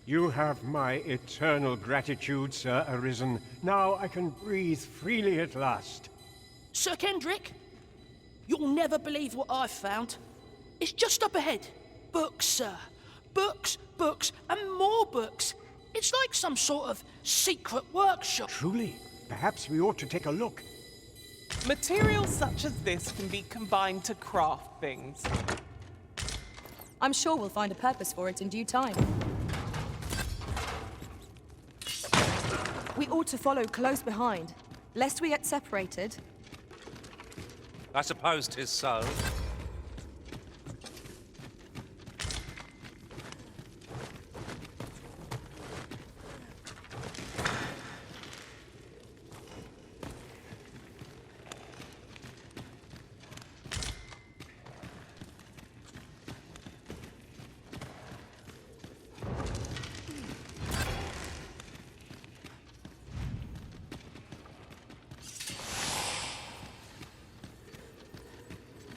L: You have my eternal gratitude, Sir Arisen. Now I can breathe freely at last.
X: Sir Kendrick, you'll never believe what I've found. It's just up ahead. Books, sir. Books, books, and more books. It's like some sort of secret workshop.
L: Truly? Perhaps we ought to take a look.
T: Materials such as this can be combined to craft things.
I: I'm sure we'll find a purpose for it in due time. We ought to follow close behind, lest we get separated.
C: I suppose 'tis so.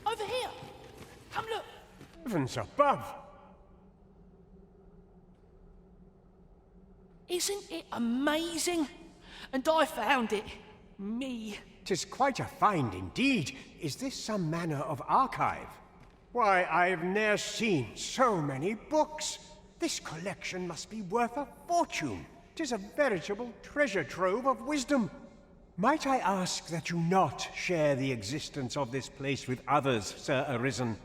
X: Over here. Come look.
L: Heavens above!
X: Isn't it amazing? And I found it. Me.
L: 'Tis quite a find indeed. Is this some manner of archive? Why, I've ne'er seen so many books. This collection must be worth a fortune. 'Tis a veritable treasure trove of wisdom. Might I ask that you not share the existence of this place with others, Sir Arisen?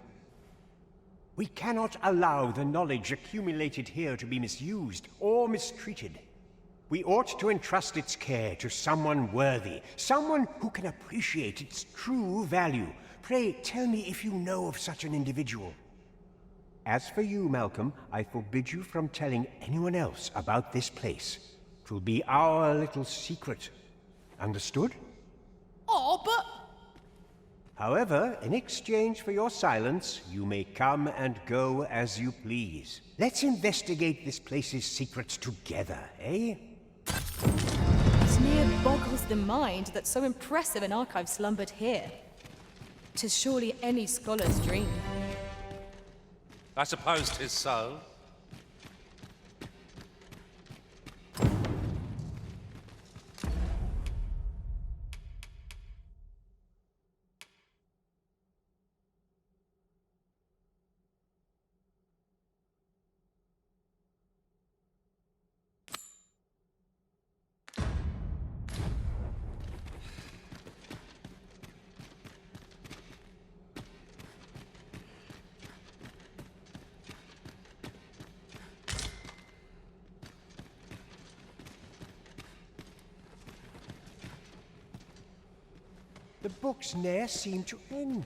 A: We cannot allow the knowledge accumulated here to be misused or mistreated. We ought to entrust its care to someone worthy, someone who can appreciate its true value. Pray tell me if you know of such an individual. As for you, Malcolm, I forbid you from telling anyone else about this place. 'Twill be our little secret. Understood?
X: Oh, but...
A: However, in exchange for your silence, you may come and go as you please. Let's investigate this place's secrets together, eh?
I: It near boggles the mind that so impressive an archive slumbered here. 'Tis surely any scholar's dream.
C: I suppose 'tis so.
A: The books ne'er seem to end.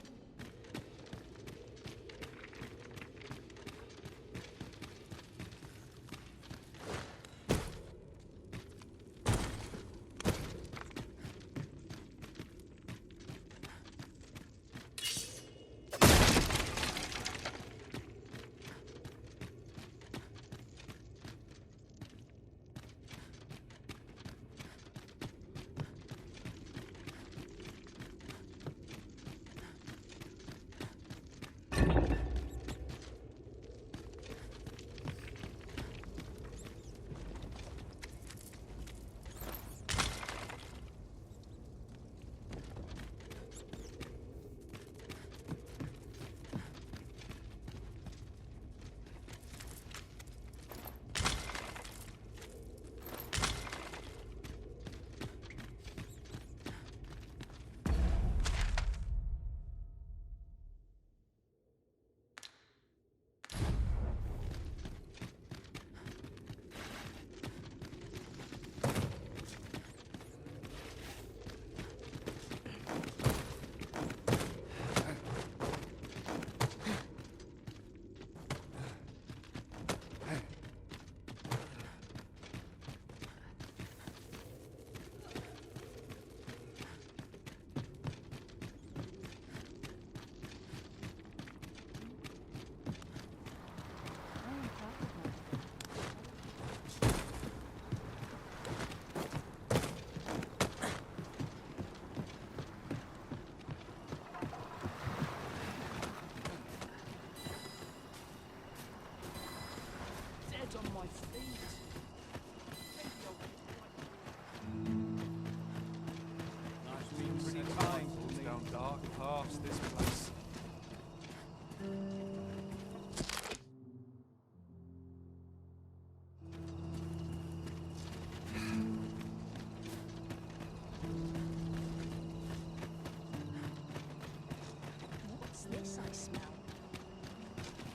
B: This I smell.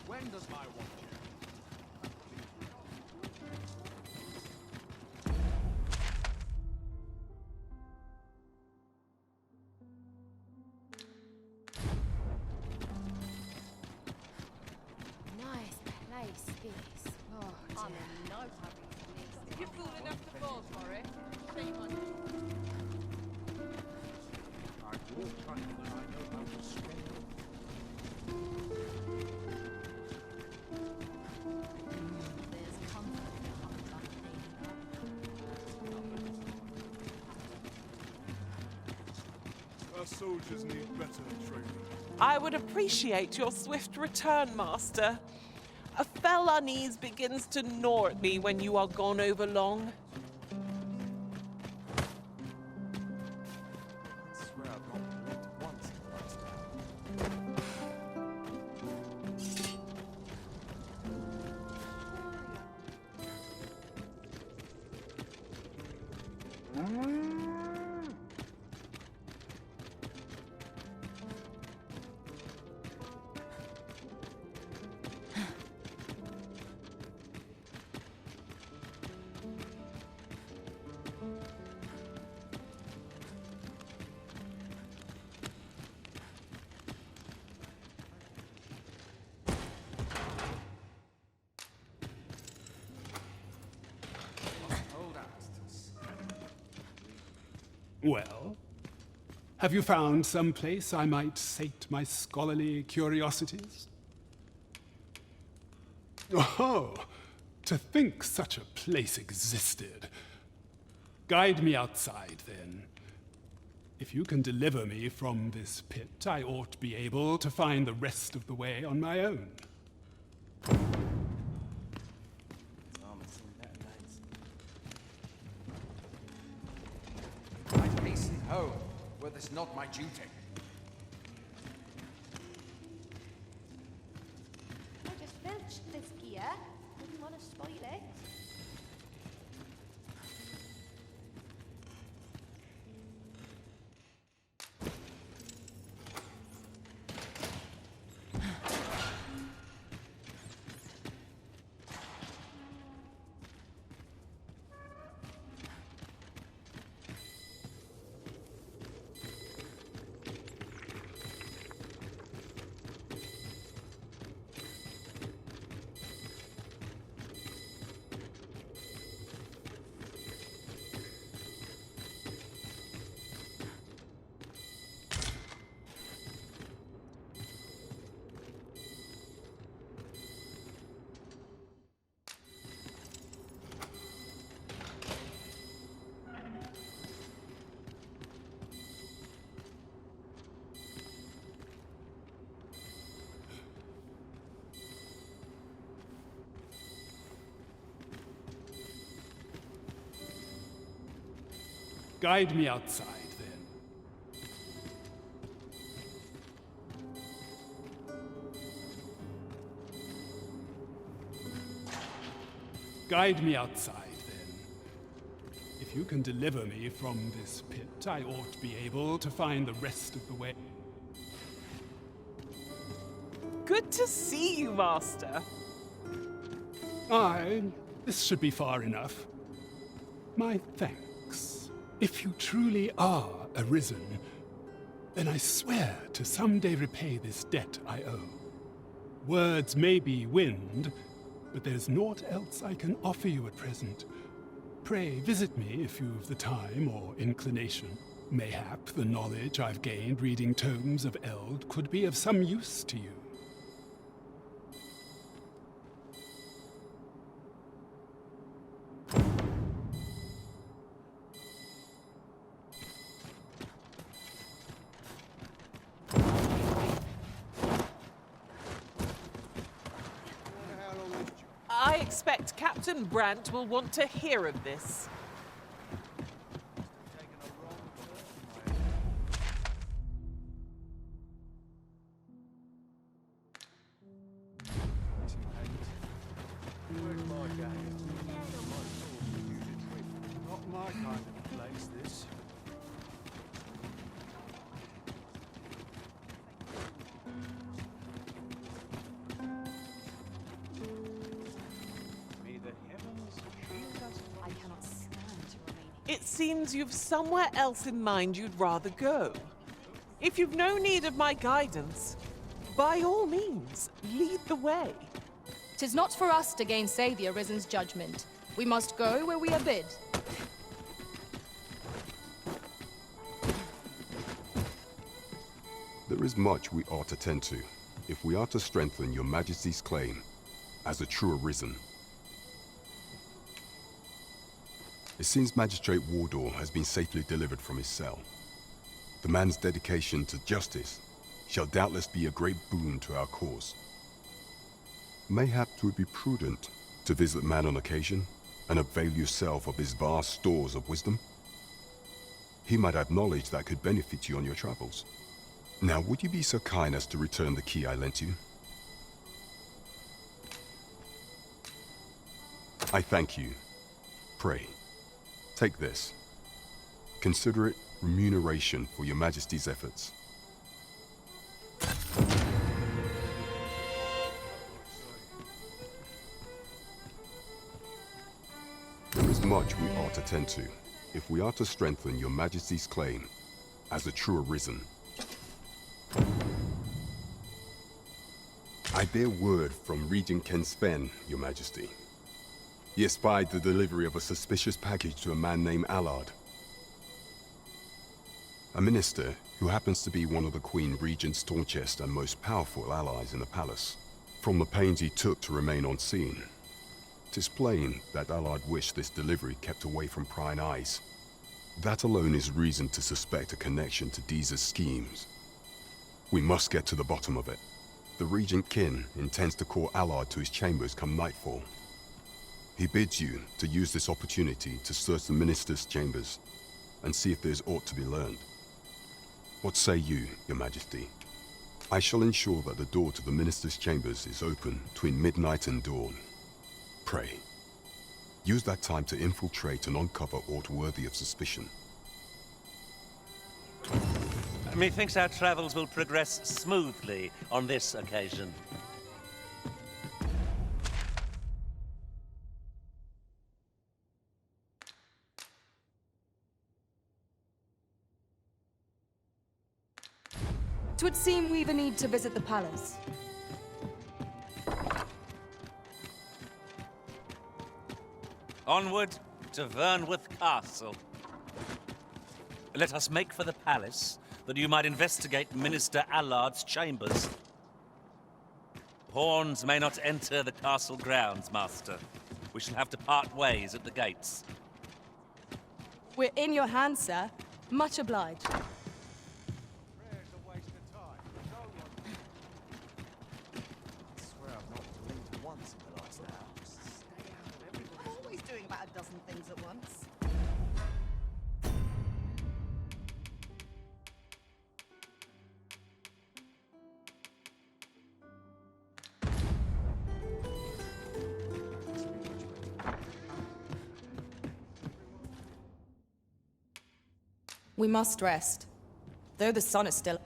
V: When does my watch
B: Nice place, this. Oh, I'm in no hurry.
T: You fool enough to fall for it? Shame on you.
V: I've walked under and I know how to swim.
B: There's comfort in a heart like thee.
Q: Our soldiers need better training.
T: I would appreciate your swift return, Master. A fell unease begins to gnaw at me when you are gone over long.
Q: I swear I've not blinked once in the last
H: Well, have you found some place I might sate my scholarly curiosities? Oh, to think such a place existed. Guide me outside, then. If you can deliver me from this pit, I ought to be able to find the rest of the way on my own.
J: I'd hasten home, were this not my duty.
F: I just filched this gear. Wouldn't want to spoil it.
H: Guide me outside, then. Guide me outside, then. If you can deliver me from this pit, I ought to be able to find the rest of the way.
T: Good to see you, Master.
H: Aye, this should be far enough. My thanks. If you truly are Arisen, then I swear to someday repay this debt I owe. Words may be wind, but there's naught else I can offer you at present. Pray visit me if you've the time or inclination. Mayhap the knowledge I've gained reading tomes of Eld could be of some use to you.
T: I expect Captain Brandt will want to hear of this.
Q: Not my kind of place, this.
T: It seems you've somewhere else in mind you'd rather go. If you've no need of my guidance, by all means, lead the way.
I: 'Tis not for us to gainsay the Arisen's judgment. We must go where we are bid.
K: There is much we ought to tend to, if we are to strengthen your Majesty's claim as a true Arisen. It seems Magistrate Wardor has been safely delivered from his cell. The man's dedication to justice shall doubtless be a great boon to our cause. Mayhap 'twould be prudent to visit the man on occasion and avail yourself of his vast stores of wisdom. He might have knowledge that could benefit you on your travels. Now, would you be so kind as to return the key I lent you? I thank you. Pray, take this. Consider it remuneration for your Majesty's efforts. There is much we ought to tend to, if we are to strengthen your Majesty's claim as a true Arisen. I bear word from Regent Ken Sven, your Majesty. He espied the delivery of a suspicious package to a man named Allard. A minister who happens to be one of the Queen Regent's staunchest and most powerful allies in the palace. From the pains he took to remain unseen, 'tis plain that Allard wished this delivery kept away from prying eyes. That alone is reason to suspect a connection to Disa's schemes. We must get to the bottom of it. The Regent Kin intends to call Allard to his chambers come nightfall. He bids you to use this opportunity to search the minister's chambers and see if there's aught to be learned. What say you, Your Majesty? I shall ensure that the door to the minister's chambers is open between midnight and dawn. Pray, use that time to infiltrate and uncover aught worthy of suspicion.
C: Methinks our travels will progress smoothly on this occasion.
I: Twould seem we've a need to visit the palace.
C: Onward to Vernworth Castle. Let us make for the palace, that you might investigate Minister Allard's chambers. Pawns may not enter the castle grounds, Master. We shall have to part ways at the gates.
I: We're in your hands, sir. Much obliged.
M: Always doing about a dozen things at once.
I: We must rest. Though the sun is still...